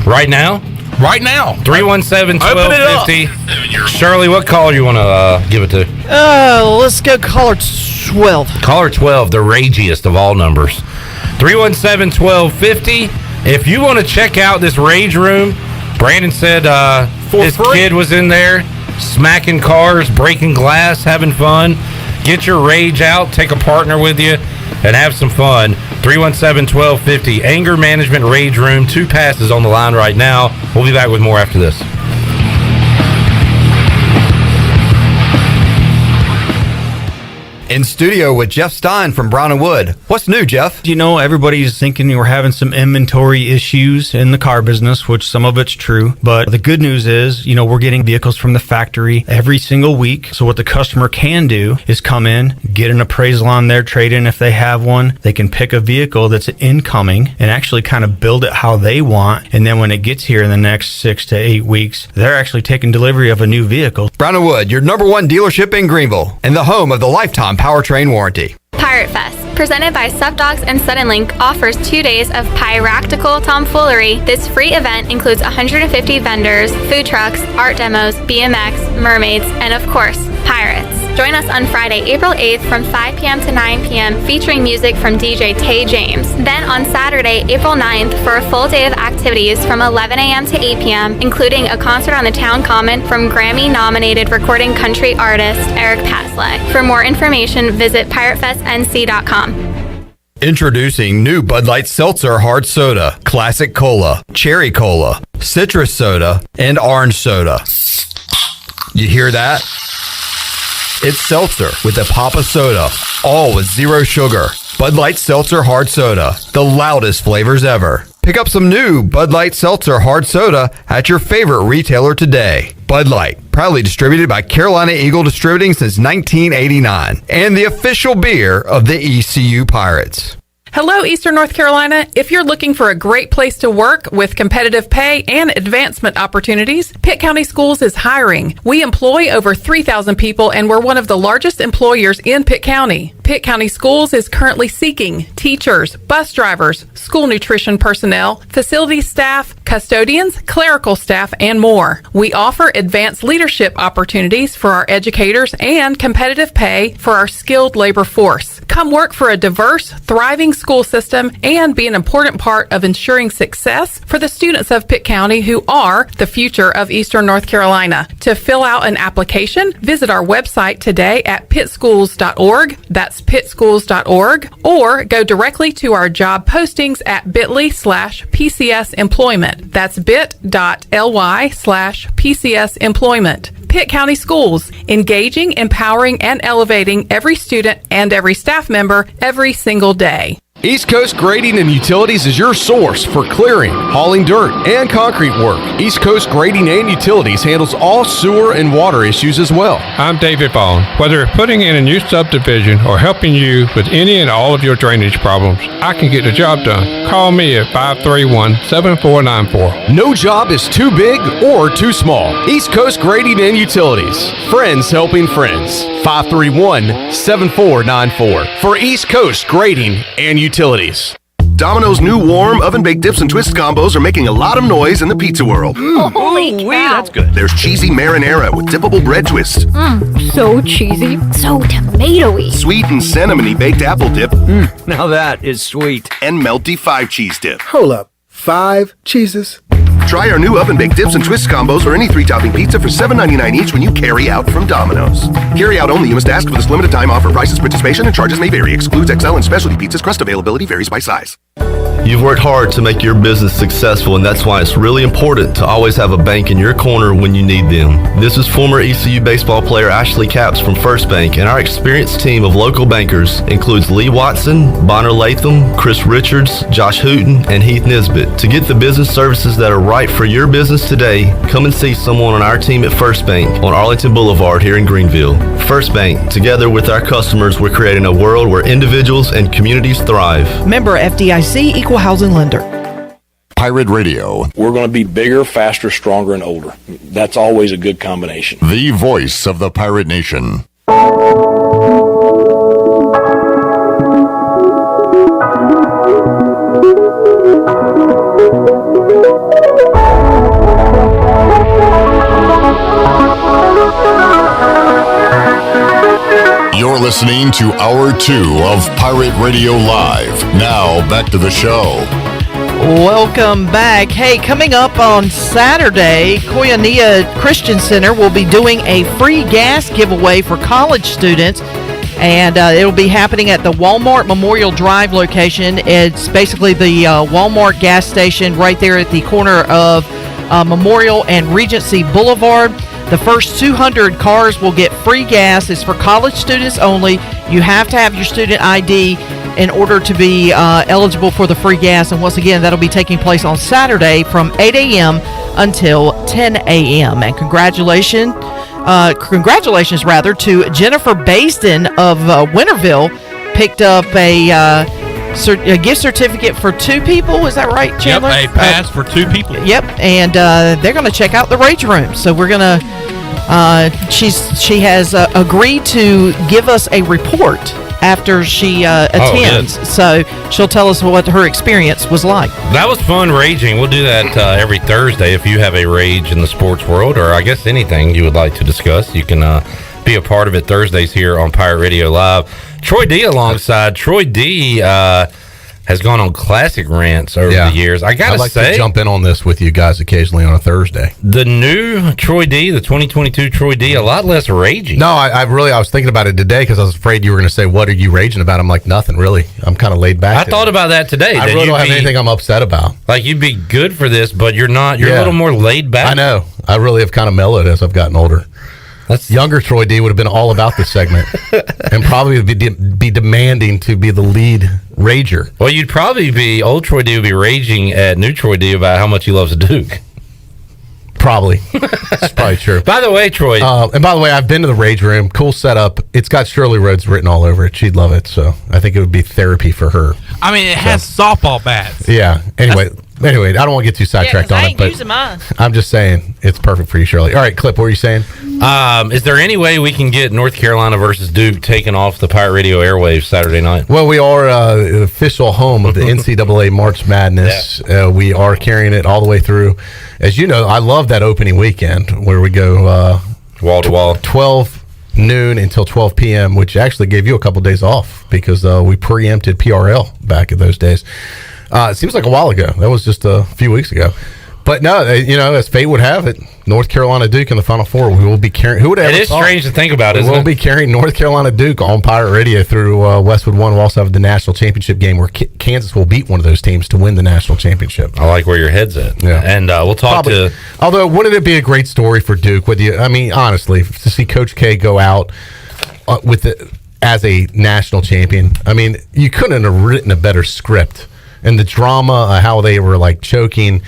Right now? Right now. 317-1250. Shirley, what caller you want to give it to? Let's go caller 12. Caller 12, the ragiest of all numbers. 317-1250. If you want to check out this Rage Room, Brandon said his kid was in there smacking cars, breaking glass, having fun. Get your rage out, take a partner with you, and have some fun. 317-1250. Anger Management Rage Room. 2 passes on the line right now. We'll be back with more after this. In studio with Jeff Stein from Brown & Wood. What's new, Jeff? You know, everybody's thinking we're having some inventory issues in the car business, which some of it's true. But the good news is, you know, we're getting vehicles from the factory every single week. So what the customer can do is come in, get an appraisal on their trade-in if they have one. They can pick a vehicle that's incoming and actually kind of build it how they want. And then when it gets here in the next 6 to 8 weeks, they're actually taking delivery of a new vehicle. Brown & Wood, your #1 dealership in Greenville and the home of the lifetime powertrain warranty. Pirate Fest, presented by Sup Dogs and Suddenlink, offers 2 days of piractical tomfoolery. This free event includes 150 vendors, food trucks, art demos, BMX, mermaids, and of course, pirates. Join us on Friday, April 8th from 5 p.m. to 9 p.m. featuring music from DJ Tay James. Then on Saturday, April 9th for a full day of activities from 11 a.m. to 8 p.m., including a concert on the Town Common from Grammy-nominated recording country artist Eric Pasley. For more information, visit piratefestnc.com. Introducing new Bud Light Seltzer Hard Soda, Classic Cola, Cherry Cola, Citrus Soda, and Orange Soda. You hear that? It's seltzer with a pop of soda, all with 0 sugar. Bud Light Seltzer Hard Soda, the loudest flavors ever. Pick up some new Bud Light Seltzer Hard Soda at your favorite retailer today. Bud Light, proudly distributed by Carolina Eagle Distributing since 1989, and the official beer of the ECU Pirates. Hello, Eastern North Carolina. If you're looking for a great place to work with competitive pay and advancement opportunities, Pitt County Schools is hiring. We employ over 3,000 people, and we're one of the largest employers in Pitt County. Pitt County Schools is currently seeking teachers, bus drivers, school nutrition personnel, facility staff, custodians, clerical staff, and more. We offer advanced leadership opportunities for our educators and competitive pay for our skilled labor force. Come work for a diverse, thriving school system and be an important part of ensuring success for the students of Pitt County who are the future of Eastern North Carolina. To fill out an application, visit our website today at pittschools.org. That's pittschools.org, or go directly to our job postings at bit.ly/PCS employment. That's bit.ly/PCS employment. Pitt County Schools, engaging, empowering, and elevating every student and every staff member every single day. East Coast Grading and Utilities is your source for clearing, hauling dirt, and concrete work. East Coast Grading and Utilities handles all sewer and water issues as well. I'm David Vaughn. Whether putting in a new subdivision or helping you with any and all of your drainage problems, I can get the job done. Call me at 531-7494. No job is too big or too small. East Coast Grading and Utilities. Friends helping friends. 531-7494 for East Coast Grading and Utilities. Domino's new warm oven-baked dips and twist combos are making a lot of noise in the pizza world. Holy cow. That's good. There's cheesy marinara with dippable bread twist. So cheesy. So tomatoey. Sweet and cinnamony baked apple dip. Now that is sweet. And melty 5-cheese dip. Hold up. 5 cheeses? Try our new oven-baked dips and twist combos or any 3-topping pizza for $7.99 each when you carry out from Domino's. Carry out only. You must ask for this limited time offer. Prices, participation, and charges may vary. Excludes XL and specialty pizzas. Crust availability varies by size. You've worked hard to make your business successful, and that's why it's really important to always have a bank in your corner when you need them. This is former ECU baseball player Ashley Capps from First Bank, and our experienced team of local bankers includes Lee Watson, Bonner Latham, Chris Richards, Josh Hooten, and Heath Nisbet. To get the business services that are right for your business today, come and see someone on our team at First Bank on Arlington Boulevard here in Greenville. First Bank, together with our customers, we're creating a world where individuals and communities thrive. Member FDIC, Equal Housing Lender. Pirate Radio. We're going to be bigger, faster, stronger, and older. That's always a good combination. The voice of the Pirate Nation. You're listening to Hour 2 of Pirate Radio Live. Now, back to the show. Welcome back. Hey, coming up on Saturday, Koinonia Christian Center will be doing a free gas giveaway for college students, and it'll be happening at the Walmart Memorial Drive location. It's basically the Walmart gas station right there at the corner of Memorial and Regency Boulevard. The first 200 cars will get free gas. It's for college students only. You have to have your student ID in order to be eligible for the free gas. And once again, that'll be taking place on Saturday from 8 a.m. until 10 a.m. And congratulations to Jennifer Basden of Winterville. Picked up a gift certificate for 2 people. Is that right, Chandler? Yep, a pass for 2 people. Yep, and they're going to check out the Rage Room. So we're going to, she has agreed to give us a report after she attends. So she'll tell us what her experience was like. That was fun raging. We'll do that every Thursday. If you have a rage in the sports world, or I guess anything you would like to discuss, you can be a part of it Thursdays here on Pirate Radio Live. Troy D alongside. Troy D has gone on classic rants over the years. I gotta like say, to jump in on this with you guys occasionally on a Thursday. The new Troy D, the 2022 Troy D, a lot less raging. No, I was thinking about it today because I was afraid you were going to say, "What are you raging about?" I'm like, nothing really. I'm kind of laid back. I thought about that today. I really don't have anything I'm upset about. Like, you'd be good for this, but you're not. You're a little more laid back. I know. I really have kind of mellowed as I've gotten older. Younger Troy D would have been all about this segment and probably would be demanding to be the lead rager. Well, you'd probably be, old Troy D would be raging at new Troy D about how much he loves Duke. Probably. That's probably true. By the way, Troy. And by the way, I've been to the Rage Room. Cool setup. It's got Shirley Rhodes written all over it. She'd love it. So I think it would be therapy for her. I mean, it has softball bats. Yeah. Anyway, I don't want to get too sidetracked on it, but using mine. I'm just saying it's perfect for you, Shirley. All right, Clip, what were you saying? Is there any way we can get North Carolina versus Duke taken off the Pirate Radio airwaves Saturday night? Well, we are the official home of the NCAA March Madness. Yeah. We are carrying it all the way through. As you know, I love that opening weekend where we go wall to wall, 12 noon until 12 p.m., which actually gave you a couple days off because we preempted PRL back in those days. It seems like a while ago. That was just a few weeks ago. But no, as fate would have it, North Carolina Duke in the Final Four. We will be carrying. Who would ever? It is strange to think about, isn't it? We'll be carrying North Carolina Duke on Pirate Radio through Westwood One. We'll also have the national championship game where Kansas will beat one of those teams to win the national championship. I like where your head's at. Yeah, and we'll talk to. Although, wouldn't it be a great story for Duke? I mean, honestly, to see Coach K go out with as a national champion. I mean, you couldn't have written a better script. And the drama, how they were like choking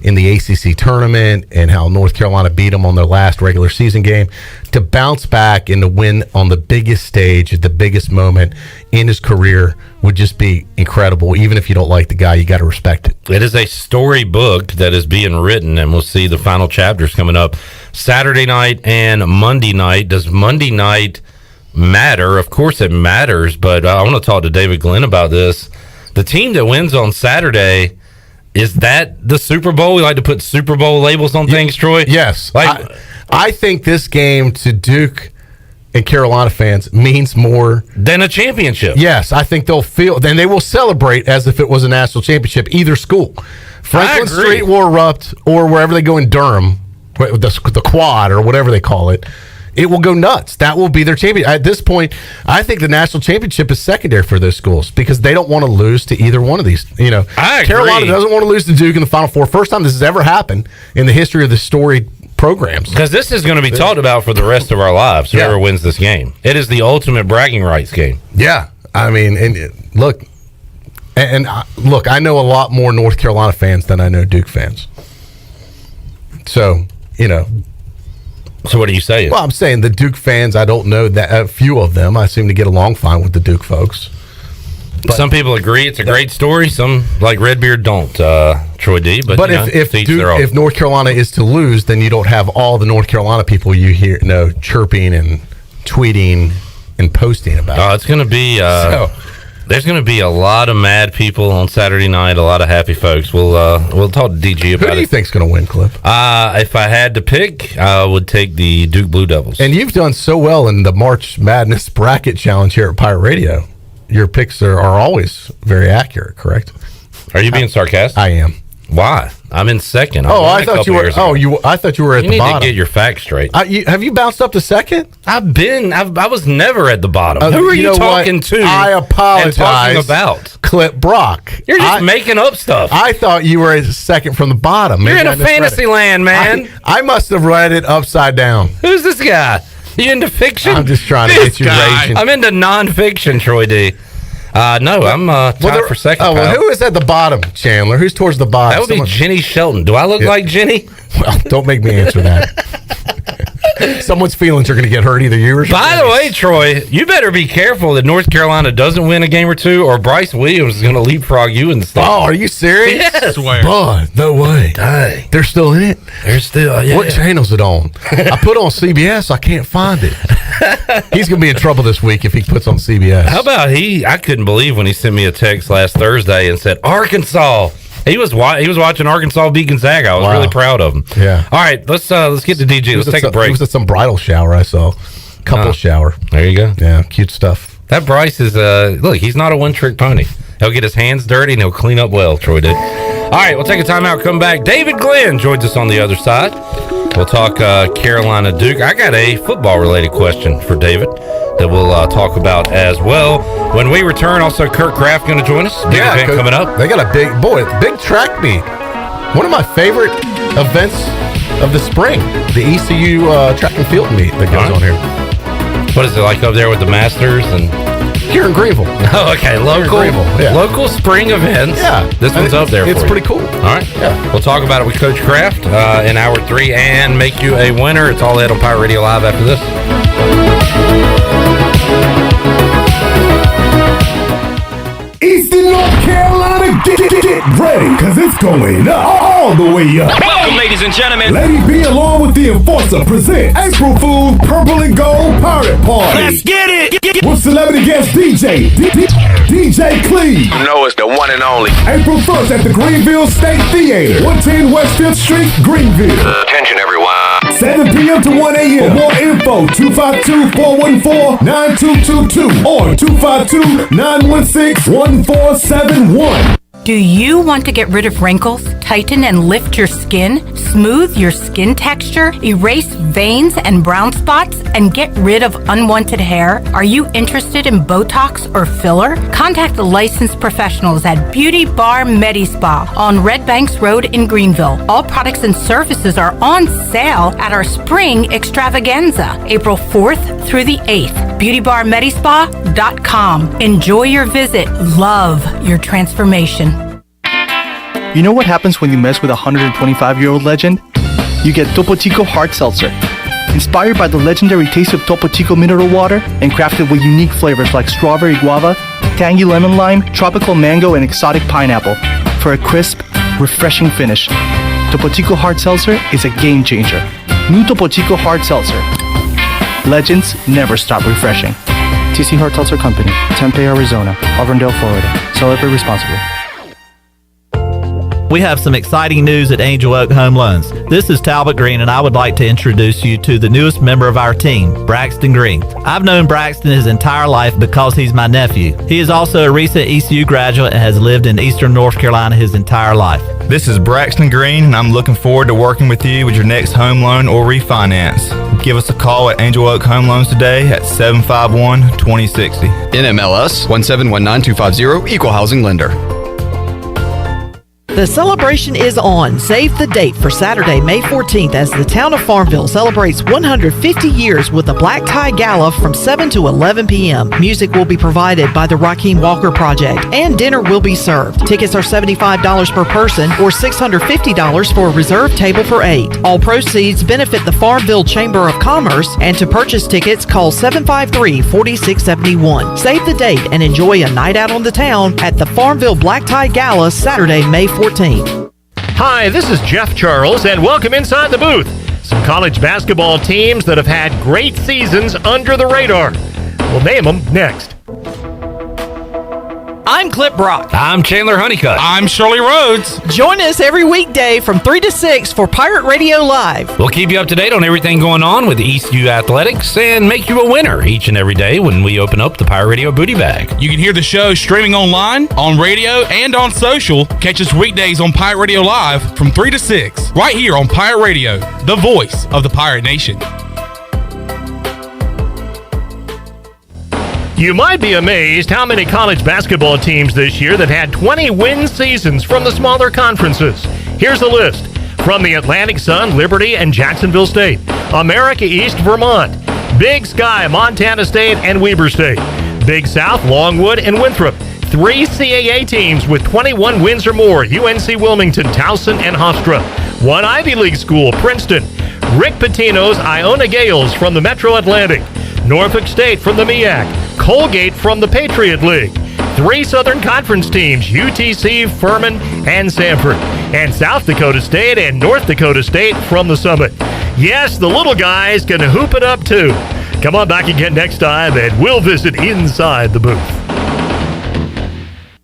in the ACC tournament and how North Carolina beat them on their last regular season game, to bounce back and to win on the biggest stage at the biggest moment in his career would just be incredible. Even if you don't like the guy, you got to respect it. It is a storybook that is being written, and we'll see the final chapters coming up Saturday night and Monday night. Does Monday night matter? Of course it matters, but I want to talk to David Glenn about this. The team that wins on Saturday, is that the Super Bowl? We like to put Super Bowl labels on things, Troy? Yes. I think this game to Duke and Carolina fans means more than a championship. Yes, I think then they will celebrate as if it was a national championship, either school. Franklin Street will erupt, or wherever they go in Durham, the quad or whatever they call it. It will go nuts. That will be their champion. At this point, I think the national championship is secondary for those schools because they don't want to lose to either one of these. Carolina doesn't want to lose to Duke in the Final Four. First time this has ever happened in the history of the storied programs. Because this is going to be talked about for the rest of our lives, whoever wins this game. It is the ultimate bragging rights game. Yeah. I mean, look, I know a lot more North Carolina fans than I know Duke fans. So, So what are you saying? Well, I'm saying the Duke fans, I don't know that a few of them. I seem to get along fine with the Duke folks. But some people agree it's a great story. Some, like Redbeard, don't, Troy D. But if North Carolina is to lose, then you don't have all the North Carolina people you hear chirping and tweeting and posting about. It's going to be there's going to be a lot of mad people on Saturday night. A lot of happy folks. We'll talk to DG about it. Who do you think's going to win, Cliff? If I had to pick, I would take the Duke Blue Devils. And you've done so well in the March Madness Bracket Challenge here at Pirate Radio. Your picks are always very accurate, correct? Are you being sarcastic? I am. Why? I'm in second. I thought you were. I thought you were at the bottom. You need to get your facts straight. Have you bounced up to second? I was never at the bottom. Who are you talking to? I apologize. And talking about Clip Brock. You're just making up stuff. I thought you were second from the bottom. You're in a fantasy land, man. I must have read it upside down. Who's this guy? You into fiction? I'm just trying to get you raging. I'm into nonfiction, Troy D. No, I'm tied for second. Who is at the bottom, Chandler? Who's towards the bottom? That would be Jenny Shelton. Do I look like Jenny? Well, don't make me answer that. Someone's feelings are going to get hurt, either you or By the way, Troy, you better be careful that North Carolina doesn't win a game or two, or Bryce Williams is going to leapfrog you in the state. Oh, are you serious? Yes. Boy, no way. Dang. They're still in it? They're still, yeah. What channel's it on? I put it on CBS. I can't find it. He's going to be in trouble this week if he puts on CBS. How about I couldn't believe when he sent me a text last Thursday and said, Arkansas. He was watching Arkansas beat Gonzaga. I was really proud of him. Yeah. All right, let's get to DG. Let's take a break. He was at some bridal shower I saw. Couple shower. There you go. Yeah, cute stuff. That Bryce is look, he's not a one-trick pony. He'll get his hands dirty and he'll clean up well, Troy did. All right, we'll take a timeout, come back. David Glenn joins us on the other side. We'll talk Carolina Duke. I got a football-related question for David that we'll talk about as well. When we return, also Curt Kraft going to join us. Big event coming up. They got a big track meet. One of my favorite events of the spring, the ECU track and field meet that goes on here. What is it like up there with the Masters and here in Greenville? Oh, okay, local spring events. Yeah, this one's up there. It's for pretty you. cool. All right, yeah, we'll talk about it with Coach Kraft in hour 3 and make you a winner. It's all ahead on Pirate Radio Live after this. Eastern North Carolina, get ready, because it's going up, all the way up. Welcome, ladies and gentlemen. Lady B along with the Enforcer present April Fool's Purple and Gold Pirate Party. Let's get it. With celebrity guest DJ, DJ Cleve. You know it's the one and only. April 1st at the Greenville State Theater, 110 West 5th Street, Greenville. Attention, everyone. 7 p.m. to 1 a.m. For more info, 252-414-9222 or 252-916-1471. Do you want to get rid of wrinkles, tighten and lift your skin, smooth your skin texture, erase veins and brown spots, and get rid of unwanted hair? Are you interested in Botox or filler? Contact the licensed professionals at Beauty Bar Medi-Spa on Red Banks Road in Greenville. All products and services are on sale at our spring extravaganza, April 4th through the 8th. BeautyBarMedispa.com. Enjoy your visit. Love your transformation. You know what happens when you mess with a 125-year-old legend? You get Topo Chico Hard Seltzer. Inspired by the legendary taste of Topo Chico mineral water and crafted with unique flavors like strawberry guava, tangy lemon lime, tropical mango, and exotic pineapple for a crisp, refreshing finish. Topo Chico Hard Seltzer is a game changer. New Topo Chico Hard Seltzer. Legends never stop refreshing. TC Hard Seltzer Company, Tempe, Arizona, Auburndale, Florida. Celebrate responsibly. We have some exciting news at Angel Oak Home Loans. This is Talbot Green, and I would like to introduce you to the newest member of our team, Braxton Green. I've known Braxton his entire life because he's my nephew. He is also a recent ECU graduate and has lived in Eastern North Carolina his entire life. This is Braxton Green, and I'm looking forward to working with you with your next home loan or refinance. Give us a call at Angel Oak Home Loans today at 751-2060. NMLS 1719250, Equal Housing Lender. The celebration is on. Save the date for Saturday, May 14th as the town of Farmville celebrates 150 years with a black tie gala from 7 to 11 p.m. Music will be provided by the Raheem Walker Project and dinner will be served. Tickets are $75 per person or $650 for a reserved table for 8. All proceeds benefit the Farmville Chamber of Commerce, and to purchase tickets, call 753-4671. Save the date and enjoy a night out on the town at the Farmville Black Tie Gala Saturday, May 14th. Hi, this is Jeff Charles, and welcome inside the booth. Some college basketball teams that have had great seasons under the radar. We'll name them next. I'm Clip Brock. I'm Chandler Honeycutt. I'm Shirley Rhodes. Join us every weekday from 3 to 6 for Pirate Radio Live. We'll keep you up to date on everything going on with ECU athletics and make you a winner each and every day when we open up the Pirate Radio Booty Bag. You can hear the show streaming online, on radio, and on social. Catch us weekdays on Pirate Radio Live from 3 to 6, right here on Pirate Radio, the voice of the Pirate Nation. You might be amazed how many college basketball teams this year that had 20-win seasons from the smaller conferences. Here's the list. From the Atlantic Sun, Liberty, and Jacksonville State. America East, Vermont. Big Sky, Montana State, and Weber State. Big South, Longwood, and Winthrop. 3 CAA teams with 21 wins or more. UNC Wilmington, Towson, and Hofstra. 1 Ivy League school, Princeton. Rick Pitino's Iona Gales from the Metro Atlantic. Norfolk State from the MEAC. Colgate from the Patriot League. 3 Southern Conference teams, UTC, Furman, and Sanford. And South Dakota State and North Dakota State from the Summit. Yes, the little guys can hoop it up too. Come on back again next time and we'll visit inside the booth.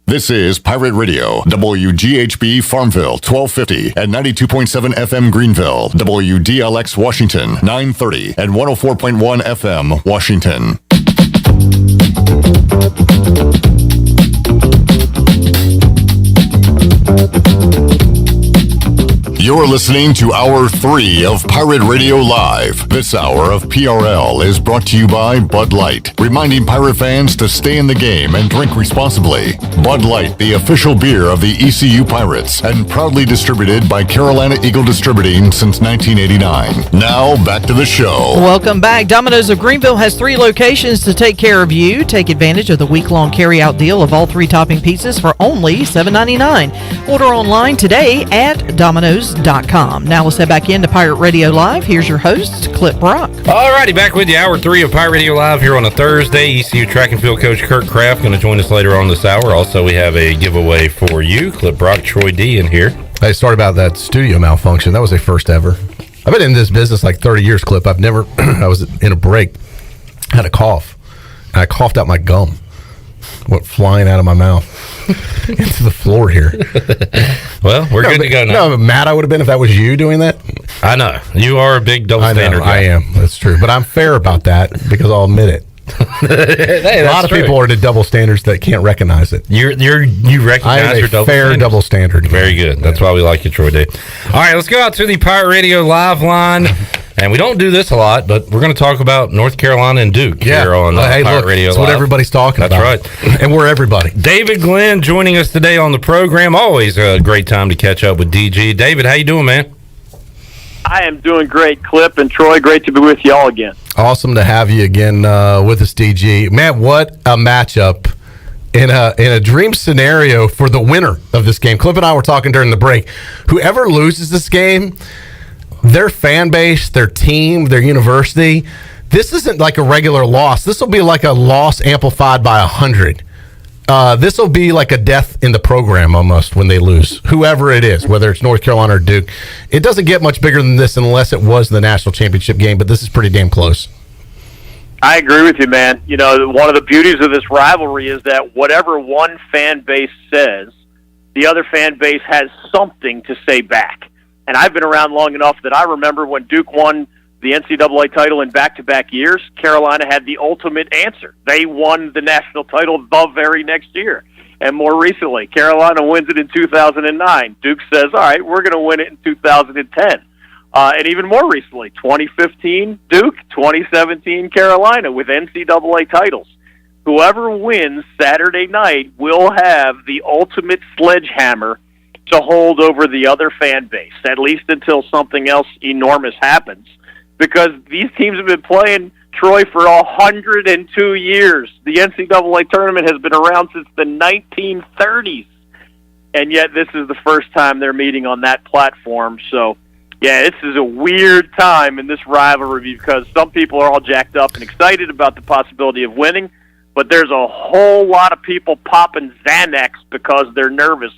This is Pirate Radio, WGHB Farmville, 1250 and 92.7 FM Greenville, WDLX Washington, 930 and 104.1 FM Washington. You're listening to Hour 3 of Pirate Radio Live. This hour of PRL is brought to you by Bud Light, reminding Pirate fans to stay in the game and drink responsibly. Bud Light, the official beer of the ECU Pirates, and proudly distributed by Carolina Eagle Distributing since 1989. Now, back to the show. Welcome back. Domino's of Greenville has 3 locations to take care of you. Take advantage of the week-long carry-out deal of all 3 topping pizzas for only $7.99. Order online today at Domino's.com. Now let's head back into Pirate Radio Live. Here's your host, Clip Brock. All righty, back with you. Hour 3 of Pirate Radio Live here on a Thursday. ECU track and field coach Curt Kraft going to join us later on this hour. Also, we have a giveaway for you. Clip Brock, Troy D in here. Hey, sorry about that studio malfunction. That was a first ever. I've been in this business like 30 years, Clip. I've never, I was in a break, had a cough, and I coughed out my gum. Went flying out of my mouth into the floor here. Well, we're good to go now. No, mad I would have been if that was you doing that. I know. You are a big double standard guy. I am. That's true. But I'm fair about that because I'll admit it. Hey, a lot of people are the double standards that can't recognize it. You recognize your double fair standard? Double standard. Very good. That's why we like you, Troy D. All right, let's go out to the Pirate Radio Live line. And we don't do this a lot, but we're going to talk about North Carolina and Duke here on Pirate Radio Live. That's what everybody's talking about. That's right. And we're everybody. David Glenn joining us today on the program. Always a great time to catch up with DG. David, how you doing, man? I am doing great, Clip and Troy. Great to be with you all again. Awesome to have you again with us, DG. Man, what a matchup in a dream scenario for the winner of this game. Clip and I were talking during the break. Whoever loses this game, their fan base, their team, their university, this isn't like a regular loss. This will be like a loss amplified by 100. This will be like a death in the program almost when they lose, whoever it is, whether it's North Carolina or Duke. It doesn't get much bigger than this unless it was the national championship game, but this is pretty damn close. I agree with you, man. You know, one of the beauties of this rivalry is that whatever one fan base says, the other fan base has something to say back. And I've been around long enough that I remember when Duke won the NCAA title in back-to-back years, Carolina had the ultimate answer. They won the national title the very next year. And more recently, Carolina wins it in 2009. Duke says, all right, we're going to win it in 2010. And even more recently, 2015, Duke, 2017, Carolina with NCAA titles. Whoever wins Saturday night will have the ultimate sledgehammer to hold over the other fan base, at least until something else enormous happens. Because these teams have been playing, Troy, for 102 years. The NCAA tournament has been around since the 1930s. And yet this is the first time they're meeting on that platform. So, yeah, this is a weird time in this rivalry because some people are all jacked up and excited about the possibility of winning, but there's a whole lot of people popping Xanax because they're nervous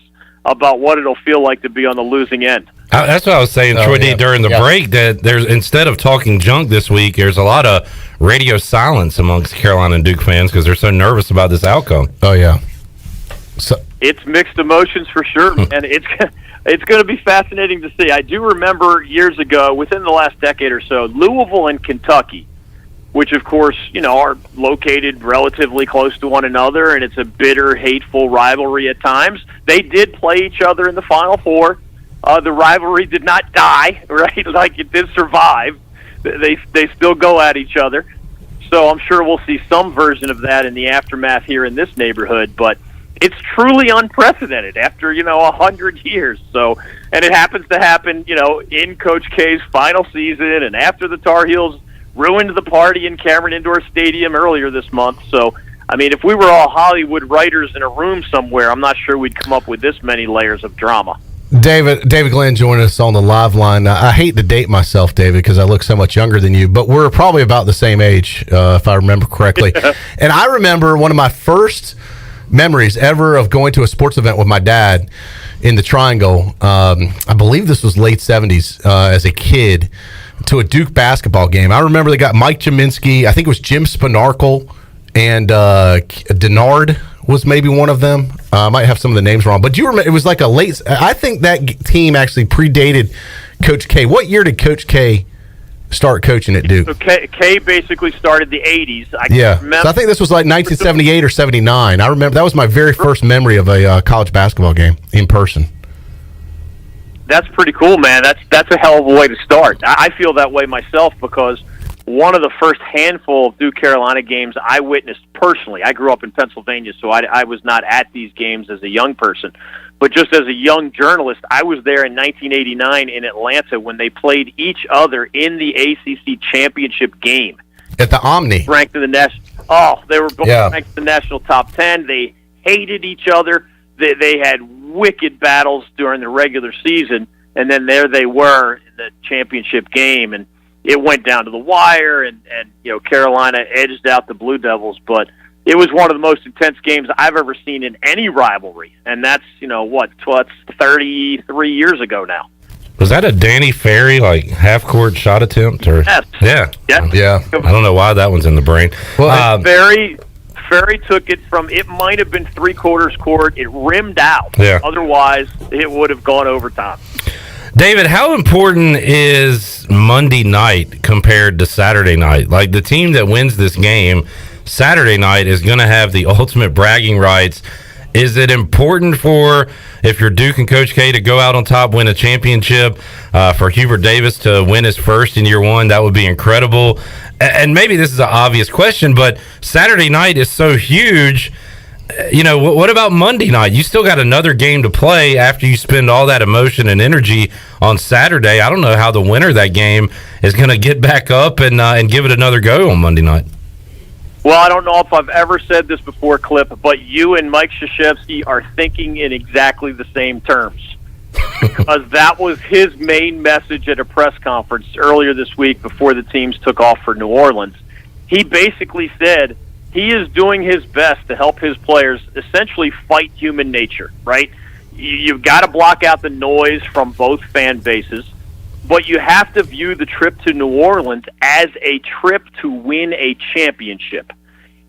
about what it'll feel like to be on the losing end. That's what I was saying, Troy D, during the break, that there's, instead of talking junk this week, there's a lot of radio silence amongst Carolina and Duke fans because they're so nervous about this outcome. Oh, yeah. So it's mixed emotions for sure, and it's going to be fascinating to see. I do remember years ago, within the last decade or so, Louisville and Kentucky, which, of course, you know, are located relatively close to one another, and it's a bitter, hateful rivalry at times. They did play each other in the Final Four. The rivalry did not die, right? Like, it did survive. They still go at each other. So I'm sure we'll see some version of that in the aftermath here in this neighborhood, but it's truly unprecedented after, 100 years. So, and it happens to happen, in Coach K's final season and after the Tar Heels ruined the party in Cameron Indoor Stadium earlier this month. So, I mean, if we were all Hollywood writers in a room somewhere, I'm not sure we'd come up with this many layers of drama. David Glenn joined us on the live line. I hate to date myself, David, because I look so much younger than you, but we're probably about the same age, if I remember correctly. And I remember one of my first memories ever of going to a sports event with my dad in the Triangle. I believe this was late 70s as a kid, to a Duke basketball game. I remember they got Mike Jaminski, I think it was Jim Spinarkle, and Denard was maybe one of them. I might have some of the names wrong, but do you remember? It was like a late. I think that team actually predated Coach K. What year did Coach K start coaching at Duke? So K basically started the 80s. So I think this was like 1978 or 79. I remember that was my very first memory of a college basketball game in person. That's pretty cool, man. That's a hell of a way to start. I feel that way myself because one of the first handful of Duke Carolina games I witnessed personally. I grew up in Pennsylvania, so I was not at these games as a young person. But just as a young journalist, I was there in 1989 in Atlanta when they played each other in the ACC championship game. At the Omni. Ranked in the national. They were both ranked in the national top 10. They hated each other. They had wicked battles during the regular season, and then there they were in the championship game, and it went down to the wire, and Carolina edged out the Blue Devils, but it was one of the most intense games I've ever seen in any rivalry, and that's 33 years ago now. Was that a Danny Ferry half-court shot attempt? Or Yes. Yeah. I don't know why that one's in the brain. Well, Ferry took it from, it might have been three-quarters court. It rimmed out. Yeah. Otherwise, it would have gone overtime. David, how important is Monday night compared to Saturday night? Like, the team that wins this game Saturday night is going to have the ultimate bragging rights. Is it important if you're Duke and Coach K to go out on top, win a championship, for Hubert Davis to win his first in year one? That would be incredible. And maybe this is an obvious question, but Saturday night is so huge. What about Monday night? You still got another game to play after you spend all that emotion and energy on Saturday. I don't know how the winner of that game is going to get back up and give it another go on Monday night. Well, I don't know if I've ever said this before, Clip, but you and Mike Krzyzewski are thinking in exactly the same terms. Because that was his main message at a press conference earlier this week before the teams took off for New Orleans. He basically said he is doing his best to help his players essentially fight human nature, right? You've got to block out the noise from both fan bases, but you have to view the trip to New Orleans as a trip to win a championship.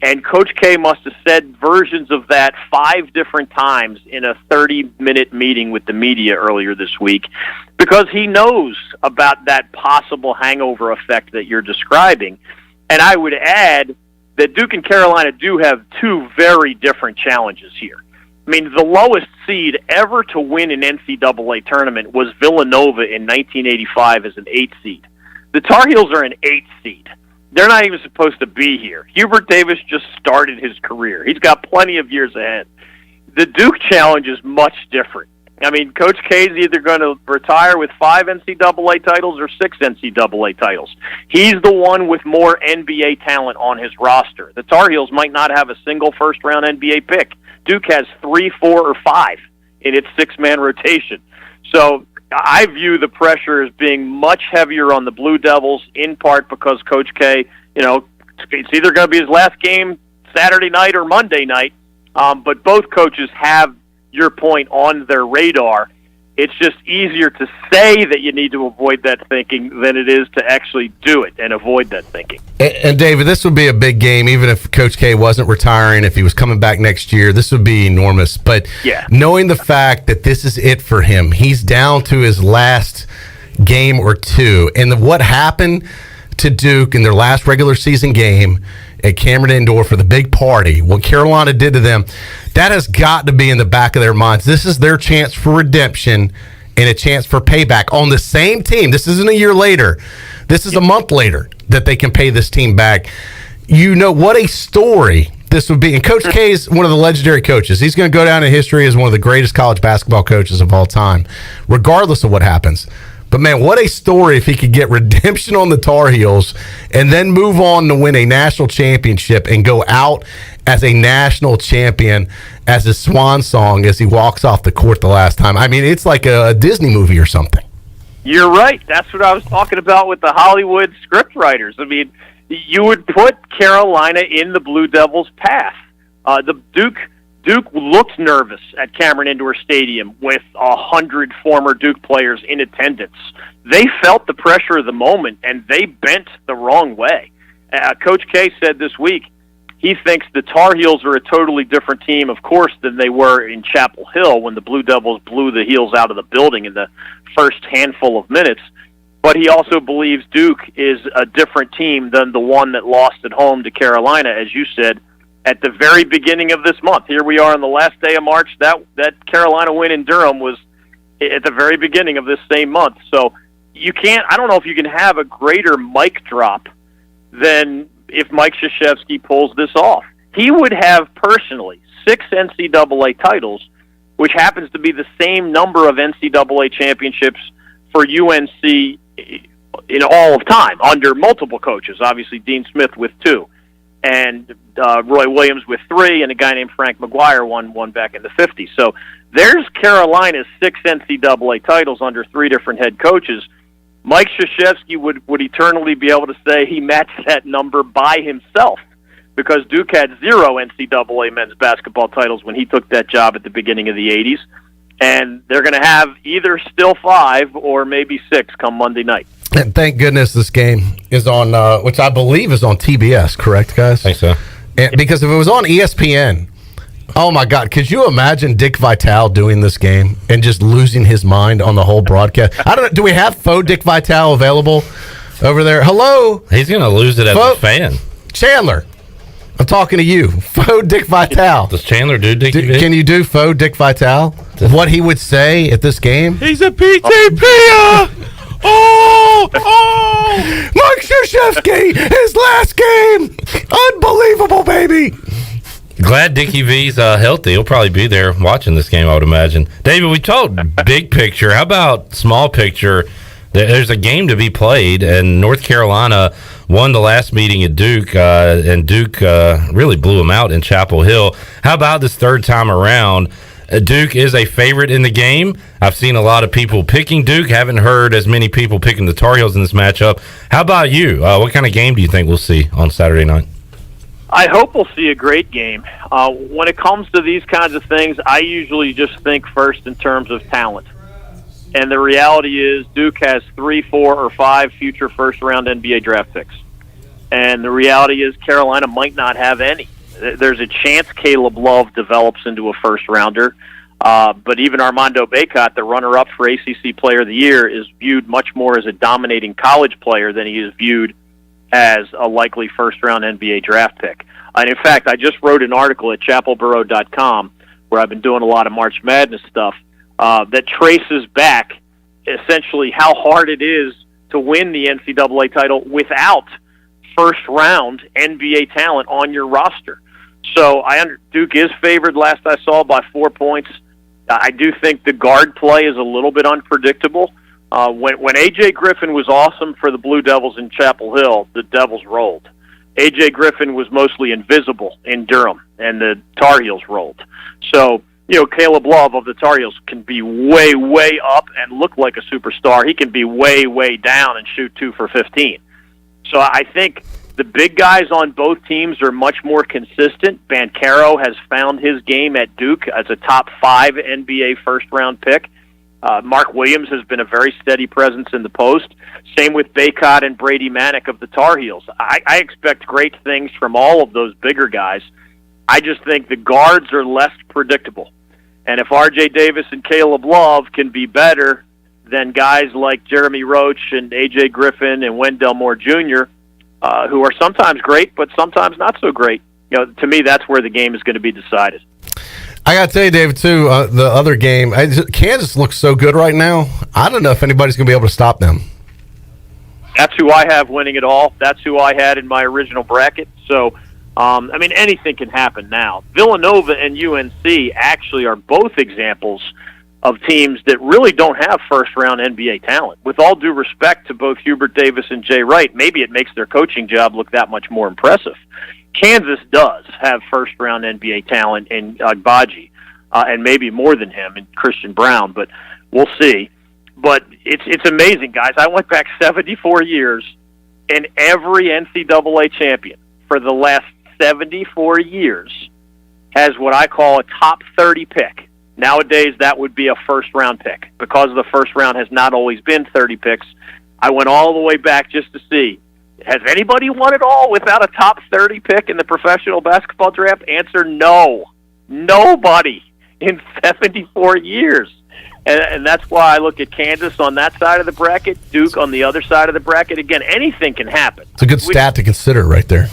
And Coach K must have said versions of that 5 different times in a 30-minute meeting with the media earlier this week because he knows about that possible hangover effect that you're describing. And I would add that Duke and Carolina do have 2 very different challenges here. I mean, the lowest seed ever to win an NCAA tournament was Villanova in 1985 as an 8th seed. The Tar Heels are an 8th seed. They're not even supposed to be here. Hubert Davis just started his career. He's got plenty of years ahead. The Duke challenge is much different. I mean, Coach K is either going to retire with 5 NCAA titles or 6 NCAA titles. He's the one with more NBA talent on his roster. The Tar Heels might not have a single first-round NBA pick. Duke has 3, 4, or 5 in its 6-man rotation. So I view the pressure as being much heavier on the Blue Devils, in part because Coach K, it's either going to be his last game Saturday night or Monday night, but both coaches have your point on their radar. It's just easier to say that you need to avoid that thinking than it is to actually do it and avoid that thinking. And David, this would be a big game, even if Coach K wasn't retiring, if he was coming back next year, this would be enormous. But knowing the fact that this is it for him, he's down to his last game or 2. And what happened to Duke in their last regular season game at Cameron Indoor for the big party, what Carolina did to them, that has got to be in the back of their minds. This is their chance for redemption and a chance for payback on the same team. This isn't a year later. This is a month later that they can pay this team back. What a story this would be. And Coach K is one of the legendary coaches. He's going to go down in history as one of the greatest college basketball coaches of all time, regardless of what happens. But, man, what a story if he could get redemption on the Tar Heels and then move on to win a national championship and go out as a national champion as his swan song as he walks off the court the last time. I mean, it's like a Disney movie or something. You're right. That's what I was talking about with the Hollywood script writers. I mean, you would put Carolina in the Blue Devils' path. Duke looked nervous at Cameron Indoor Stadium with 100 former Duke players in attendance. They felt the pressure of the moment, and they bent the wrong way. Coach K said this week he thinks the Tar Heels are a totally different team, of course, than they were in Chapel Hill when the Blue Devils blew the Heels out of the building in the first handful of minutes. But he also believes Duke is a different team than the one that lost at home to Carolina, as you said, at the very beginning of this month. Here we are on the last day of March. That Carolina win in Durham was at the very beginning of this same month. So I don't know if you can have a greater mic drop than if Mike Krzyzewski pulls this off. He would have personally 6 NCAA titles, which happens to be the same number of NCAA championships for UNC in all of time, under multiple coaches. Obviously, Dean Smith with 2, and Roy Williams with 3, and a guy named Frank McGuire won one back in the 50s. So there's Carolina's 6 NCAA titles under 3 different head coaches. Mike Krzyzewski would eternally be able to say he matched that number by himself, because Duke had 0 NCAA men's basketball titles when he took that job at the beginning of the 80s, and they're going to have either still 5 or maybe 6 come Monday night. And thank goodness this game is on, which I believe is on TBS, correct, guys? I think so. And because if it was on ESPN, oh my God, could you imagine Dick Vitale doing this game and just losing his mind on the whole broadcast? I don't know. Do we have faux Dick Vitale available over there? Hello? He's going to lose it as a fan. Chandler, I'm talking to you. Faux Dick Vitale. Does Chandler do Dick V? Can you do faux Dick Vitale? What he would say at this game? He's a PTP! Oh! Mike Krzyzewski, his last game! Unbelievable, baby! Glad Dickie V's healthy. He'll probably be there watching this game, I would imagine. David, we talked big picture. How about small picture? There's a game to be played, and North Carolina won the last meeting at Duke, and Duke really blew them out in Chapel Hill. How about this third time around? Duke is a favorite in the game. I've seen a lot of people picking Duke. Haven't heard as many people picking the Tar Heels in this matchup. How about you? What kind of game do you think we'll see on Saturday night? I hope we'll see a great game. When it comes to these kinds of things, I usually just think first in terms of talent. And the reality is Duke has 3, 4, or 5 future first-round NBA draft picks. And the reality is Carolina might not have any. There's a chance Caleb Love develops into a first-rounder. But even Armando Bacot, the runner-up for ACC Player of the Year, is viewed much more as a dominating college player than he is viewed as a likely first-round NBA draft pick. And in fact, I just wrote an article at chapelboro.com where I've been doing a lot of March Madness stuff that traces back essentially how hard it is to win the NCAA title without first-round NBA talent on your roster. So Duke is favored last I saw by 4 points. I do think the guard play is a little bit unpredictable. When A.J. Griffin was awesome for the Blue Devils in Chapel Hill, the Devils rolled. A.J. Griffin was mostly invisible in Durham, and the Tar Heels rolled. So, Caleb Love of the Tar Heels can be way, way up and look like a superstar. He can be way, way down and shoot 2 for 15. So I think the big guys on both teams are much more consistent. Banchero has found his game at Duke as a top 5 NBA first-round pick. Mark Williams has been a very steady presence in the post. Same with Bacot and Brady Manick of the Tar Heels. I expect great things from all of those bigger guys. I just think the guards are less predictable. And if R.J. Davis and Caleb Love can be better than guys like Jeremy Roach and A.J. Griffin and Wendell Moore Jr., who are sometimes great but sometimes not so great, to me that's where the game is going to be decided. I got to tell you, David, too, the other game, Kansas looks so good right now. I don't know if anybody's going to be able to stop them. That's who I have winning it all. That's who I had in my original bracket. So, anything can happen now. Villanova and UNC actually are both examples of teams that really don't have first-round NBA talent. With all due respect to both Hubert Davis and Jay Wright, maybe it makes their coaching job look that much more impressive. Kansas does have first-round NBA talent in Agbaji, and maybe more than him in Christian Brown, but we'll see. But it's amazing, guys. I went back 74 years, and every NCAA champion for the last 74 years has what I call a top 30 pick. Nowadays, that would be a first-round pick. Because the first round has not always been 30 picks, I went all the way back just to see, has anybody won it all without a top 30 pick in the professional basketball draft? Answer, no. Nobody in 74 years. And that's why I look at Kansas on that side of the bracket, Duke on the other side of the bracket. Again, anything can happen. It's a good stat to consider right there.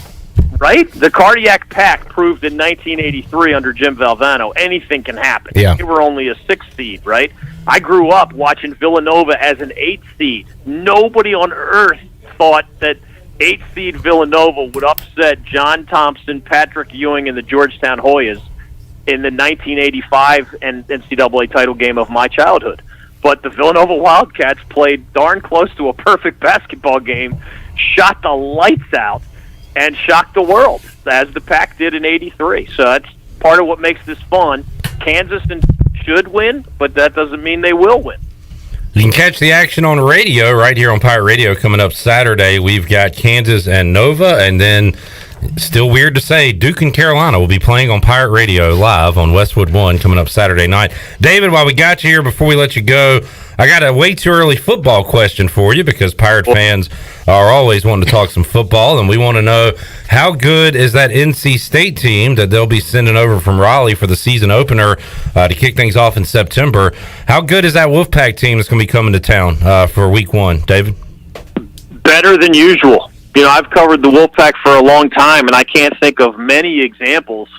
right? The Cardiac Pack proved in 1983 under Jim Valvano anything can happen. Yeah. They were only a 6th seed, right? I grew up watching Villanova as an 8th seed. Nobody on earth thought that 8th seed Villanova would upset John Thompson, Patrick Ewing, and the Georgetown Hoyas in the 1985 NCAA title game of my childhood. But the Villanova Wildcats played darn close to a perfect basketball game, shot the lights out, and shocked the world, as the Pack did in 83. So that's part of what makes this fun. Kansas should win, but that doesn't mean they will win. You can catch the action on radio right here on Pirate Radio coming up Saturday. We've got Kansas and Nova, and then, still weird to say, Duke and Carolina will be playing on Pirate Radio live on Westwood 1 coming up Saturday night. David, while we got you here, before we let you go, I got a way too early football question for you because Pirate fans are always wanting to talk some football, and we want to know how good is that NC State team that they'll be sending over from Raleigh for the season opener to kick things off in September. How good is that Wolfpack team that's going to be coming to town for week 1, David? Better than usual. You know, I've covered the Wolfpack for a long time, and I can't think of many examples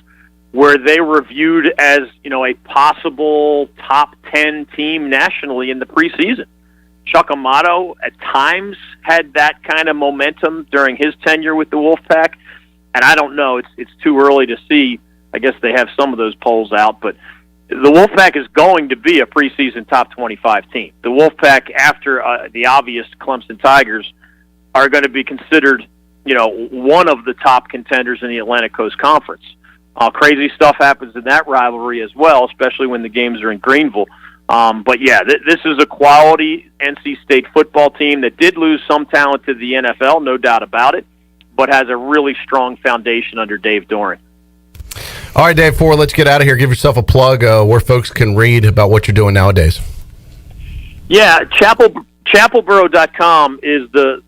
where they were viewed as, you know, a possible top 10 team nationally in the preseason. Chuck Amato at times had that kind of momentum during his tenure with the Wolfpack, and I don't know, it's too early to see. I guess they have some of those polls out, but the Wolfpack is going to be a preseason top 25 team. The Wolfpack, after the obvious Clemson Tigers, are going to be considered, you know, one of the top contenders in the Atlantic Coast Conference. Crazy stuff happens in that rivalry as well, especially when the games are in Greenville. But yeah, this is a quality NC State football team that did lose some talent to the NFL, no doubt about it, but has a really strong foundation under Dave Doran. All right, Dave, before let's get out of here, give yourself a plug where folks can read about what you're doing nowadays. Yeah, chapelboro.com is the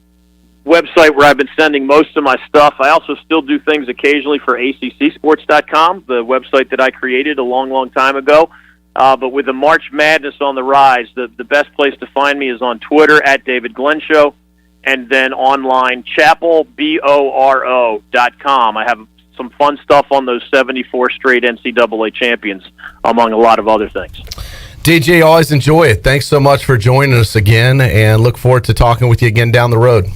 website where I've been sending most of my stuff. I also still do things occasionally for ACCsports.com, the website that I created a long, long time ago. But with the March Madness on the rise, the best place to find me is on Twitter at David Glenn Show, and then online, chapelboro.com. I have some fun stuff on those 74 straight NCAA champions, among a lot of other things. DJ, always enjoy it. Thanks so much for joining us again, and look forward to talking with you again down the road.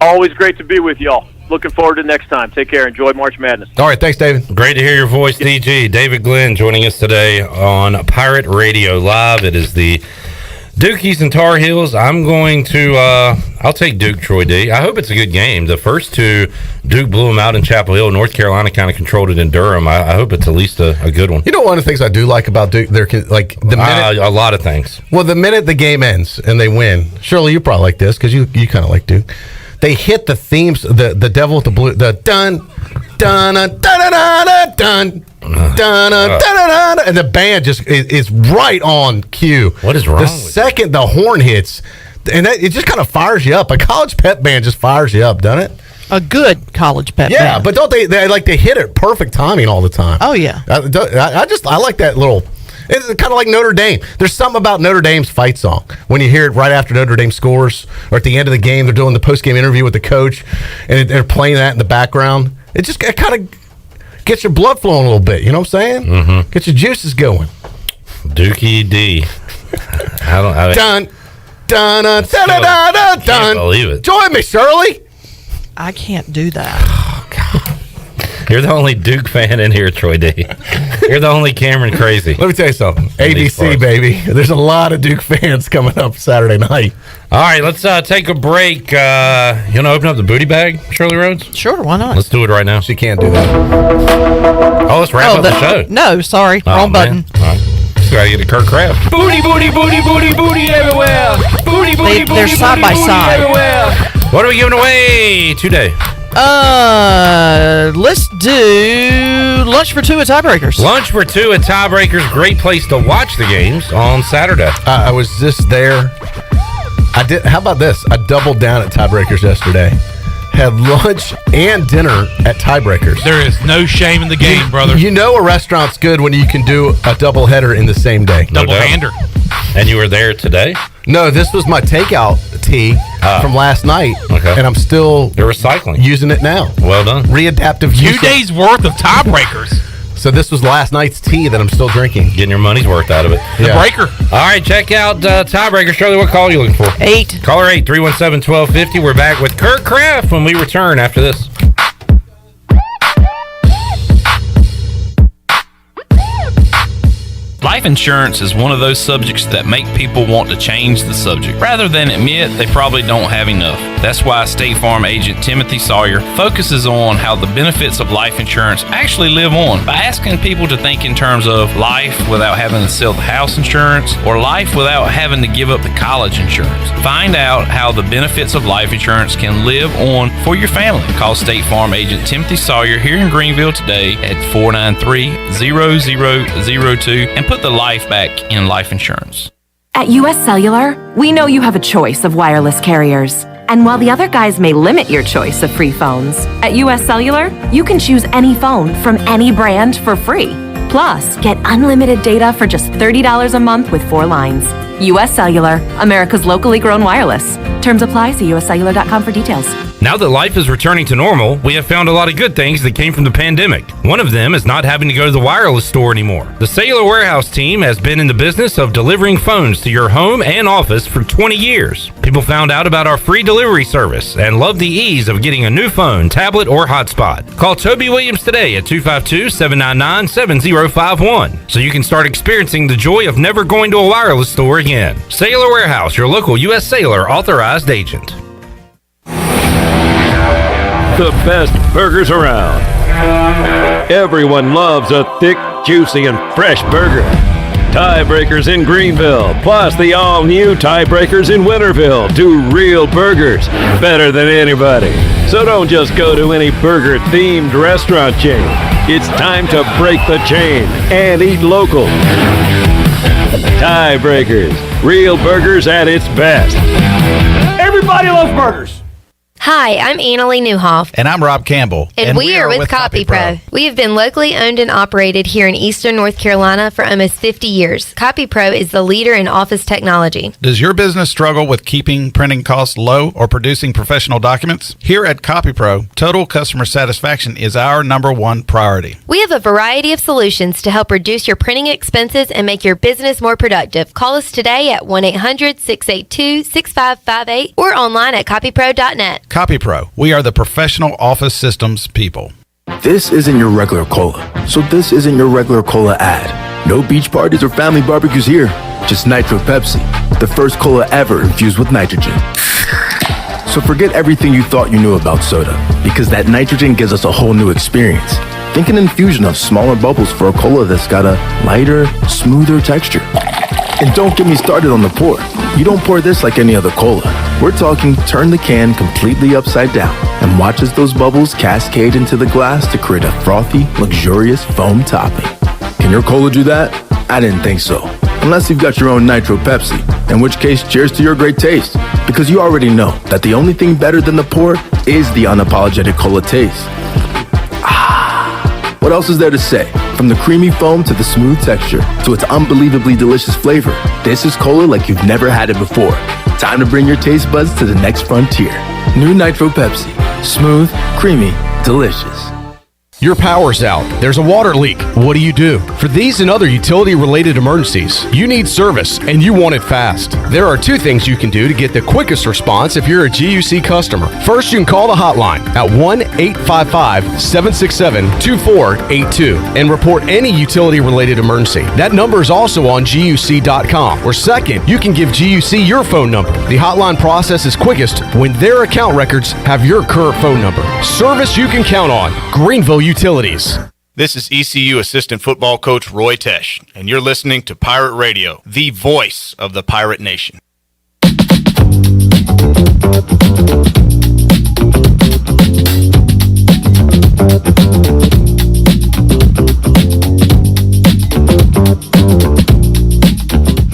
Always great to be with y'all. Looking forward to next time. Take care. Enjoy March Madness. All right. Thanks, David. Great to hear your voice, DG. David Glenn joining us today on Pirate Radio Live. It is the Dukies and Tar Heels. I'm going to I'll take Duke, Troy D. I hope it's a good game. The first two, Duke blew them out in Chapel Hill. North Carolina kind of controlled it in Durham. I hope it's at least a good one. You know, one of the things I do like about Duke, they're like the minute a lot of things. Well, the minute the game ends and they win, Shirley, you probably like this because you kind of like Duke. They hit the themes, the devil with the blue, the dun, dun, dun, dun, dun, dun, dun, dun, and the band just is right on cue. What is wrong? The second the horn hits, and it just kind of fires you up. A college pep band just fires you up, doesn't it? A good college pep band. Yeah, but don't they like they hit it perfect timing all the time? Oh yeah. I like that little. It's kind of like Notre Dame. There's something about Notre Dame's fight song. When you hear it right after Notre Dame scores, or at the end of the game, they're doing the post-game interview with the coach, and they're playing that in the background. It kind of gets your blood flowing a little bit. You know what I'm saying? Mm-hmm. Get your juices going. Dookie D. Dun, dun, dun, dun, dun, dun, dun. Can't believe it. Join me, Shirley. I can't do that. Oh, God. You're the only Duke fan in here, Troy D. You're the only Cameron crazy. Let me tell you something. ABC, baby. There's a lot of Duke fans coming up Saturday night. All right, let's take a break. You want to open up the booty bag, Shirley Rhodes? Sure, why not? Let's do it right now. She can't do that. Oh, let's wrap up the show. No, sorry. Wrong button. All right. Let's go get to Curt Kraft. Booty, booty, booty, booty, booty everywhere. Booty, booty, booty, They're side by side. everywhere. What are we giving away today? Let's do lunch for two at Tiebreakers. Lunch for two at Tiebreakers. Great place to watch the games on Saturday. I was just there. How about this? I doubled down at Tiebreakers yesterday. Had lunch and dinner at Tiebreakers. There is no shame in the game, brother. You know a restaurant's good when you can do a double header in the same day. Double hander. And you were there today? No, this was my takeout tea. from last night, and I'm still recycling using it now. Well done. Readaptive 2 use. days worth of tiebreakers. So this was last night's tea that I'm still drinking. Getting your money's worth out of it. The breaker. All right, check out Tiebreaker. Shirley, what call are you looking for? 8. Caller 8, 317-1250. We're back with Curt Kraft when we return after this. Life insurance is one of those subjects that make people want to change the subject, rather than admit they probably don't have enough. That's why State Farm agent Timothy Sawyer focuses on how the benefits of life insurance actually live on by asking people to think in terms of life without having to sell the house insurance or life without having to give up the college insurance. Find out how the benefits of life insurance can live on for your family. Call State Farm agent Timothy Sawyer here in Greenville today at 493-0002 and put the life back in life insurance. At US Cellular, we know you have a choice of wireless carriers. And while the other guys may limit your choice of free phones, at US Cellular, you can choose any phone from any brand for free. Plus, get unlimited data for just $30 a month with 4 lines. US Cellular, America's locally grown wireless. Terms apply. See uscellular.com for details. Now that life is returning to normal, we have found a lot of good things that came from the pandemic. One of them is not having to go to the wireless store anymore. The Cellular Warehouse team has been in the business of delivering phones to your home and office for 20 years. People found out about our free delivery service and love the ease of getting a new phone, tablet, or hotspot. Call Toby Williams today at 252-799-7051 so you can start experiencing the joy of never going to a wireless store again. Cellular Warehouse, your local U.S. Cellular authorized agent. The best burgers around. Everyone loves a thick, juicy, and fresh burger. Tiebreakers in Greenville, plus the all-new Tiebreakers in Winterville do real burgers better than anybody. So don't just go to any burger-themed restaurant chain. It's time to break the chain and eat local. Tiebreakers, real burgers at its best. Everybody loves burgers. Hi, I'm Annalie Newhoff. And I'm Rob Campbell. And we are with CopyPro. We have been locally owned and operated here in Eastern North Carolina for almost 50 years. CopyPro is the leader in office technology. Does your business struggle with keeping printing costs low or producing professional documents? Here at CopyPro, total customer satisfaction is our #1 priority. We have a variety of solutions to help reduce your printing expenses and make your business more productive. Call us today at 1-800-682-6558 or online at copypro.net. CopyPro, we are the professional office systems people. This isn't your regular cola, so this isn't your regular cola ad. No beach parties or family barbecues here, just Nitro Pepsi, the first cola ever infused with nitrogen. So forget everything you thought you knew about soda, because that nitrogen gives us a whole new experience. Think an infusion of smaller bubbles for a cola that's got a lighter, smoother texture. And don't get me started on the pour. You don't pour this like any other cola. We're talking turn the can completely upside down and watch as those bubbles cascade into the glass to create a frothy, luxurious foam topping. Can your cola do that? I didn't think so. Unless you've got your own Nitro Pepsi, in which case cheers to your great taste. Because you already know that the only thing better than the pour is the unapologetic cola taste. What else is there to say? From the creamy foam to the smooth texture to its unbelievably delicious flavor, this is cola like you've never had it before. Time to bring your taste buds to the next frontier. New Nitro Pepsi. Smooth, creamy, delicious. Your power's out. There's a water leak. What do? For these and other utility-related emergencies, you need service, and you want it fast. There are 2 things you can do to get the quickest response if you're a GUC customer. First, you can call the hotline at 1-855-767-2482 and report any utility-related emergency. That number is also on GUC.com. Or second, you can give GUC your phone number. The hotline process is quickest when their account records have your current phone number. Service you can count on. Greenville Utilities. This is ECU assistant football coach Roy Tesh, and you're listening to Pirate Radio, the voice of the Pirate Nation.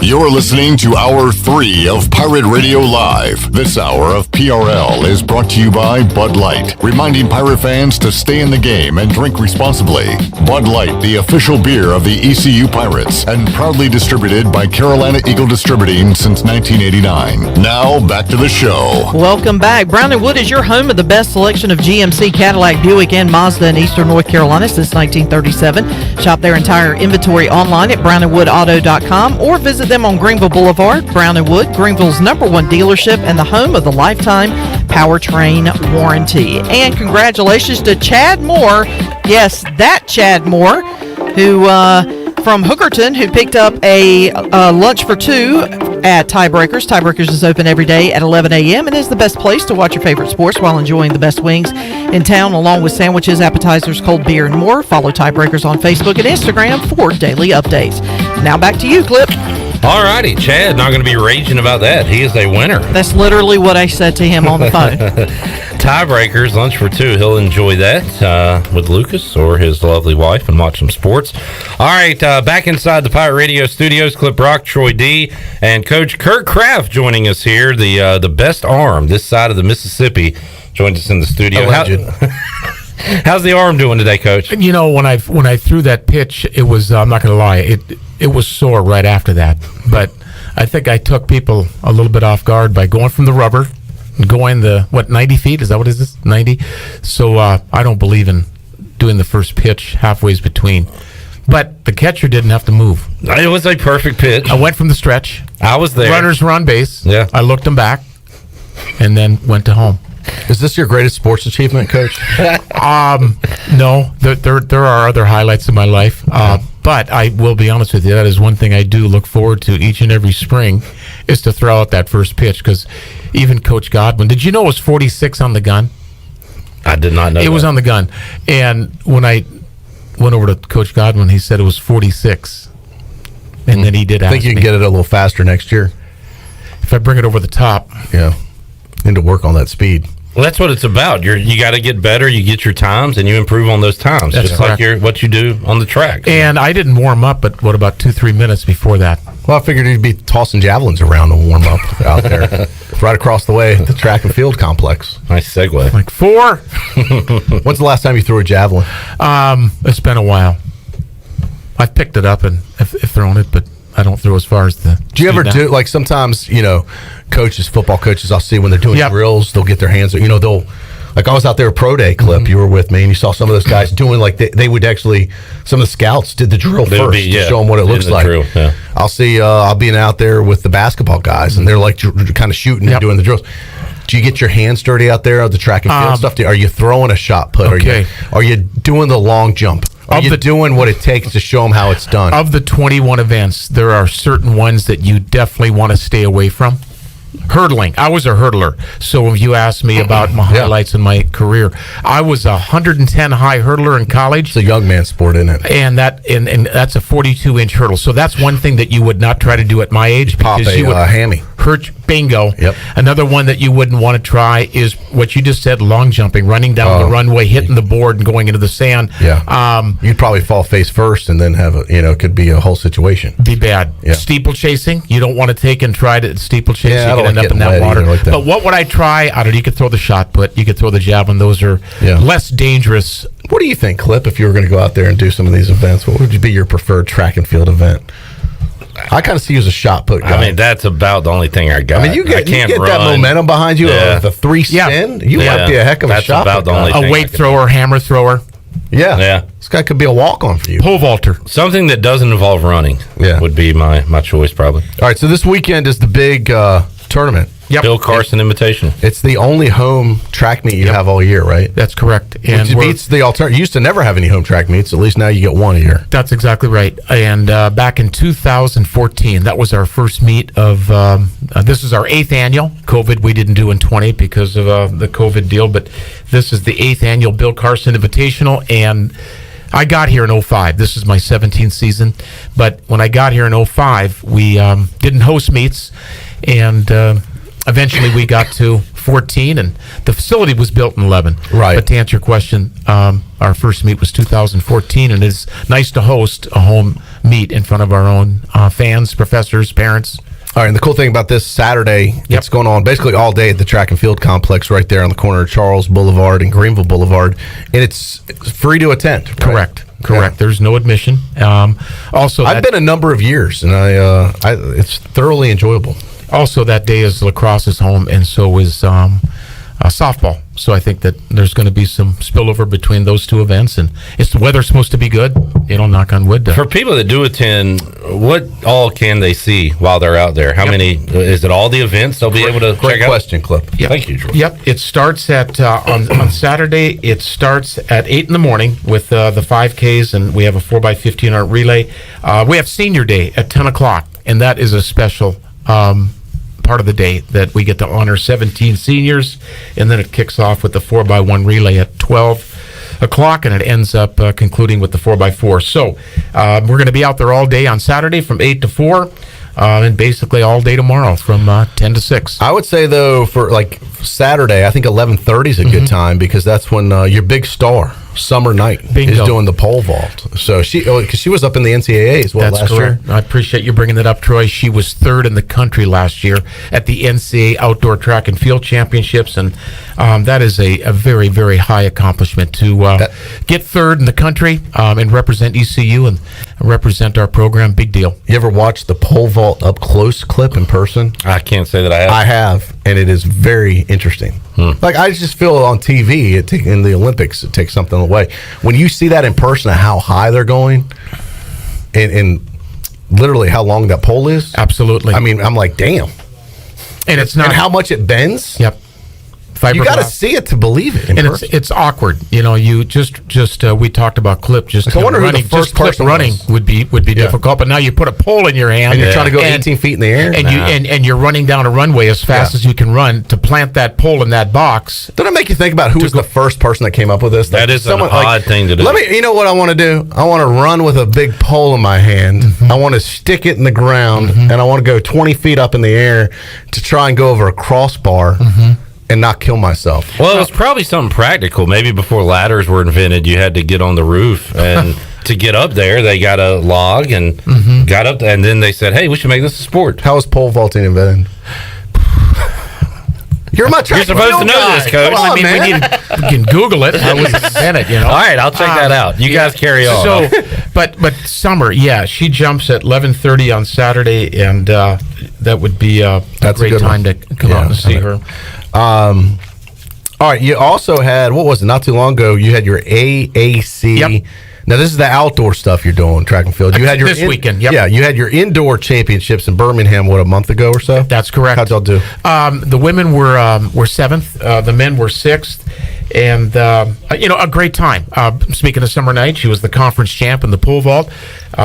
You're You're listening to Hour 3 of Pirate Radio Live. This hour of PRL is brought to you by Bud Light, reminding Pirate fans to stay in the game and drink responsibly. Bud Light, the official beer of the ECU Pirates, and proudly distributed by Carolina Eagle Distributing since 1989. Now, back to the show. Welcome back. Brown & Wood is your home of the best selection of GMC, Cadillac, Buick, and Mazda in Eastern North Carolina since 1937. Shop their entire inventory online at brownandwoodauto.com or visit them on Greenville Boulevard. Brown & Wood, Greenville's #1 dealership and the home of the lifetime powertrain warranty. And congratulations to Chad Moore. Yes, that Chad Moore, who from Hookerton, who picked up a lunch for two at Tiebreakers. Tiebreakers is open every day at 11 a.m. and is the best place to watch your favorite sports while enjoying the best wings in town, along with sandwiches, appetizers, cold beer, and more. Follow Tiebreakers on Facebook and Instagram for daily updates. Now back to you, Clip. All righty, Chad, not going to be raging about that. He is a winner. That's literally what I said to him on the phone. Tiebreakers, lunch for two. He'll enjoy that with Lucas or his lovely wife and watch some sports. All right, back inside the Pirate Radio studios, Clip Brock, Troy D, and Coach Curt Kraft joining us here, the best arm this side of the Mississippi, joins us in the studio. How's the arm doing today, Coach? You know, when I threw that pitch, it was, I'm not going to lie, it was sore right after that. But I think I took people a little bit off guard by going from the rubber, going 90 feet? Is that what it is? 90? So I don't believe in doing the first pitch halfway between. But the catcher didn't have to move. It was a perfect pitch. I went from the stretch. I was there. Runners were on base. Yeah. I looked them back and then went to home. Is this your greatest sports achievement, Coach? No, there are other highlights in my life. But I will be honest with you, that is one thing I do look forward to each and every spring, is to throw out that first pitch. Because even Coach Godwin, did you know it was 46 on the gun? I did not know it was on the gun. And when I went over to Coach Godwin, he said it was 46. And then he did ask me. I think you can get it a little faster next year. If I bring it over the top. Yeah. Need to work on that speed. Well, that's what it's about. You got to get better. You get your times, and you improve on those times, that's just correct. like what you do on the track. And I didn't warm up, but about 2-3 minutes before that? Well, I figured you'd be tossing javelins around to warm up out there, right across the way at the track and field complex. Nice segue. Like 4. When's the last time you threw a javelin? It's been a while. I've picked it up and have thrown it, but I don't throw as far as the. Do you ever do, like, sometimes, football coaches, I'll see when they're doing drills, they'll get their hands, they'll, like, I was out there at Pro Day, Clip, you were with me, and you saw some of those guys doing, like, they would actually, some of the scouts did the drill first to show them what it looks like. Drill, yeah. I'll see, I'll be out there with the basketball guys, and they're, like, kind of shooting and doing the drills. Do you get your hands dirty out there of the track and field stuff? Are you throwing a shot put? Okay. Are you doing the long jump? Are you doing what it takes to show them how it's done? Of the 21 events, there are certain ones that you definitely want to stay away from. Hurdling. I was a hurdler. So if you ask me about my highlights in my career, I was a 110 high hurdler in college. It's a young man's sport, isn't it? And that's a 42-inch hurdle. So that's one thing that you would not try to do at my age. Pop a hammy. Hurt. Bingo. Yep. Another one that you wouldn't want to try is what you just said, long jumping, running down the runway, hitting the board and going into the sand. Yeah. You'd probably fall face first and then have it could be a whole situation. Be bad. Yeah. Steeplechasing. You don't want to take and try to steeplechase. Yeah, you can end up in that water. Like that. But what would I try? I don't know. You could throw the shot put. You could throw the javelin. Those are less dangerous. What do you think, Clip, if you were going to go out there and do some of these events? What would be your preferred track and field event? I kind of see you as a shot put guy. I mean, that's about the only thing I got. I mean, you get that momentum behind you, the 3 spin. You might be a heck of a shot put guy. A weight thrower, hammer thrower. Yeah. This guy could be a walk-on for you. Pole vaulter. Something that doesn't involve running would be my choice, probably. All right, so this weekend is the big tournament. Yep. Bill Carson Invitational. It's the only home track meet you have all year, right? That's correct. And which beats the alternative. You used to never have any home track meets. At least now you get one a year. That's exactly right. And back in 2014, that was our first meet of. This is our 8th annual. COVID we didn't do in 20 because of the COVID deal, but this is the 8th annual Bill Carson Invitational, and I got here in 2005. This is my 17th season, but when I got here in 2005, we didn't host meets, and eventually we got to 14, and the facility was built in 11. Right. But to answer your question, our first meet was 2014, and it's nice to host a home meet in front of our own fans, professors, parents. All right, and the cool thing about this Saturday, it's going on basically all day at the track and field complex right there on the corner of Charles Boulevard and Greenville Boulevard, and it's free to attend. Right? Correct. There's no admission. Also, I've been a number of years, and I it's thoroughly enjoyable. Also, that day is lacrosse is home, and so is softball. So I think that there's going to be some spillover between those two events, and the weather's supposed to be good. Knock on wood. For people that do attend, what all can they see while they're out there? How many? Is it all the events they'll be able to check out? Great question, Clip. Yep. Thank you, George. Yep. It starts at on Saturday. It starts at 8 in the morning with the 5Ks, and we have a 4x15 relay. We have Senior Day at 10 o'clock, and that is a special part of the day that we get to honor 17 seniors, and then it kicks off with the 4x1 relay at 12 o'clock, and it ends up concluding with the 4x4. So we're going to be out there all day on Saturday from 8 to 4, and basically all day tomorrow from 10 to 6. I would say, though, for like Saturday, I think 11:30 is a good time, because that's when your big star, Summer Knight, is doing the pole vault. So because she was up in the NCAA as well last year. I appreciate you bringing that up, Troy. She was third in the country last year at the NCAA Outdoor Track and Field Championships, and that is a very, very high accomplishment to get third in the country and represent ECU and represent our program. Big deal. You ever watch the pole vault up close clip in person? I can't say that I have. I have, and it is very interesting. Like, I just feel on TV, in the Olympics, it takes something away. When you see that in person, how high they're going, and literally how long that pole is. Absolutely. I mean, I'm like, damn. And it's not. And how much it bends. Yep. You got to see it to believe it. And it's awkward. You just we talked about clip. Just I wonder running, who the first clip person running would be difficult. But now you put a pole in your hand, and you're trying to go 18 feet in the air, and you're running down a runway as fast as you can run to plant that pole in that box. Doesn't it make you think about who was the first person that came up with this? That is an odd thing to do. You know what I want to do? I want to run with a big pole in my hand. I want to stick it in the ground, and I want to go 20 feet up in the air to try and go over a crossbar. And not kill myself. Well, it was probably something practical. Maybe before ladders were invented, you had to get on the roof, and to get up there, they got a log and got up there, and then they said, "Hey, we should make this a sport." How was pole vaulting invented? You're my track. You're supposed to know this, Coach. Come on, man. We can Google it. I was invented, All right, I'll check that out. You guys carry on. So, but Summer, she jumps at 11:30 on Saturday, and that would be a great time to come out and see her. All right, you also had, what was it, not too long ago, you had your AAC. Yep. Now, this is the outdoor stuff you're doing, track and field. You had your this weekend, yep. Yeah, you had your indoor championships in Birmingham, a month ago or so? That's correct. How'd y'all do? The women were seventh, the men were sixth, and a great time. Speaking of Summer Knight, she was the conference champ in the pole vault.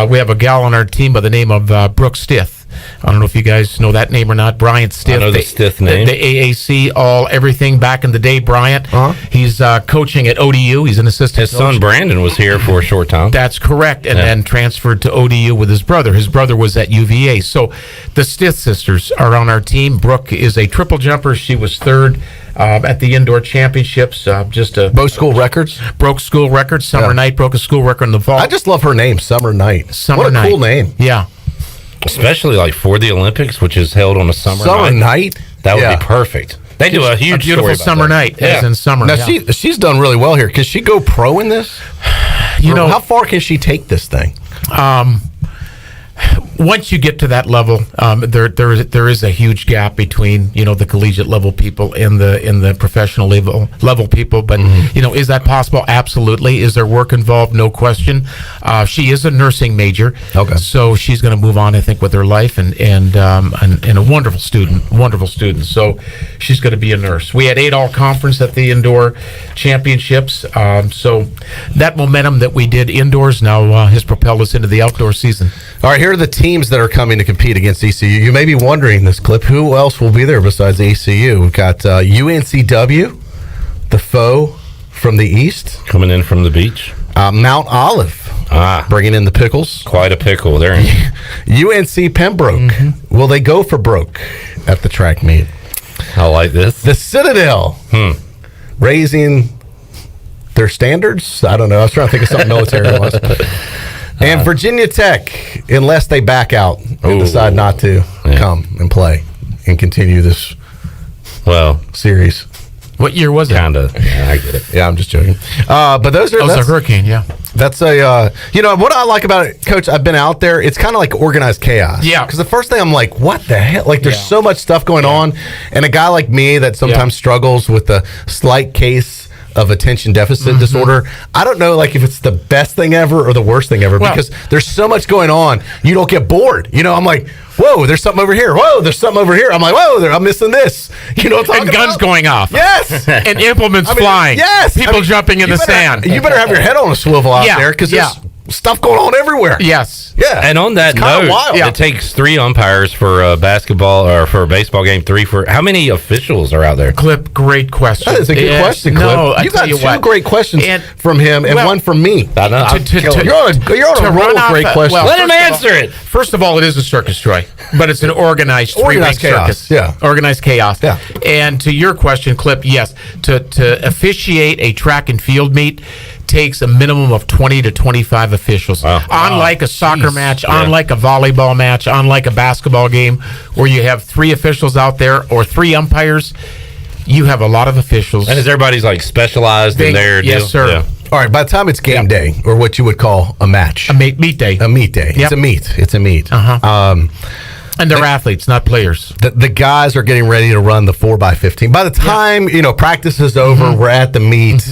We have a gal on our team by the name of Brooke Stith. I don't know if you guys know that name or not. Bryant Stith. I know the Stith name. The AAC, everything back in the day. Bryant. He's coaching at ODU. He's an assistant His coach. son Brandon was here for a short time. That's correct, and then transferred to ODU with his brother. His brother was at UVA. So the Stith sisters are on our team. Brooke is a triple jumper. She was third at the indoor championships. Both school records? Broke school records. Summer Knight broke a school record in the vault. I just love her name, Summer Knight. What a cool name. Yeah. Especially like for the Olympics, which is held on a summer night. That would be perfect. They do a huge beautiful summer night, as in summer. Now she's done really well here. Can she go pro in this? How far can she take this thing? Once you get to that level, there is a huge gap between the collegiate level people and the professional level people. But is that possible? Absolutely. Is there work involved? No question. She is a nursing major. Okay. So she's going to move on, I think, with her life and a wonderful student. So she's going to be a nurse. We had 8 all conference at the indoor championships. So that momentum that we did indoors now has propelled us into the outdoor season. All right, here are the teams that are coming to compete against ECU. You may be wondering this clip, who else will be there besides ECU? We've got UNCW, the foe from the east. Coming in from the beach. Mount Olive, bringing in the pickles. Quite a pickle there. UNC Pembroke. Will they go for broke at the track meet? I like this. The Citadel, raising their standards. I don't know. I was trying to think of something military was. And Virginia Tech, unless they back out and decide not to come and play and continue this series. What year was it? Kinda. Yeah, I get it. Yeah, I'm just joking. But that's a hurricane, yeah. That's what I like about it, Coach, I've been out there, it's kind of like organized chaos. Yeah. Because the first thing I'm like, what the hell? Like, there's so much stuff going on. And a guy like me that sometimes struggles with a slight case of attention deficit disorder, I don't know, like, if it's the best thing ever or the worst thing ever, because there's so much going on, you don't get bored. I'm like, whoa, there's something over here. Whoa, there's something over here. I'm like, whoa, I'm missing this. You know what I'm talking about? And guns going off. Yes. And implements flying. Yes. People jumping in the sand. You better have your head on a swivel out there, because there's stuff going on everywhere. Yes. Yeah. And on that note, it takes 3 umpires for a basketball or for a baseball game, 3 for how many officials are out there? Clip, great question. That is a good question, Clip. No, you got 2 great questions from him and one from me. I know. You're on a roll with great questions. Let him answer it. First of all, it is a circus, Troy, but it's an organized chaos. circus. Yeah. Organized chaos. Yeah. And to your question, Clip, yes, to officiate a track and field meet takes a minimum of 20 to 25 officials. Unlike a soccer match, unlike a volleyball match, unlike a basketball game where you have 3 officials out there or 3 umpires, you have a lot of officials. And is everybody's like specialized in their deal? Yes, sir. Yeah. All right, by the time it's game day, or what you would call a match. A meet day. A meet day. It's a meet. It's a meet. And they're athletes, not players. The guys are getting ready to run the 4x15. By the time, practice is over, we're at the meet.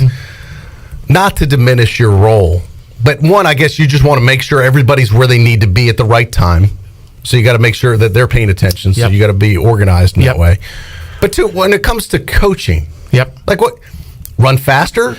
Not to diminish your role, but one, I guess you just want to make sure everybody's where they need to be at the right time. So you got to make sure that they're paying attention. So you got to be organized in that way. But 2, when it comes to coaching, like what, run faster?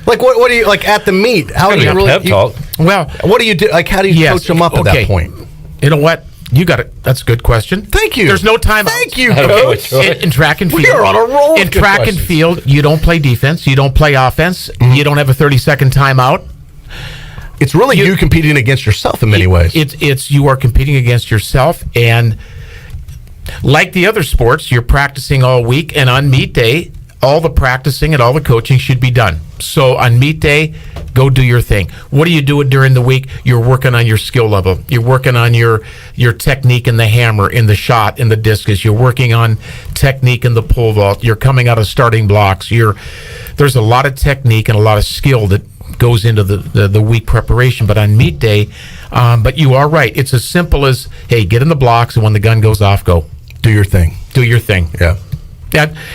Like what do you, like at the meet? How do you really pep talk? Well, what do you do? Like how do you coach them up at that point? You know what? You got it. That's a good question. Thank you. There's no timeout. Thank you, Coach. In track and field, we are on a roll. In track and field, you don't play defense. You don't play offense. You don't have a 30-second timeout. It's really you competing against yourself in many ways. It's you are competing against yourself, and like the other sports, you're practicing all week, and on meet day, all the practicing and all the coaching should be done. So on meet day, go do your thing. What do you do during the week? You're working on your skill level. You're working on your technique in the hammer, in the shot, in the discus. You're working on technique in the pole vault. You're coming out of starting blocks. There's a lot of technique and a lot of skill that goes into the week preparation. But on meet day, but you are right. It's as simple as, hey, get in the blocks, and when the gun goes off, go. Do your thing. Do your thing. Yeah.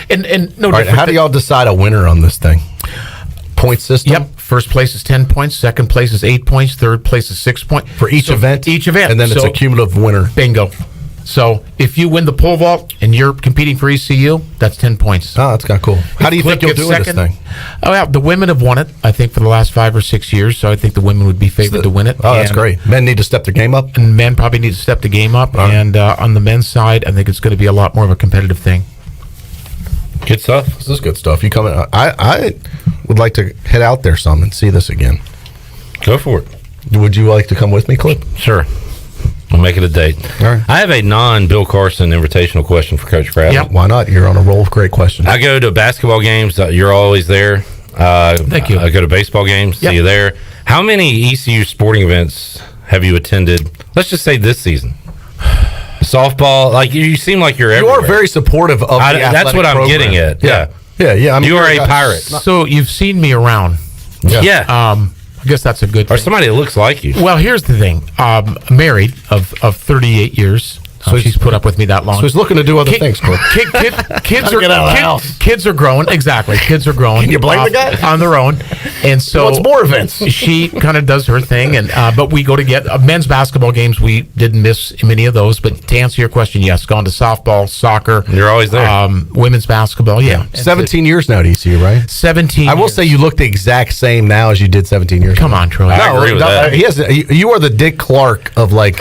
And no. All right, how do y'all decide a winner on this thing? Point system? Yep. First place is 10 points. Second place is 8 points. Third place is 6 points. For each event? Each event. And then it's a cumulative winner. Bingo. So if you win the pole vault and you're competing for ECU, that's 10 points. Oh, that's kind of cool. How do you think you'll do this thing? Oh, yeah, the women have won it, I think, for the last 5 or 6 years. So I think the women would be favored to win it. Oh, that's great. Men need to step their game up? And men probably need to step the game up. Right. And on the men's side, I think it's going to be a lot more of a competitive thing. Good stuff. This is good stuff. You coming? I would like to head out there some and see this again. Go for it. Would you like to come with me, Clip? Sure. We'll make it a date. All right. I have a non-Bill Carson invitational question for Coach Kraft. Yeah, why not? You're on a roll of great questions. I go to basketball games. You're always there. Thank you. I go to baseball games. See you there. How many ECU sporting events have you attended? Let's just say this season. Softball, like you seem like you're everywhere. You are very supportive of the athletic that's what I'm program. getting at. Yeah. I mean, you are a pirate. So you've seen me around. Yeah. I guess that's a good thing. Or somebody that looks like you. Well, here's the thing. Married of 38 years. So she's put up with me that long. So he's looking to do other things, Clip. Kids are get out of the house. Kids are growing. Exactly. Kids are growing. Can you blame the guy? On their own. And so what's more events? She kind of does her thing, and but we go to get men's basketball games. We didn't miss many of those. But to answer your question, yes, gone to softball, soccer. You're always there. Women's basketball, yeah. 17 years now at ECU, right? 17. I will say you look the exact same now as you did 17 years ago. Come on, Troy. I agree with that. You are the Dick Clark of like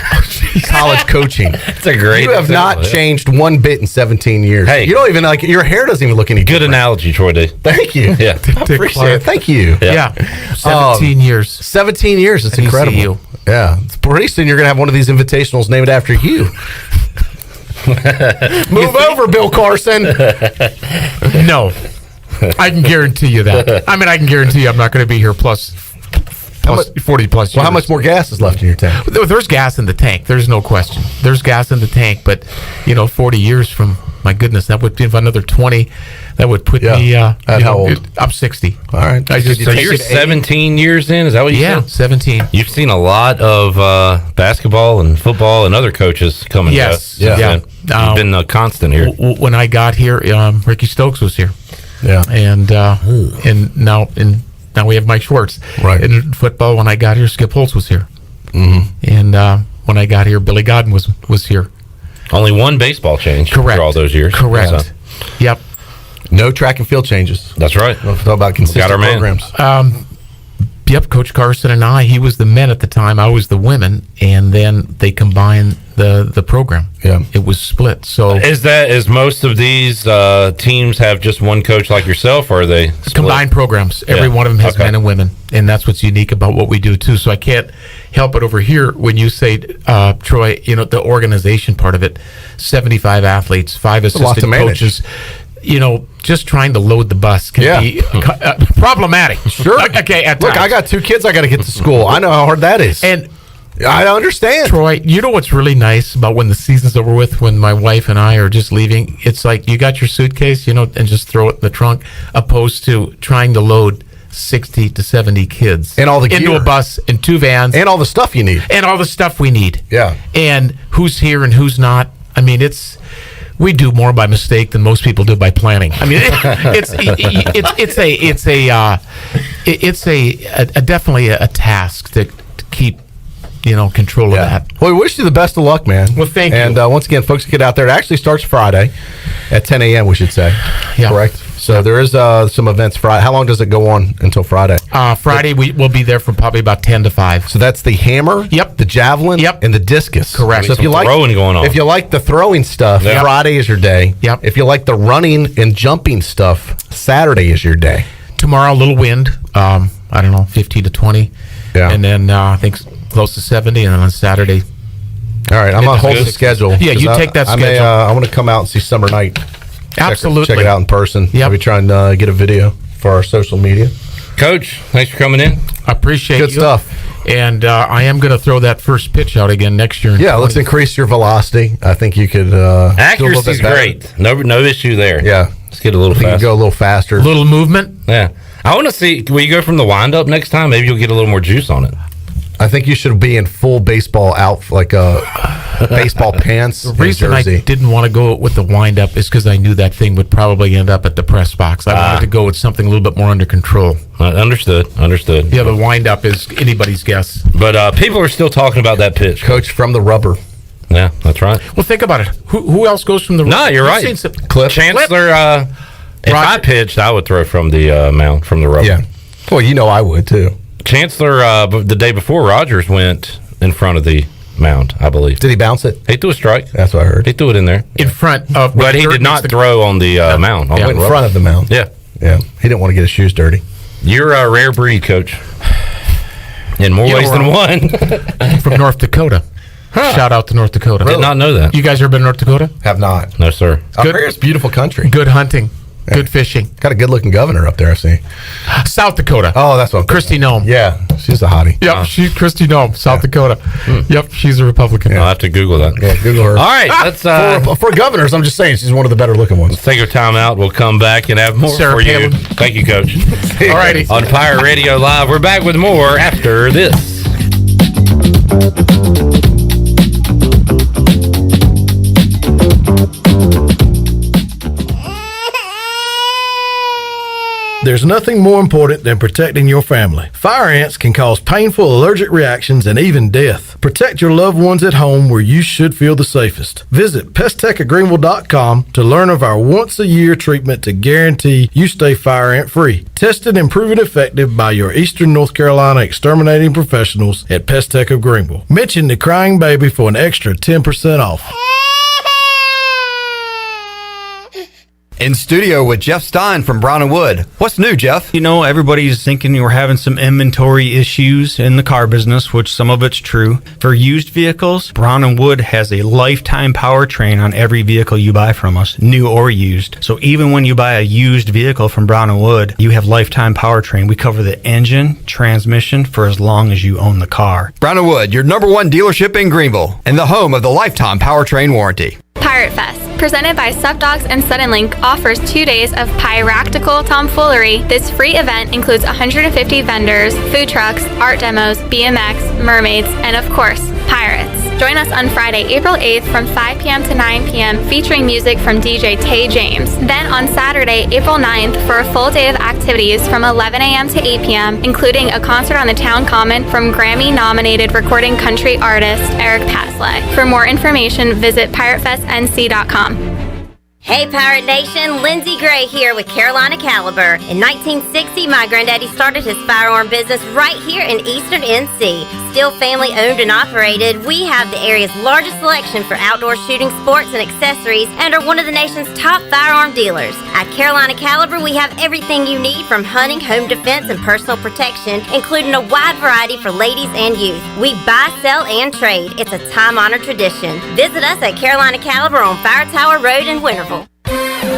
college coaching. That's a great. You have not changed one bit in 17 years. Hey, you don't even like your hair doesn't even look any good different. Analogy, Troy D. Thank you. Yeah, I appreciate it. Thank you. Yeah. 17 years. 17 years. It's incredible. ECU. Yeah. Pretty soon you're gonna have one of these invitationals named after you. Move over, Bill Carson. No. I can guarantee you that. I mean, I can guarantee you I'm not going to be here plus 40 plus years. Well, how much more gas is left in your tank? There's gas in the tank. There's no question. There's gas in the tank, but 40 years from, my goodness, that would be another 20. That would put me. At how old? I'm 60. All right. So you're 17 years in? Is that what you said? 17. You've seen a lot of basketball and football and other coaches coming. Yes. You've been a constant here. When I got here, Ricky Stokes was here. Yeah. And now we have Mike Schwartz. Right. In football, when I got here, Skip Holtz was here. Mm-hmm. And when I got here, Billy Godden was here. Only one baseball change. Correct. For all those years. Correct. So. Yep. No track and field changes. That's right. We'll talk about consistent Got our programs. Yep, Coach Carson and he was the men at the time, I was the women, and then they combined the program. Yeah. It was split. So is most of these teams have just one coach like yourself, or are they split? Combined programs? Every one of them has men and women, and that's what's unique about what we do too. So I can't help it over here when you say, Troy, the organization part of it, 75 athletes, 5 assistant coaches. Just trying to load the bus can be problematic. Sure. Okay. Look, I got 2 kids I got to get to school. I know how hard that is. And I understand. Troy, you know what's really nice about when the season's over with, when my wife and I are just leaving? It's like you got your suitcase, and just throw it in the trunk, opposed to trying to load 60 to 70 kids and all the into gear. a bus and 2 vans and all the stuff you need. And all the stuff we need. Yeah. And who's here and who's not. I mean, we do more by mistake than most people do by planning. I mean, it's definitely a task to keep control of that. Well, we wish you the best of luck, man. Well, thank you. And once again, folks, get out there. It actually starts Friday at 10 a.m. We should say. Yeah. Correct. So there is some events Friday. How long does it go on until Friday? Friday we will be there from probably about 10 to 5. So that's the hammer, the javelin, and the discus. Correct. So if you like throwing going on, if you like the throwing stuff, Friday is your day. Yep. If you like the running and jumping stuff, Saturday is your day. Tomorrow, a little wind. I don't know, 15 to 20. Yeah. And then I think close to 70, and then on Saturday. All right, I'm on hold the schedule. Yeah, you take that schedule. I want to come out and see Summer Night. Absolutely. Check it out in person. Yep. I'll be trying to get a video for our social media. Coach, thanks for coming in. I appreciate Good stuff. And I am going to throw that first pitch out again next year. Yeah, let's increase your velocity. I think you could. Accuracy's great. No issue there. Yeah. Let's get a little faster. You can go a little faster. A little movement. Yeah. I want to see, will you go from the wind-up next time? Maybe you'll get a little more juice on it. I think you should be in full baseball like baseball pants. The reason I didn't want to go with the wind-up is because I knew that thing would probably end up at the press box. I wanted to go with something a little bit more under control. Understood. Yeah, the wind-up is anybody's guess. But people are still talking about that pitch. Coach from the rubber. Yeah, that's right. Well, think about it. Who else goes from the rubber? No, you're right. Chancellor, if I pitched, I would throw from the mound, from the rubber. Yeah. Well, I would too. Chancellor, the day before, Rogers went in front of the mound, I believe. Did he bounce it? He threw a strike. That's what I heard. He threw it in there. In front of... But he did not throw on the mound. He went in front of the mound. Yeah. Yeah. He didn't want to get his shoes dirty. You're a rare breed, Coach. In more ways than one. From North Dakota. Huh. Shout out to North Dakota. Did not know that. You guys ever been to North Dakota? Have not. No, sir. Up here it's beautiful country. Good hunting. Yeah. Good fishing. Got a good-looking governor up there, I see. South Dakota. Oh, that's what. Kristi Noem. Yeah, she's a hottie. Yep, she's Kristi Noem, South Dakota. Yep, she's a Republican. I'll have to Google that. Yeah, Google her. All right, let's for governors, I'm just saying she's one of the better-looking ones. Let's take a time out. We'll come back and have more Sarah for Palin. you. Thank you, Coach. All righty. On Pirate Radio Live, we're back with more after this. There's nothing more important than protecting your family. Fire ants can cause painful allergic reactions and even death. Protect your loved ones at home where you should feel the safest. Visit pesttechofgreenville.com to learn of our once-a-year treatment to guarantee you stay fire ant free. Tested and proven effective by your Eastern North Carolina exterminating professionals at Pest Tech of Greenville. Mention the crying baby for an extra 10% off. In studio with Jeff Stein from Brown & Wood. What's new, Jeff? You know, everybody's thinking we're having some inventory issues in the car business, which some of it's true. For used vehicles, Brown & Wood has a lifetime powertrain on every vehicle you buy from us, new or used. So even when you buy a used vehicle from Brown & Wood, you have lifetime powertrain. We cover the engine, transmission for as long as you own the car. Brown & Wood, your #1 dealership in Greenville and the home of the lifetime powertrain warranty. Pirate Fest, presented by Subdogs and Suddenlink, offers 2 days of piractical tomfoolery. This free event includes 150 vendors, food trucks, art demos, BMX, mermaids, and of course, pirates. Join us on Friday, April 8th from 5 p.m. to 9 p.m. featuring music from DJ Tay James. Then on Saturday, April 9th for a full day of activities from 11 a.m. to 8 p.m., including a concert on the Town Common from Grammy-nominated recording country artist Eric Pasley. For more information, visit piratefestnc.com. Hey Pirate Nation, Lindsay Gray here with Carolina Caliber. In 1960, my granddaddy started his firearm business right here in Eastern NC. Still family owned and operated, we have the area's largest selection for outdoor shooting sports and accessories and are one of the nation's top firearm dealers. At Carolina Caliber, we have everything you need from hunting, home defense, and personal protection, including a wide variety for ladies and youth. We buy, sell, and trade. It's a time-honored tradition. Visit us at Carolina Caliber on Fire Tower Road in Winterville.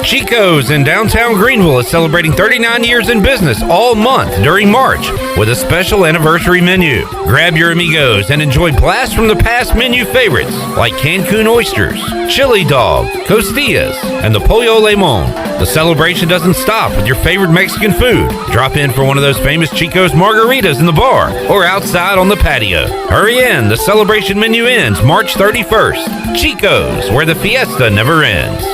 Chico's in downtown Greenville is celebrating 39 years in business all month during March with a special anniversary menu. Grab your amigos and enjoy blasts from the past menu favorites like Cancun oysters, chili dog, costillas, and the pollo limon. The celebration doesn't stop with your favorite Mexican food. Drop in for one of those famous Chico's margaritas in the bar or outside on the patio. Hurry in, the celebration menu ends March 31st. Chico's, where the fiesta never ends.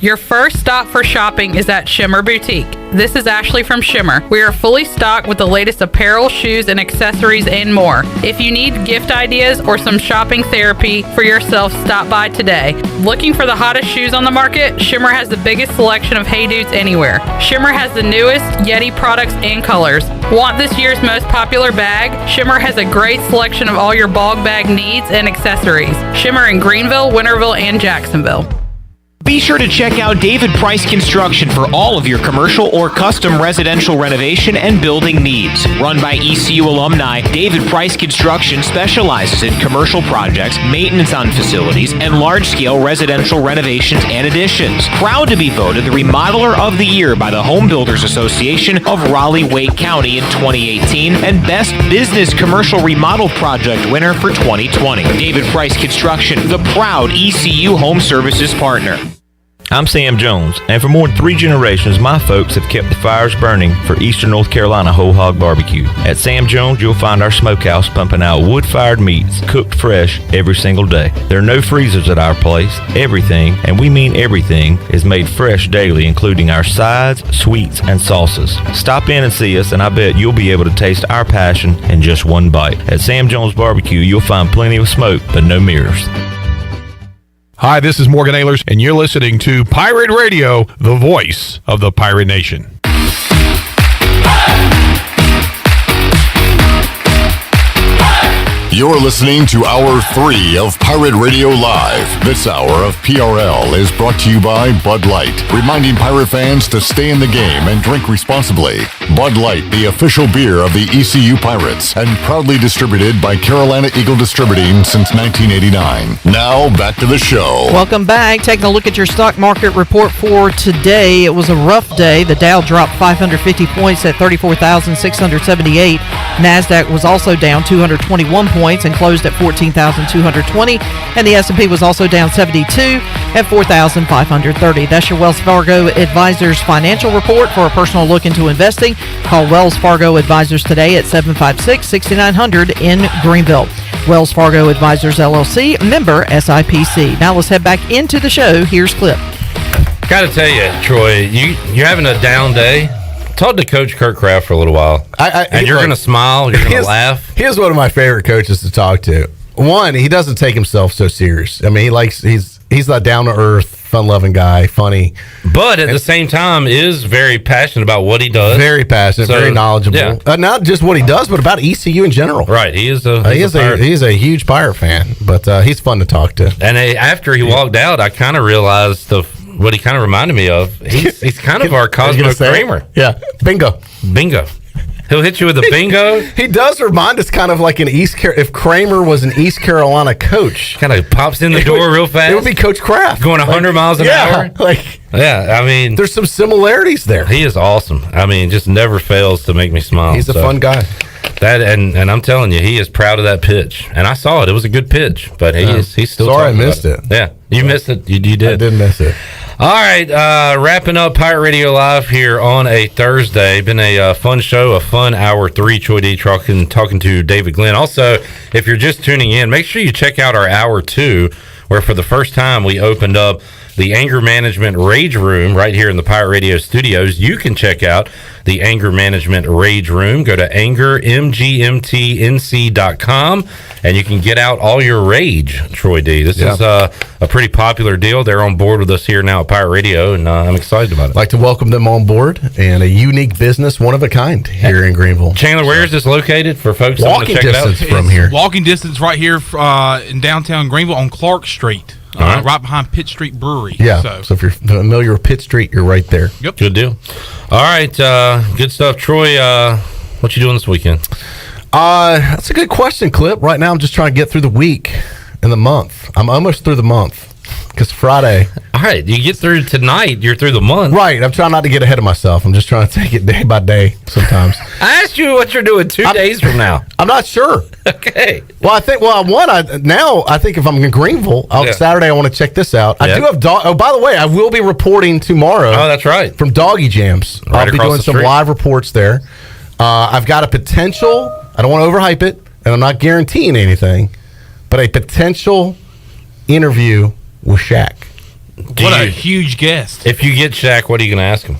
Your first stop for shopping is at Shimmer Boutique. This is Ashley from Shimmer. We are fully stocked with the latest apparel, shoes, and accessories and more. If you need gift ideas or some shopping therapy for yourself, stop by today. Looking for the hottest shoes on the market? Shimmer has the biggest selection of Hey Dudes anywhere. Shimmer has the newest Yeti products and colors. Want this year's most popular bag? Shimmer has a great selection of all your bog bag needs and accessories. Shimmer in Greenville, Winterville, and Jacksonville. Be sure to check out David Price Construction for all of your commercial or custom residential renovation and building needs. Run by ECU alumni, David Price Construction specializes in commercial projects, maintenance on facilities, and large-scale residential renovations and additions. Proud to be voted the Remodeler of the Year by the Home Builders Association of Raleigh-Wake County in 2018 and Best Business Commercial Remodel Project winner for 2020. David Price Construction, the proud ECU Home Services partner. I'm Sam Jones, and for more than 3 generations, my folks have kept the fires burning for Eastern North Carolina Whole Hog Barbecue. At Sam Jones, you'll find our smokehouse pumping out wood-fired meats, cooked fresh every single day. There are no freezers at our place. Everything, and we mean everything, is made fresh daily, including our sides, sweets, and sauces. Stop in and see us, and I bet you'll be able to taste our passion in just one bite. At Sam Jones Barbecue, you'll find plenty of smoke, but no mirrors. Hi, this is Morgan Ehlers, and you're listening to Pirate Radio, the voice of the Pirate Nation. You're listening to Hour 3 of Pirate Radio Live. This hour of PRL is brought to you by Bud Light, reminding pirate fans to stay in the game and drink responsibly. Bud Light, the official beer of the ECU Pirates, and proudly distributed by Carolina Eagle Distributing since 1989. Now, back to the show. Welcome back. Taking a look at your stock market report for today. It was a rough day. The Dow dropped 550 points at 34,678. NASDAQ was also down 221 points and closed at 14,220, and the S&P was also down 72 at 4,530. That's your Wells Fargo Advisors financial report. For a personal look into investing, call Wells Fargo Advisors today at 756-6900 in Greenville. Wells Fargo Advisors LLC, member SIPC. Now let's head back into the show. Here's Clip. Got to tell you, Troy, you're having a down day. Talk to Coach Curt Kraft for a little while. And you're going to smile, you're going to laugh. He's one of my favorite coaches to talk to. One, he doesn't take himself so serious. I mean, he's that down-to-earth, fun-loving guy, funny. But at the same time, is very passionate about what he does. Very passionate, very knowledgeable. Yeah. Not just what he does, but about ECU in general. Right. He's a huge Pirate fan, but he's fun to talk to. And after he walked out, I kind of realized what he kind of reminded me of. He's kind of our Cosmo Kramer. Yeah, bingo. He'll hit you with a bingo. He does remind us kind of like if Kramer was an East Carolina coach. Kind of pops in the door real fast. It would be Coach Kraft. Going 100 miles an hour. I mean, there's some similarities there. He is awesome. I mean, just never fails to make me smile. He's a fun guy. That and I'm telling you, he is proud of that pitch. And I saw it. It was a good pitch, but he's still sorry I talking missed about it. Yeah, you missed it. You did. I did miss it. All right, wrapping up Pirate Radio Live here on a Thursday. Been a fun show, a fun hour 3. Troy D talking to David Glenn. Also, if you're just tuning in, make sure you check out our hour 2, where for the first time we opened up the Anger Management Rage Room right here in the Pirate Radio studios. You can check out the Anger Management Rage Room. Go to angermgmtnc.com and you can get out all your rage, Troy D. This is a pretty popular deal. They're on board with us here now at Pirate Radio, and I'm excited about it. I'd like to welcome them on board, and a unique business, one of a kind here in Greenville. Chandler, where is this located for folks that want to check it out? From here. Walking distance right here in downtown Greenville on Clark Street. Right behind Pitt Street Brewery. Yeah. So if you're familiar with Pitt Street, you're right there. Yep. Good deal. All right. Good stuff. Troy, what you doing this weekend? That's a good question, Clip. Right now, I'm just trying to get through the week and the month. I'm almost through the month. Because Friday. All right. You get through tonight, you're through the month. Right. I'm trying not to get ahead of myself. I'm just trying to take it day by day sometimes. I asked you what you're doing 2 days from now. I'm not sure. Okay. Well, I think, I think if I'm in Greenville, Saturday, I want to check this out. I do have by the way, I will be reporting tomorrow. Oh, that's right. From Doggy Jams. Right, I'll be doing some live reports there. I've got a potential, I don't want to overhype it, and I'm not guaranteeing anything, but a potential interview with Shaq. What a huge guest. If you get Shaq, what are you going to ask him?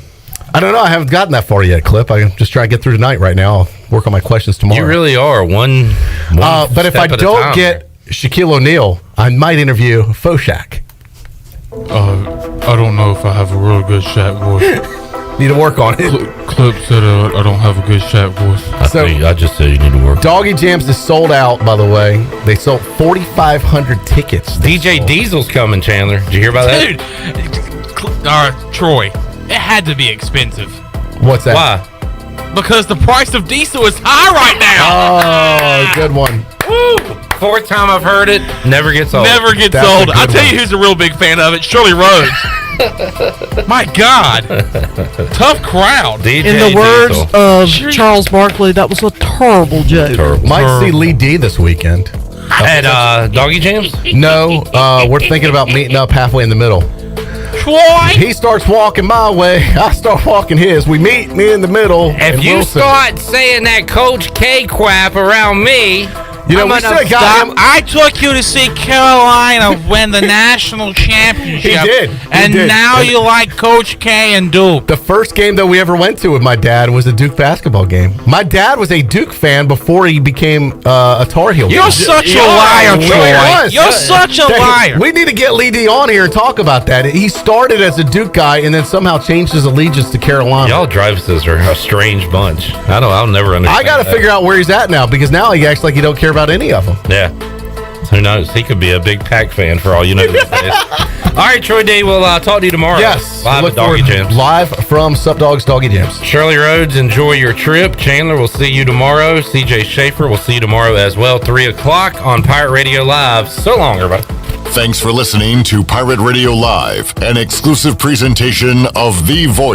I don't know. I haven't gotten that far yet, Clip. I'm just trying to get through tonight right now. I'll work on my questions tomorrow. You really are one but if I don't get Shaquille O'Neal, I might interview Faux Shaq. I don't know if I have a real good Shaq voice. Need to work on it. Clip said I don't have a good Shaq voice. I just said you need to work. Doggy Jams is sold out, by the way. They sold 4,500 tickets. DJ Diesel's coming, Chandler. Did you hear about that? Dude, Troy, it had to be expensive. What's that? Why? Because the price of diesel is high right now. Oh, good one. Woo! 4th time I've heard it. Never gets old. Never gets old. I'll tell you who's a real big fan of it. Shirley Rhodes. My God. Tough crowd. DJ In the words of Charles Barkley, that was a terrible joke. Might see Lee D this weekend. At Doggy Jams? No, we're thinking about meeting up halfway in the middle. Troy! He starts walking my way, I start walking his. We meet me in the middle. If you start saying that Coach K crap around me, we should have got him. I took you to see Carolina win the national championship. He did. And now you like Coach K and Duke. The first game that we ever went to with my dad was a Duke basketball game. My dad was a Duke fan before he became a Tar Heel. You're such a liar, Troy. You're such a liar. We need to get Lee D on here and talk about that. He started as a Duke guy and then somehow changed his allegiance to Carolina. Y'all Driveses are a strange bunch. I'll never understand. I got to figure out where he's at now because now he acts like he don't care about any of them. Yeah. Who knows? He could be a big Pack fan for all you know. All right, Troy D, we'll talk to you tomorrow. Yes. Live at Doggy Jams. Live from Sup Dogs Doggy Jams. Shirley Rhodes, enjoy your trip. Chandler, we'll see you tomorrow. CJ Schaefer, we'll see you tomorrow as well. 3 o'clock on Pirate Radio Live. So long, everybody. Thanks for listening to Pirate Radio Live, an exclusive presentation of The Voice.